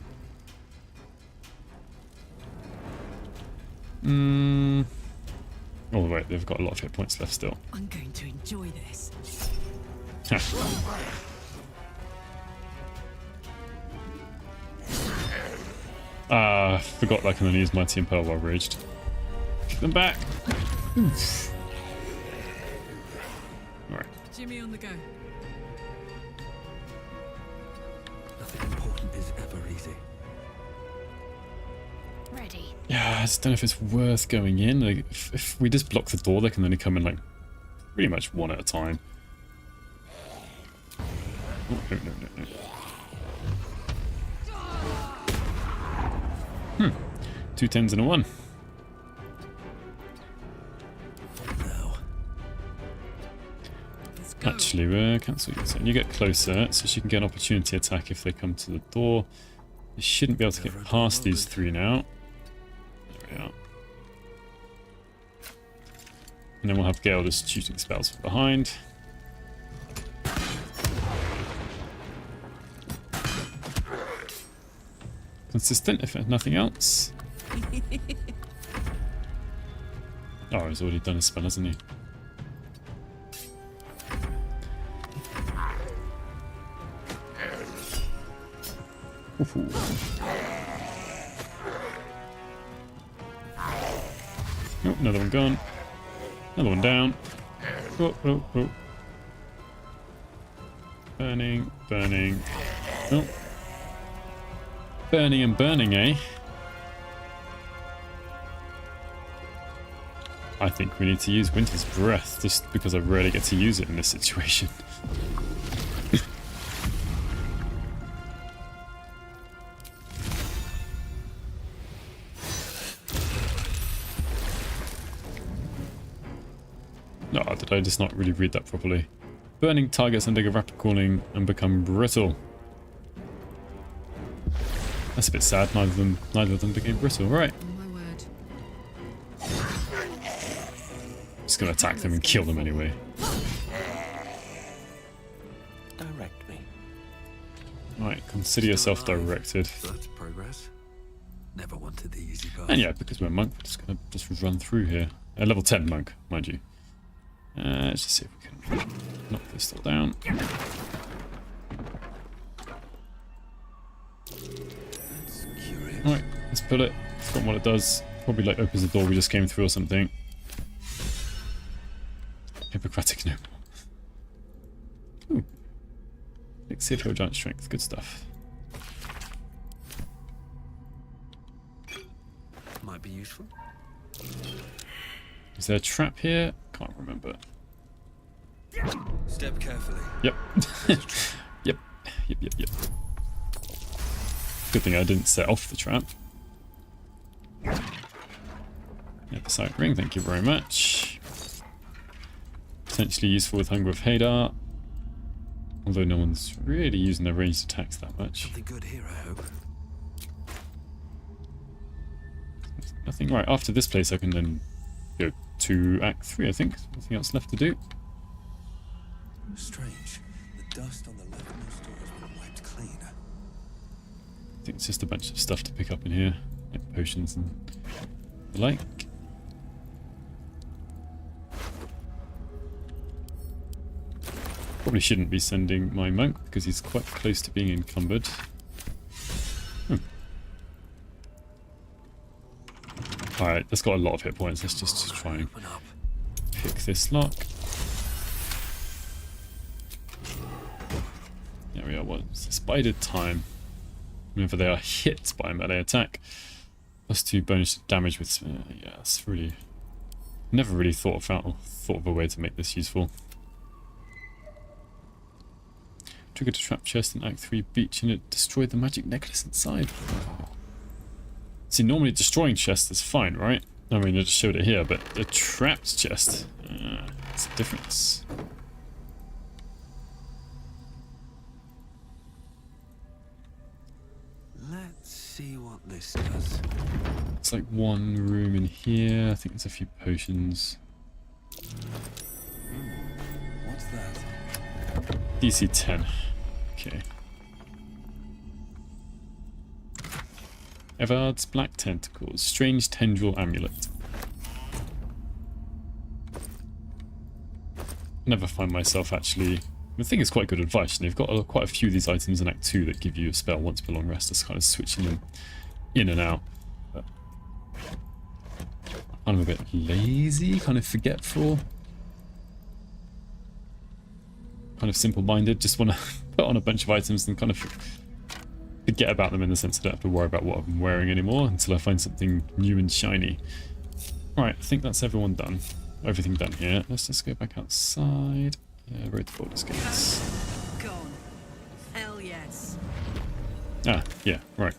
Oh wait, they've got a lot of hit points left still. I'm going to enjoy this. Forgot that I can only use Mighty Impel while raged. Get them back. Oof. Alright. Jimmy on the go. Nothing important is ever easy. Ready. Yeah, I just don't know if it's worth going in. Like, if we just block the door, they can only come in like pretty much one at a time. Oh, no. 2 10s and a 1. Actually, we'll cancel you. So you get closer, so she can get an opportunity attack if they come to the door. You shouldn't be able to get past these 3 now. There we are. And then we'll have Gale just shooting spells from behind. Consistent, if nothing else. Oh, he's already done his spell, hasn't he? Ooh. Oh, another one gone. Another one down. Oh. Burning. Oh. Burning and burning, eh? I think we need to use Winter's Breath, just because I rarely get to use it in this situation. No, did I just not really read that properly? Burning targets undergo rapid cooling and become brittle. That's a bit sad. Neither of them became brittle. Right. My word. Just gonna attack them and kill them anyway. Direct me. Right, consider yourself directed. That's progress. Never wanted the easy path. And yeah, because we're a monk, we're just gonna run through here. A level 10 monk, mind you. Let's just see if we can knock this all down. Alright, let's pull it. Forgotten what it does. Probably like opens the door we just came through or something. Hippocratic Noble. Ooh. Elixir for giant strength. Good stuff. Might be useful. Is there a trap here? Can't remember. Step carefully. Yep. Yep. Good thing I didn't set off the trap. Yeah, the side ring, thank you very much. Potentially useful with Hunger of Hadar. Although no one's really using their ranged attacks that much. Something good here, I hope. Nothing. Right, after this place I can then go to Act 3, I think. Nothing else left to do. Strange. The dust on the leftmost door has been wiped clean. I think it's just a bunch of stuff to pick up in here. Like potions and the like. Probably shouldn't be sending my monk because he's quite close to being encumbered. Alright, that's got a lot of hit points. Let's just try and pick this lock. There we are. What's the spider time? Whenever they are hit by a melee attack. +2 bonus damage with... yeah, that's really... Never really thought of a way to make this useful. Triggered a trap chest in Act 3 beach and it destroyed the magic necklace inside. See, normally destroying chests is fine, right? I mean, I just showed it here, but a trapped chest, it's a difference. Let's see what this does. It's like one room in here. I think there's a few potions. What's that? DC 10. Okay. Evard's Black Tentacles. Strange Tendril Amulet. Never find myself actually... I think it's quite good advice, and they've got quite a few of these items in Act 2 that give you a spell once per long rest. That's kind of switching them in and out. But I'm a bit lazy, kind of forgetful. Kind of simple-minded, just want to put on a bunch of items and kind of forget about them in the sense I don't have to worry about what I'm wearing anymore until I find something new and shiny. Alright, I think that's everyone done. Everything done here. Let's just go back outside. Road to Baldur's Gates. Gone. Hell yes. Ah, yeah, right.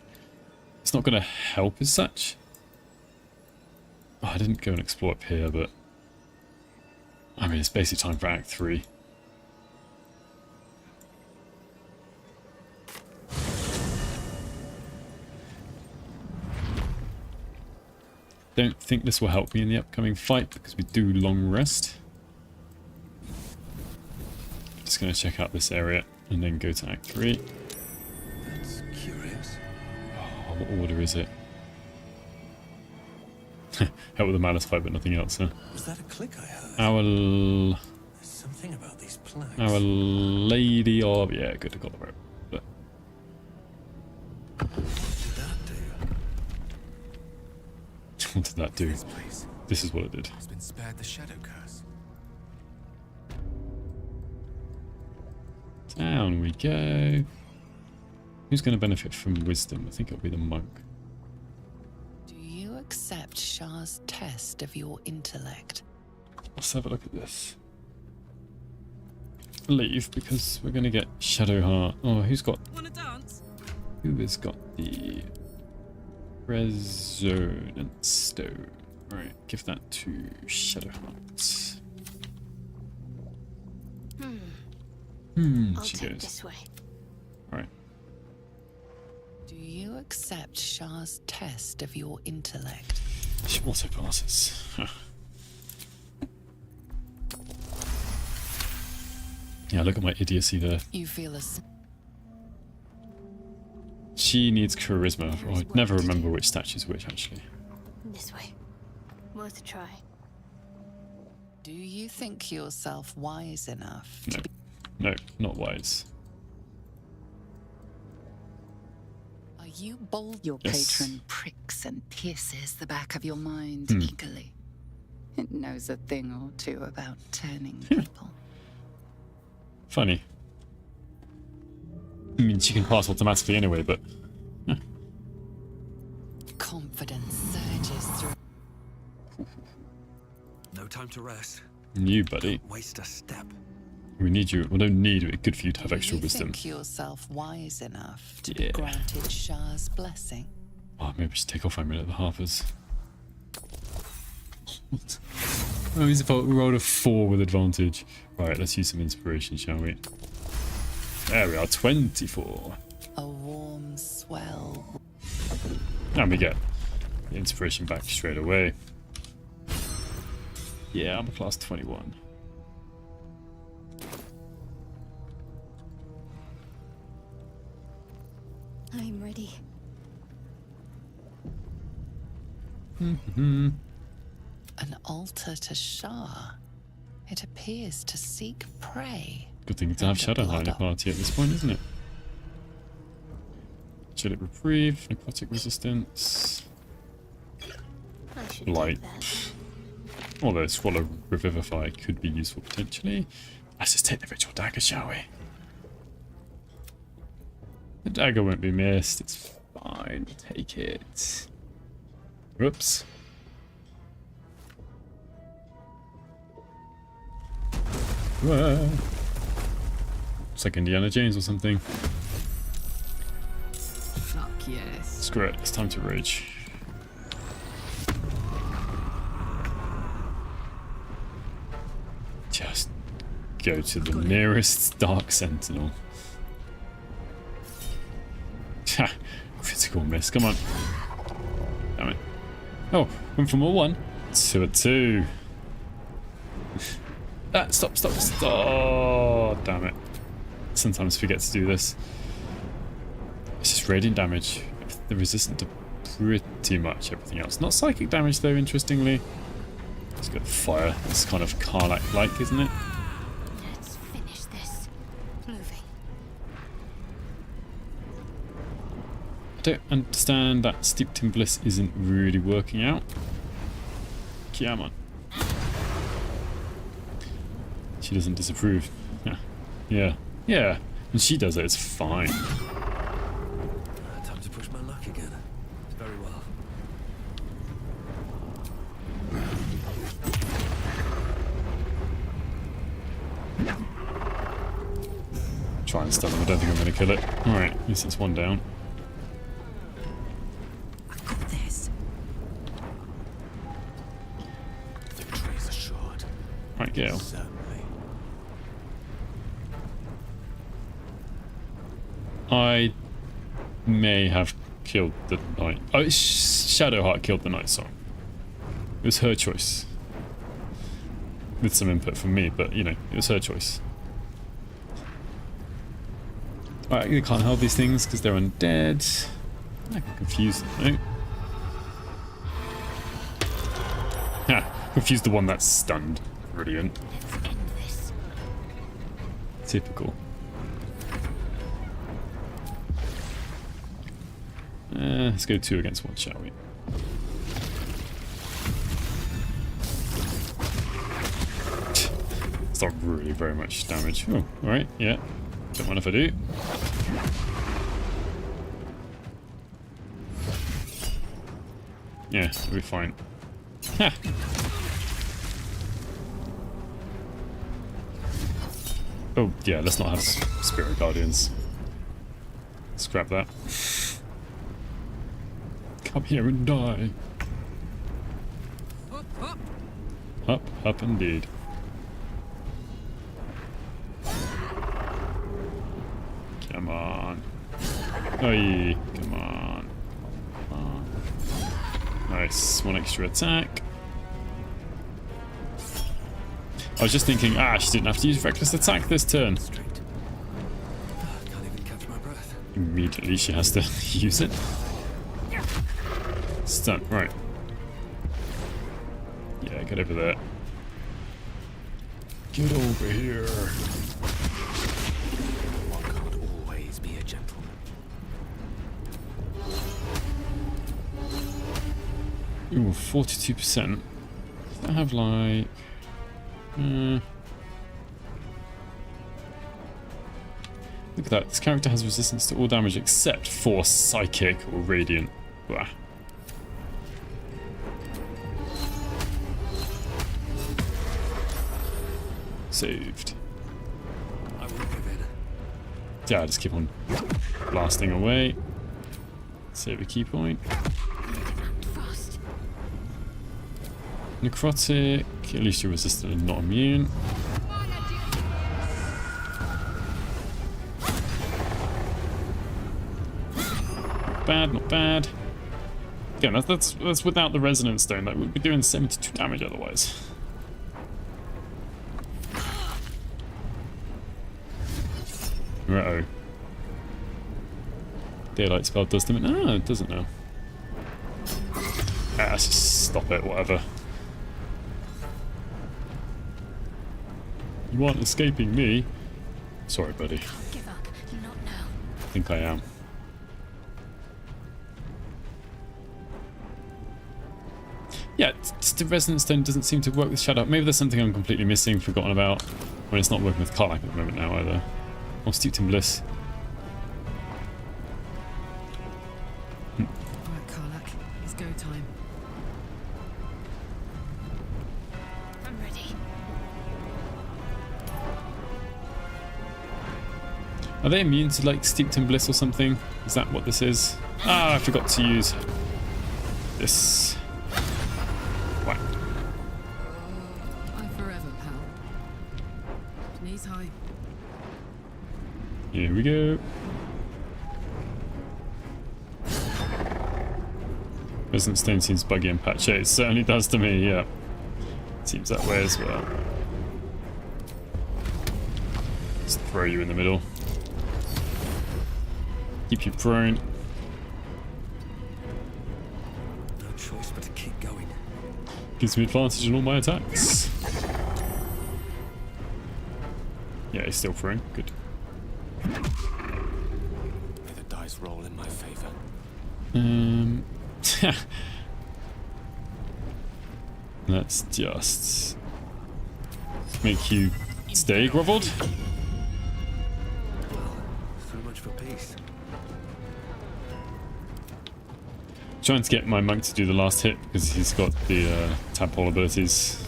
It's not going to help as such. Oh, I didn't go and explore up here, but... I mean, it's basically time for Act 3. Don't think this will help me in the upcoming fight because we do long rest. Just going to check out this area and then go to Act 3. That's curious. Oh, what order is it? Help with the Malice fight, but nothing else, huh? Was that a click I heard? There's something about these planks. Our Lady of... Yeah, good, I got the rope. But... What did that do? This is what it did. Has been spared the shadow curse. Down we go. Who's going to benefit from wisdom? I think it'll be the monk. Do you accept Shah's test of your intellect? Let's have a look at this. Leave, because we're going to get Shadow Heart. Oh, who's got... Wanna dance? Who has got the... Resonance Stone? Right, give that to Shadow Heart. I'll She take goes. this way. Alright. Do you accept Shah's test of your intellect? She also passes. Huh. Yeah, look at my idiocy there. You feel She needs charisma. Oh, I'd never remember which statue's which, actually. This way. Worth a try. Do you think yourself wise enough No. No, not wise. Are you bold? Your Yes. patron pricks and pierces the back of your mind Hmm. eagerly. It knows a thing or two about turning people. Funny. I mean, she can pass automatically anyway, but... Confidence surges through. No time to rest. You, buddy. Don't waste a step. We need you. We don't need it. Good for you to have extra You wisdom. think yourself wise enough to Yeah. be granted Shah's blessing? Oh, maybe we should take off our minute at the Harpers. Oh, he's rolled a 4 with advantage. Right, let's use some inspiration, shall we? There we are, 24. A warm swell. And we get the inspiration back straight away. Yeah, I'm a class 21. I'm ready. An altar to Shah. It appears to seek prey. Good thing to have Shadowhide in the party at this point, isn't it? Agility reprieve, necrotic resistance, light. Although Swallow Revivify could be useful potentially. Let's just take the ritual dagger, shall we? The dagger won't be missed. It's fine. Take it. Whoops. Whoa. It's like Indiana Jones or something. Fuck yes. Screw it. It's time to rage. Just go to the nearest Dark Sentinel. Ha! Critical miss. Come on. Damn it. Oh, went from a 1 to a 2. Stop. Oh, damn it. Sometimes forget to do this. It's just radiant damage. They're resistant to pretty much everything else. Not psychic damage though, interestingly. It's got fire. It's kind of Karlach-like, isn't it? Let's finish this. Moving. I don't understand that Steeped in Bliss isn't really working out. Come on. She doesn't disapprove. Yeah. When she does it, it's fine. Time to push my luck again. Very well. Try and stun him. I don't think I'm going to kill it. Alright, at least it's 1 down. I got this. Victory's assured. Right, Gale. Certainly. I may have killed the Night. Oh, Shadowheart killed the Night Song. It was her choice. With some input from me, but you know, it was her choice. Alright, you can't hold these things because they're undead. I can confuse them, no? Ha! Confuse the one that's stunned. Brilliant. Typical. Let's go 2 against 1, shall we? It's not really very much damage. Oh, alright, yeah. Don't mind if I do. Yeah, we'll be fine. Ha! Oh, yeah, let's not have Spirit Guardians. Scrap that. Come here and die. Up indeed. Come on. Oi, come on. Nice, 1 extra attack. I was just thinking, she didn't have to use reckless attack this turn. Can't even catch my breath. Immediately she has to use it. Stun, right. Yeah, get over there. Get over here. One can't always be a gentleman. Ooh, 42%. I have like... Look at that. This character has resistance to all damage except for psychic or radiant. Blah. Saved. I won't give in. Yeah, just keep on blasting away. Save a key point. Necrotic. At least you're resistant and not immune. Bad, not bad. Again, that's without the resonance stone. Like, we'd be doing 72 damage otherwise. Right-oh. Daylight spell does damage. Ah, it doesn't now. Ah, let's just stop it, whatever. You aren't escaping me. Sorry, buddy. Can't give up. Not now. I think I am. Yeah, the resonance stone doesn't seem to work with Shadow. Maybe there's something I'm completely missing, forgotten about. When it's not working with Karlach at the moment now either. Or Steeped in Bliss. Alright, Karlach. It's go time. I'm ready. Are they immune to like Steeped in Bliss or something? Is that what this is? Ah, I forgot to use this. Whack. Eye forever, pal. Knees high. Here we go. Resonance stone seems buggy in patch 8. It certainly does to me, yeah. Seems that way as well. Just throw you in the middle. Keep you prone. No choice but to keep going. Gives me advantage in all my attacks. Yeah, he's still prone. Good. May the dice roll in my favor. Let's just make you stay groveled. So much for peace. Trying to get my monk to do the last hit because he's got the Tadpole abilities.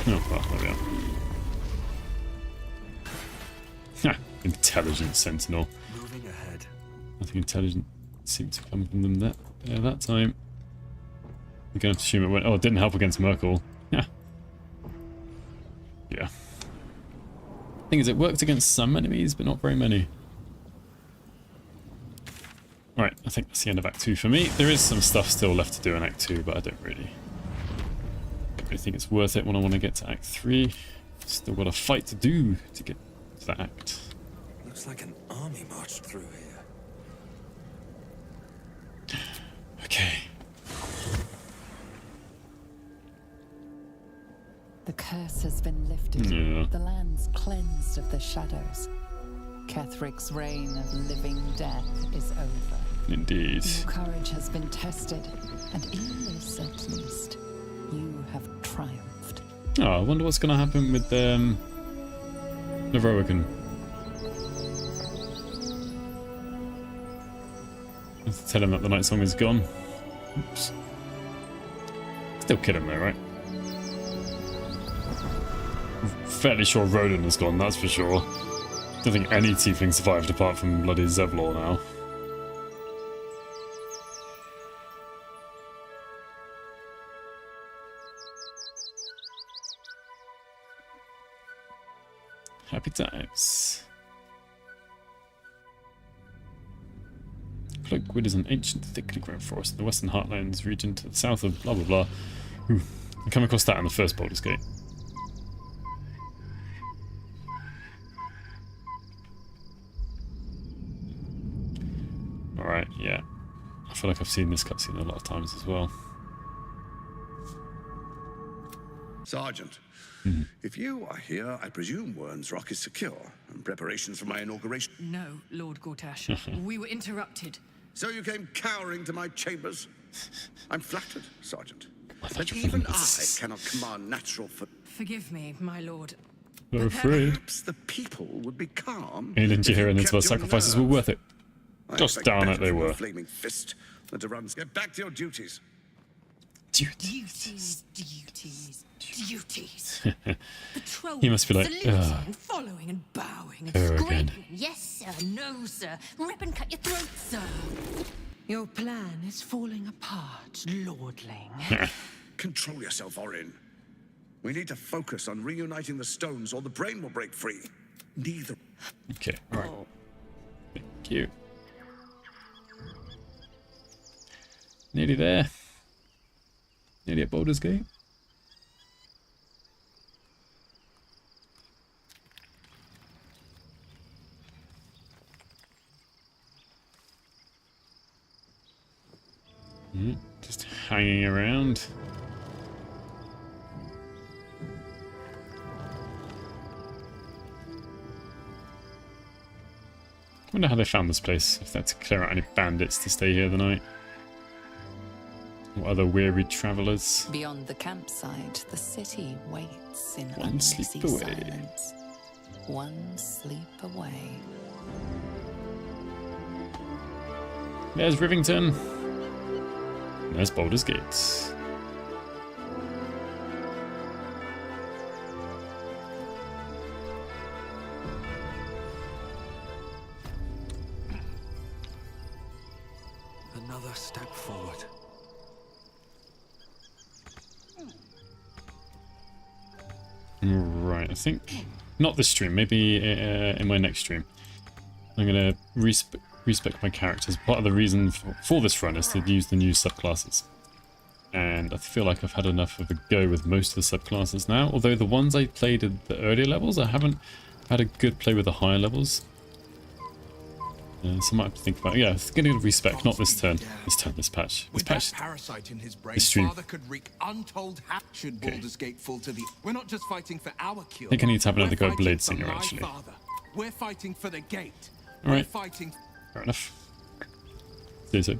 Oh, well, there we are. Intelligent sentinel. Moving ahead. Nothing intelligent seemed to come from them that time. We're going to assume it went. Oh, it didn't help against Myrkul. Yeah. Yeah. Thing is, it worked against some enemies, but not very many. Right, I think that's the end of Act 2 for me. There is some stuff still left to do in Act 2, but I don't really think it's worth it when I want to get to Act 3. Still got a fight to do to get to that act. Looks like an army marched through here. Okay. The curse has been lifted. Yeah. The land's cleansed of the shadows. Ketheric's reign of living death is over. Indeed. Your courage has been tested, and in this at least, you have triumphed. Oh, I wonder what's going to happen with Neroican. Let's tell him that the Night Song is gone. Oops. Still kill him though, right? I'm fairly sure Rodan has gone, that's for sure. Don't think any tiefling survived apart from bloody Zevlor now. Happy times. Cloakwood is an ancient, thickly grown forest in the Western Heartlands region to the south of blah blah blah. Ooh, I come across that in the first Baldur's Gate. Alright, yeah. I feel like I've seen this cutscene a lot of times as well. Sergeant, if you are here, I presume Wern's Rock is secure, and preparations for my inauguration... No, Lord Gortash. We were interrupted. So you came cowering to my chambers? I'm flattered, Sergeant. But even I cannot command natural... Forgive me, my lord. They're afraid. Perhaps the people would be calm... Aelin Jahir and Isvar sacrifices were worth it. I Just expect darn it, better they from your were. Flaming fist than to run... Get back to your duties. Duties. He must be like, saluting, following and bowing. Her Scraping. again. Yes, sir. No, sir. Rip and cut your throat, sir. Your plan is falling apart, lordling. Control yourself, Orin. We need to focus on reuniting the stones or the brain will break free. Neither. Okay, alright. Thank you. Nearly there. Nearly at Baldur's Gate. Just hanging around. I wonder how they found this place, if they had to clear out any bandits to stay here the night. Or other weary travellers. Beyond the campsite, the city waits in One uneasy sleep away. silence. One sleep away. There's Rivington. There's Baldur's Gate. Another step forward. Right, I think not this stream. Maybe in my next stream. I'm gonna respec my characters. Part of the reason for this run is to use the new subclasses. And I feel like I've had enough of a go with most of the subclasses now. Although the ones I played at the earlier levels, I haven't had a good play with the higher levels. So I might have to think about it. Yeah, it's going to respec, not this turn. This patch. This patch. Parasite in his brain, This stream. Father could wreak untold should Baldur's Gate fall to the. We're not just fighting for our cure. I think I need to have another go at We're Blade fighting for Singer, my actually. father. We're fighting for the gate. Alright. We're fighting. Fair enough. Say so.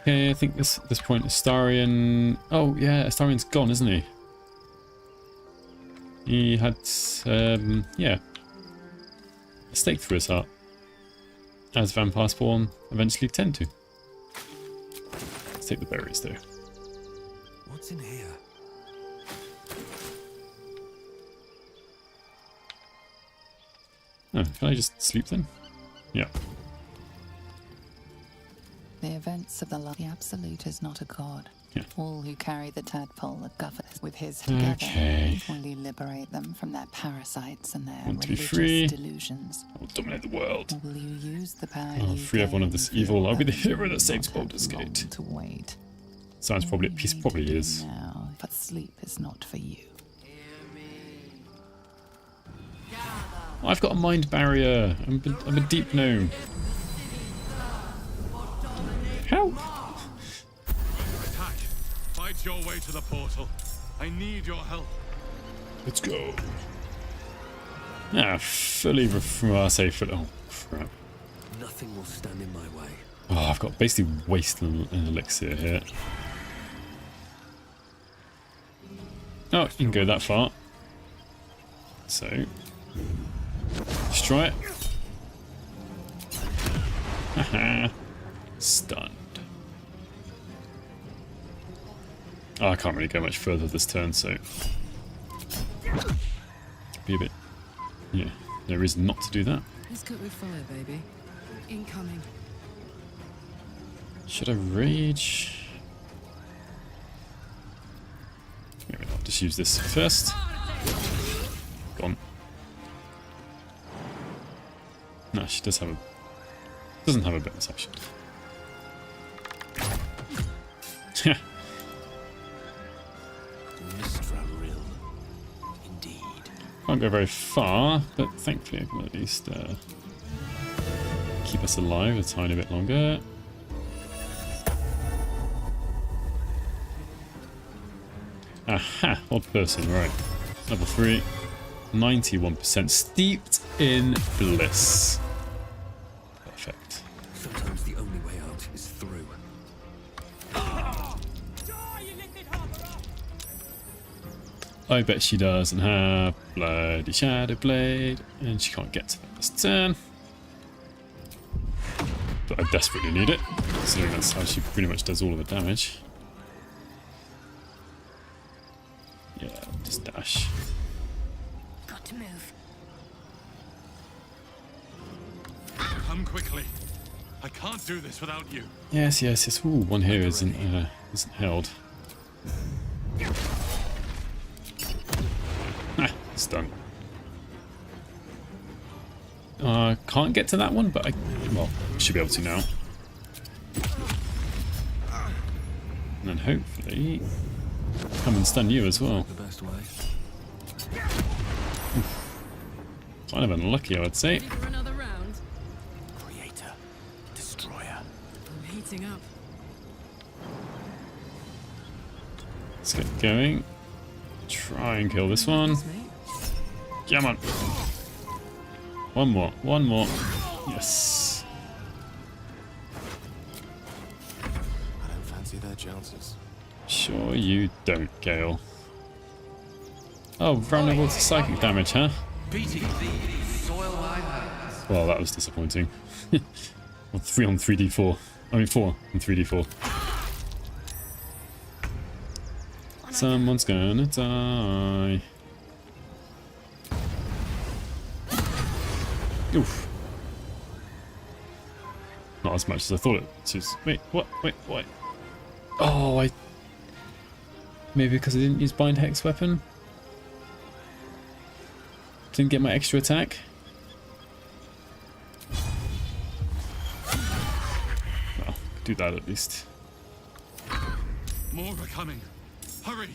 Okay, I think this point Astarion. Oh yeah, Astarion's gone, isn't he? He had yeah, a stake through his heart, as vampire spawn eventually tend to. Let's take the berries though. What's in here? Oh, can I just sleep then? Yeah. The events of the Absolute is not a god. Yeah. All who carry the Tadpole are governed with his together. Okay. Will you liberate them from their parasites and their Want to be religious free. delusions? I'll dominate the world. Or will you use the power I'll you free everyone of gain this for your evil. I'll be the own? hero that saves Not have Baldur's long Gate. to wait. Sounds probably All he you probably need to is. do now, but sleep is not for you. I've got a mind barrier. I'm a deep gnome. Help! Attack! Fight your way to the portal. I need your help. Let's go. Ah, fully safe. Oh crap! Nothing will stand in my way. Oh, I've got basically wasted an elixir here. Oh, you can go that far. So, destroy it. Haha. Stunned. Oh, I can't really go much further this turn, so be a bit. Yeah, no reason not to do that. Let's cook with fire, baby. Incoming. Should I rage? Maybe not. Just use this first. Gone. No, she does have a. Doesn't have a bonus action. Yeah. Can't go very far, but thankfully I can at least keep us alive a tiny bit longer. Aha! Odd person, right. Level 3. 91%. Steeped in bliss. Perfect. Sometimes the only way out is through. I bet she doesn't have Bloody Shadow Blade, and she can't get to that this turn. But I desperately need it, considering that's how she pretty much does all of the damage. Yeah, just dash. Got to move. Come quickly. I can't do this without you. Yes, yes, yes. Ooh, one here isn't held. Ah, it's done. Can't get to that one, but I should be able to now. And then hopefully come and stun you as well. The best way. Kind of unlucky, I would say. Ready for another round? Creator, destroyer. I'm heating up. Let's get going. Try and kill this one. Come on. One more. One more. Yes. I don't fancy their chances. Sure you don't, Gale. Oh, vulnerable to psychic damage, huh? Well, that was disappointing. Well, 3 on 3d4. I mean 4 on 3d4. Someone's gonna die. Oof. Not as much as I thought it was. Wait, what? Wait, what? Oh, maybe because I didn't use Bind Hex weapon? Didn't get my extra attack? Well, do that at least. More are coming. Hurry,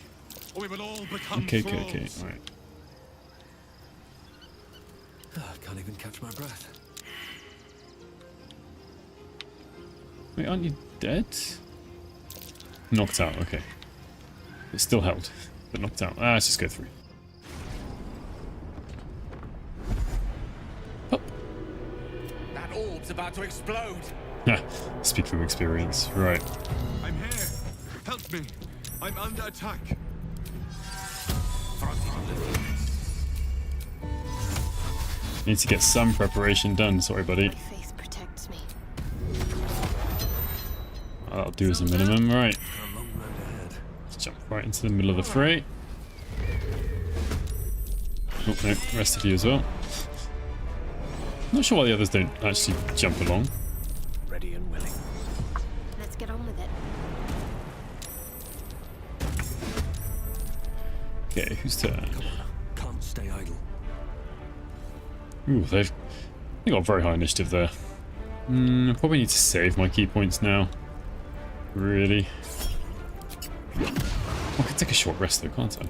or we will all become Okay. thralls. Alright. I can't even catch my breath. Wait, aren't you dead? Knocked out, okay. It's still held, but knocked out. Let's just go through. Up. That orb's about to explode. Speak from experience. Right. I'm here. Help me. I'm under attack. Need to get some preparation done. Sorry, buddy. Faith protects me. That'll do as a minimum. Right. Let's jump right into the middle of the fray. Oh, no. Rest of you as well. Not sure why the others don't actually jump along. Ready and willing. Let's get on with it. Okay, whose turn? Can't stay idle. Ooh, they got very high initiative there. Probably need to save my key points now. Really. I could take a short rest though, can't I?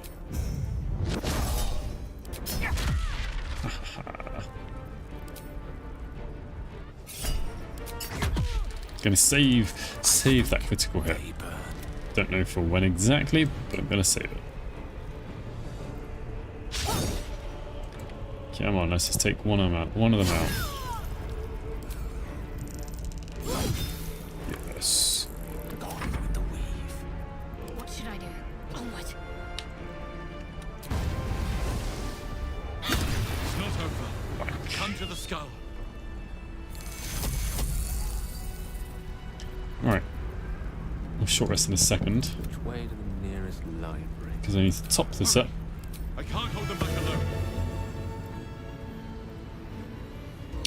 Gonna save that critical hit. Don't know for when exactly, but I'm gonna save it. Come on, let's just take one of them out. Yes. What should I do? Onward. It's not over. Come to the skull. Alright. I'll short rest in a second. Which way to the nearest library? Because I need to top this up. I can't hold them back alone.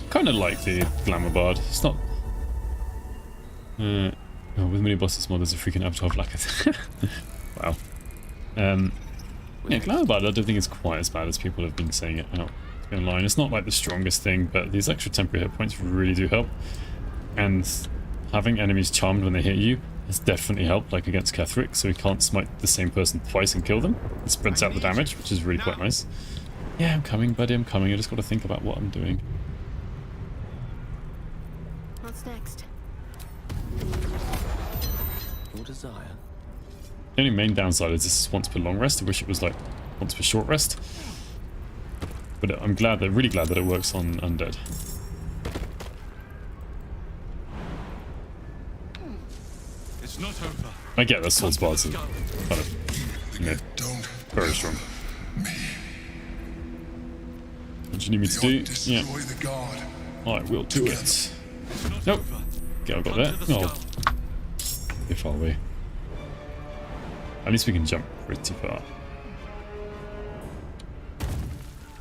Kind of like the Glamour Bard. It's not... with mini bosses mod, there's a freaking avatar of Lacquer. Wow. Yeah, Glamour Bard I don't think it's quite as bad as people have been saying it out in line. It's not like the strongest thing, but these extra temporary hit points really do help. And having enemies charmed when they hit you has definitely helped, like against Ketheric, so he can't smite the same person twice and kill them. It spreads out the damage, which is really quite nice. Yeah, I'm coming, buddy, I'm coming. I just got to think about what I'm doing. What's next? Your desire. The only main downside is this is once per long rest. I wish it was like once per short rest. But I'm really glad that it works on Undead. It's not over. I get that Soul's Bards are kind of, you know, very strong. What do you need me to do? Yeah. I will do it. Nope. Okay, I got that. Oh. Get far away. At least we can jump pretty far.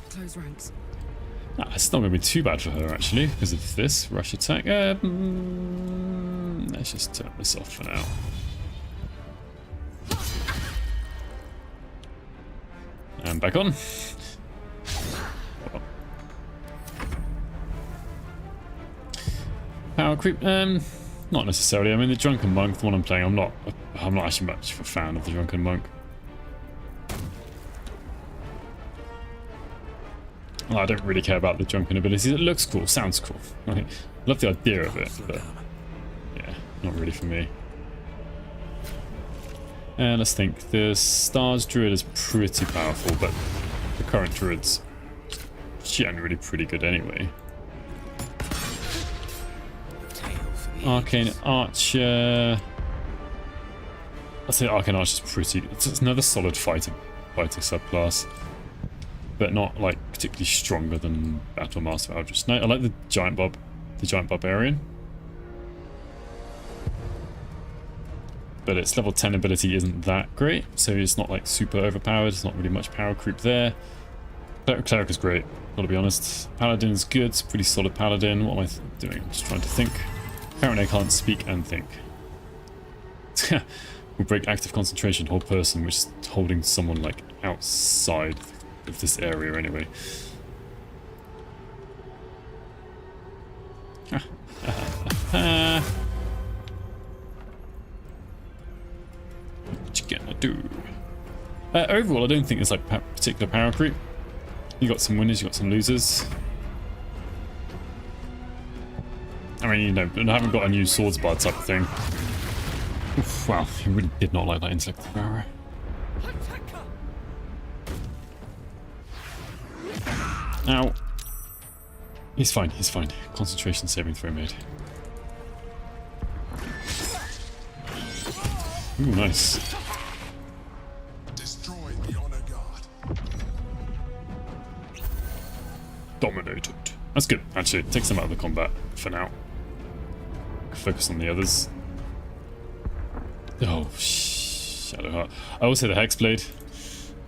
Close ranks. It's not going to be too bad for her, actually, because of this rush attack. Let's just turn this off for now. And back on. Power creep? Not necessarily. I mean, the Drunken Monk, the one I'm playing, I'm not actually much of a fan of the Drunken Monk. Well, I don't really care about the drunken abilities. It looks cool, sounds cool. I love the idea of it, but yeah, not really for me. And let's think. The Stars Druid is pretty powerful, but the current Druid's generally pretty good anyway. Arcane Archer. I'd say Arcane Archer is pretty. It's another solid fighting subclass, but not like particularly stronger than Battle Master Eldritch Knight. I like the Giant Barbarian, but its level 10 ability isn't that great, so it's not like super overpowered. There's not really much power creep there. Cleric is great, gotta be honest. Paladin is good, it's a pretty solid Paladin. What am I doing? I'm just trying to think. Apparently I can't speak and think. Will break active concentration, hold person, which is holding someone like outside of this area anyway. What you gonna do? Overall, I don't think there's like particular power creep. You got some winners, you got some losers. I mean, you know, I haven't got a new swords bar type of thing. Oof, wow, he really did not like that insect devourer. Ow. He's fine, he's fine. Concentration saving throw made. Ooh, nice. Destroy the honor guard. Dominated. That's good, actually. It takes them out of the combat for now. Focus on the others. Oh, Shadowheart. I will say the Hexblade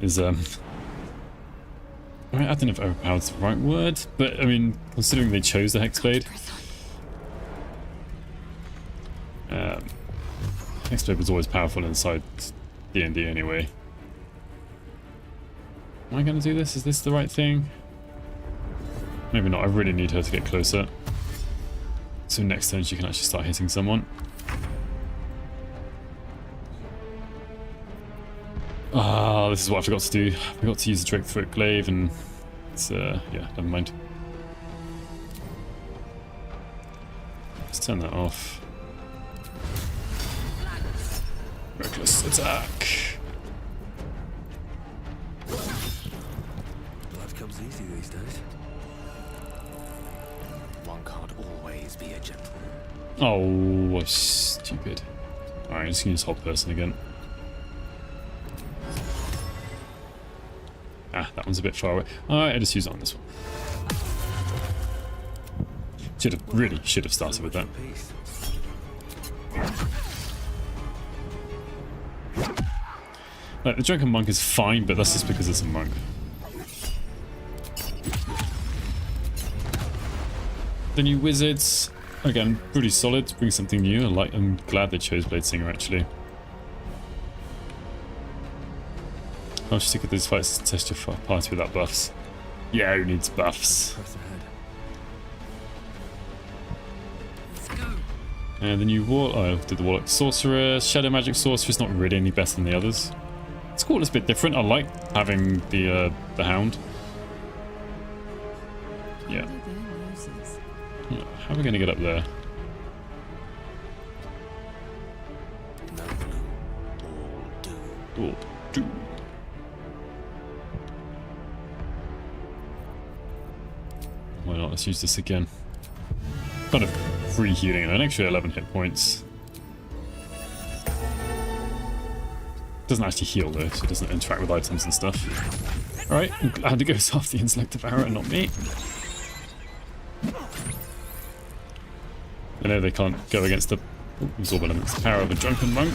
is, I don't know if overpowered is the right word, but I mean, considering they chose the Hexblade, Hexblade was always powerful inside D&D anyway. Am I going to do this? Is this the right thing? Maybe not. I really need her to get closer. So next turn she can actually start hitting someone. Ah, this is what I forgot to do. I forgot to use the Drake Throat Glaive, and it's, yeah, never mind. Let's turn that off. Reckless attack. Life comes easy these days. One can't always be a gentleman. Oh, stupid. Alright, I'm just gonna use Whole Person again. Ah, that one's a bit far away. Alright, I just use it on this one. Really should have started with that. Like, the Drunken Monk is fine, but that's just because it's a monk. The new wizards, again, pretty solid. Bring something new. I'm glad they chose Blade Singer actually. I'll stick with these fights to test your party without buffs. Yeah, who needs buffs? And the new did the Warlock Sorcerer. Shadow Magic Sorcerer is not really any better than the others. It's cool, it's a bit different. I like having the Hound. Yeah. How are we going to get up there? All do. Why not? Let's use this again. Kind of free healing and an extra 11 hit points. Doesn't actually heal though, so it doesn't interact with items and stuff. Alright, I'm glad it goes off the Intellect Devourer, not me. I know they can't go against the absorb elements. The power of a Drunken Monk.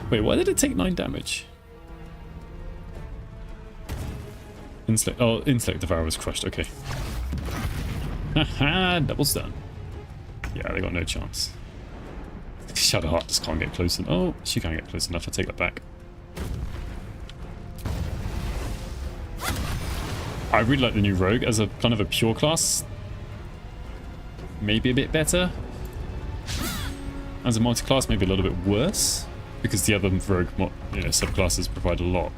Wait, why did it take 9 damage? Intellect Devourer was crushed, okay. Haha, double stun. Yeah, they got no chance. Shadowheart just can't get close enough. Oh, she can't get close enough, I take that back. I really like the new Rogue as a kind of a pure class. Maybe a bit better. As a multi-class, maybe a little bit worse. Because the other Rogue subclasses provide a lot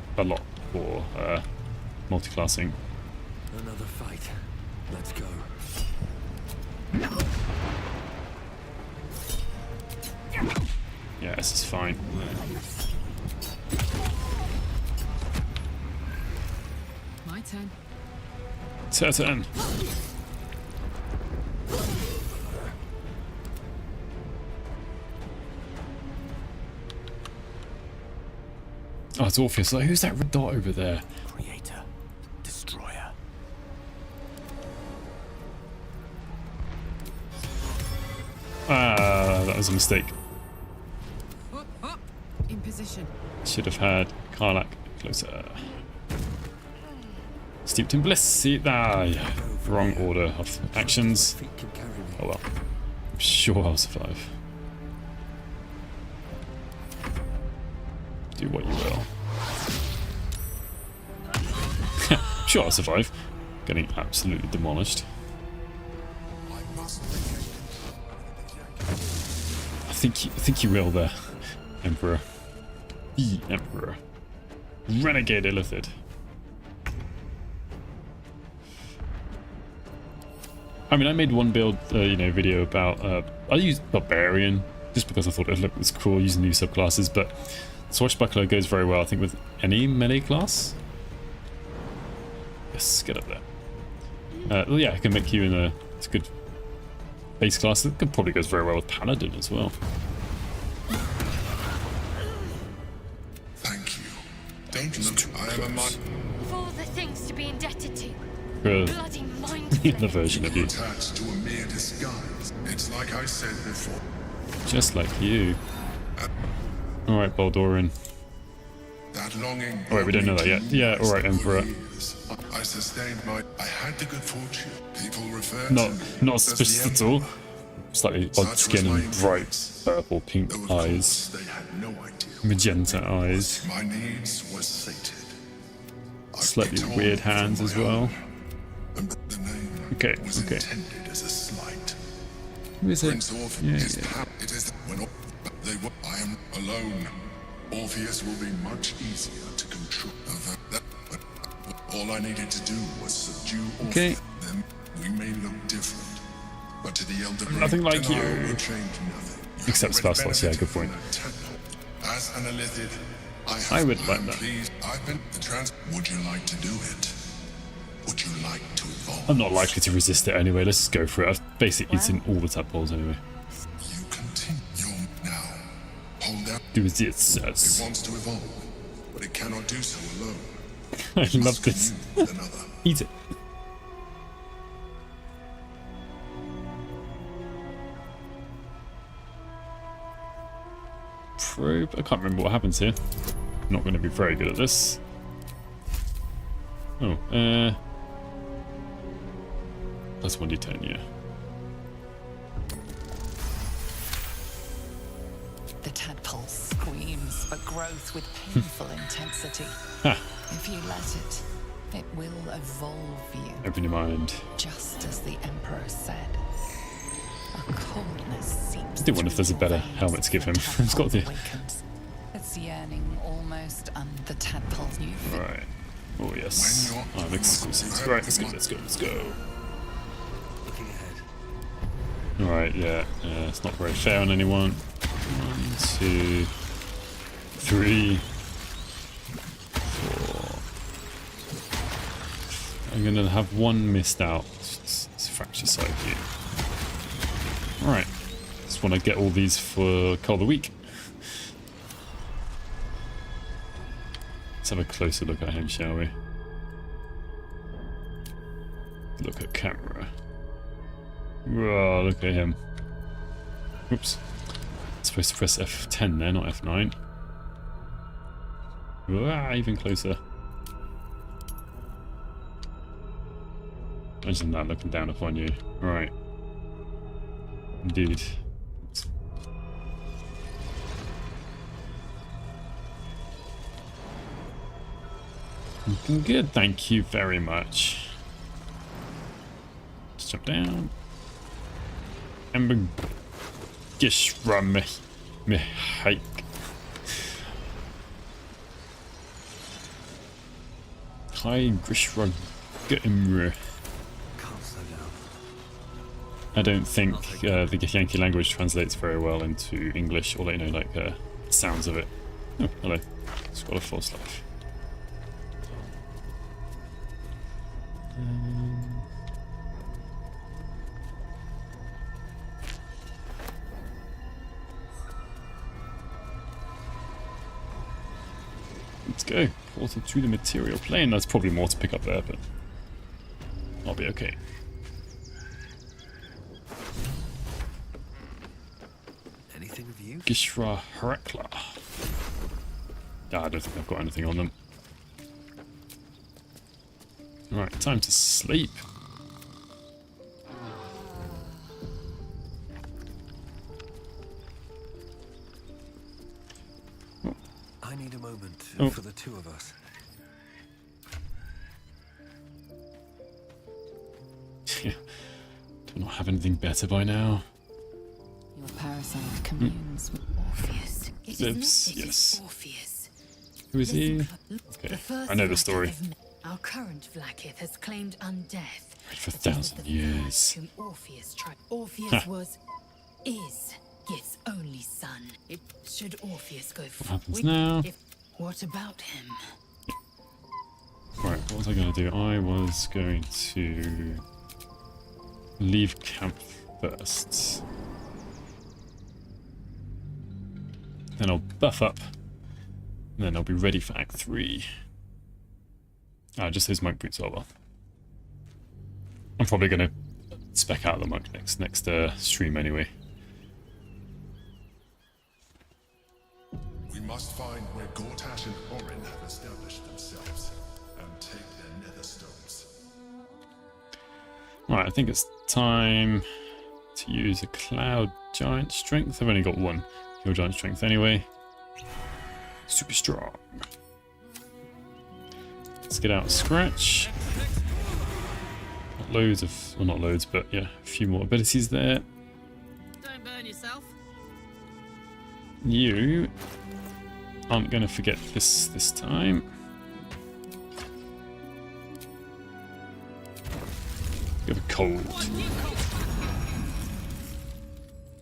for multi-classing. Another fight. Let's go. Yeah, this is fine. My turn. Turn. Oh, it's Orpheus. Like, who's that red dot over there? Creator, destroyer. Ah, that was a mistake. Up, in position. Should have had Karlak closer. Steeped in bliss. See that? Yeah. Wrong order of actions. Oh well. I'm sure I'll survive. Do what you will. Sure, I'll survive. Getting absolutely demolished. I think you will there, Emperor. The Emperor. Renegade Illithid. I mean, I made one build, video about. I used Barbarian just because I thought it was cool using new subclasses, but Swashbuckler goes very well, I think, with any melee class. Yes, get up there. Well, yeah, I can make you in a. It's a good base class. It probably goes very well with Paladin as well. Thank you. Don't look. I am a mind. For the things to be indebted to. Bloody mind. The version of you. Attached to a mere disguise. It's like I said before. Just like you. Alright, Baldurin. That longing. Alright, we don't know that yet. Yeah, alright, Emperor. I sustained my. I had the good fortune. People refer not suspicious at all. Slightly odd skin and bright purple pink eyes. They had no idea. Magenta eyes. My needs were sated. Slightly weird hands as well. Okay, okay. As a slight. Who is it? Yeah. It is when I am alone. Orpheus will be much easier to control. All I needed to do was subdue Orpheus. Okay. Then we may look different, but to the elder nothing like you. Will change nothing. Except spouse loss. Yeah, good point. As an Illithid, I would like that. I've been the trans. Would you like to do it? Would you like to evolve? I'm not likely to resist it anyway. Let's just go for it. I've basically eaten all the tadpoles anyway. You continue now. Hold out. Do as it It says. wants to evolve, but it cannot do so alone. I love this. Eat it. Probe. I can't remember what happens here. I'm not going to be very good at this. Oh, plus 1d10, yeah. The tadpole screams for growth with painful intensity. If you let it will evolve you. Open your mind. Just as the Emperor said. A coldness seeps. I do wonder if there's a better helmet to give him. It's got the. It's yearning almost under the tadpole's new. Right. Oh yes. I'm exclusive. Right, let's go, let's go, let's go. Looking ahead. Alright, yeah. It's not very fair on anyone. 1, 2, 3, 4. I'm gonna have one missed out. It's fracture side view. Alright. Just wanna get all these for Call of the Week. Let's have a closer look at him, shall we? Look at camera. Whoa, look at him. Oops. Supposed to press F10 there, not F9. Ah, even closer. Imagine that looking down upon you. Right. Indeed. Looking good, thank you very much. Let's jump down. And Gishra me hike. Hi Grishra Gimru. I don't think the Yankee language translates very well into English, or like the sounds of it. Oh, hello. Squad of Force Life. Let's go. Portal to the material plane. There's probably more to pick up there, but I'll be okay. Anything of you? Gishra Herakla. I don't think I've got anything on them. Right, time to sleep. I need a moment for the two of us. Do I not have anything better by now? Your parasite communes with Orpheus. Zevs, yes. Orpheus. Who is he? Okay, I know the story. Our current Vlaakith has claimed undeath. For 1,000 years. Whom Orpheus is Gith's only son. Should Orpheus go What happens now? What about him? Right, what was I going to do? I was going to leave camp first. Then I'll buff up. And then I'll be ready for Act 3. Just those monk boots. Oh well. I'm probably going to spec out the monk next stream anyway. We must find where Gortash and Orin have established themselves and take their nether stones. Right, I think it's time to use a cloud giant strength. I've only got one cloud giant strength anyway. Super strong. Let's get out Scratch. Not loads of, well, not loads, but yeah, a few more abilities there. Don't burn yourself. You aren't going to forget this time. You have a cold.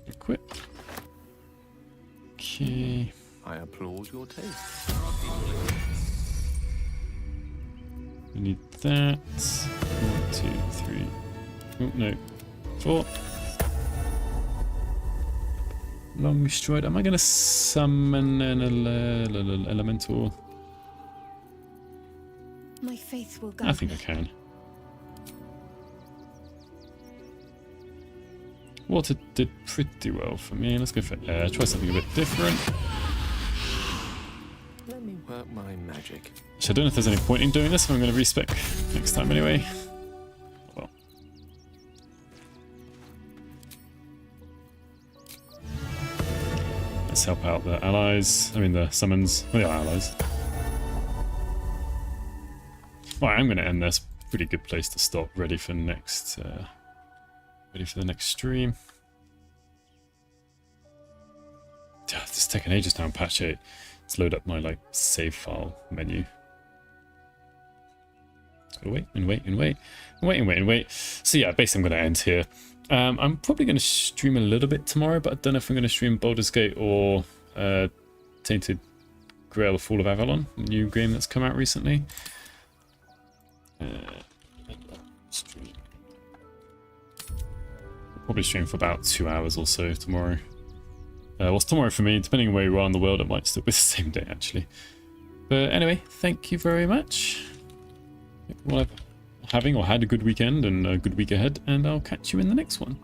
Equip. Okay. I applaud your taste. We need that. 1, 2, 3. Oh, no. 4. Long stride. Am I going to summon an elemental? My faith will go. I think I can. Water did pretty well for me. Let's go for air. Try something a bit different. Let me work my magic. Which I don't know if there's any point in doing this, so I'm going to respec next time anyway. Well. Let's help out the allies. I mean the summons. Well, the allies. Right, I'm going to end this. Pretty good place to stop. Ready for next. Ready for the next stream. This is taking ages now in patch 8. Let's load up my save file menu. Wait. So yeah, basically I'm going to end here. I'm probably going to stream a little bit tomorrow, but I don't know if I'm going to stream Baldur's Gate or Tainted Grail: The Fall of Avalon, the new game that's come out recently. Probably stream for about 2 hours or so tomorrow. What's tomorrow for me? Depending on where you are in the world, it might still be the same day actually. But anyway, thank you very much. Well, having or had a good weekend and a good week ahead, and I'll catch you in the next one.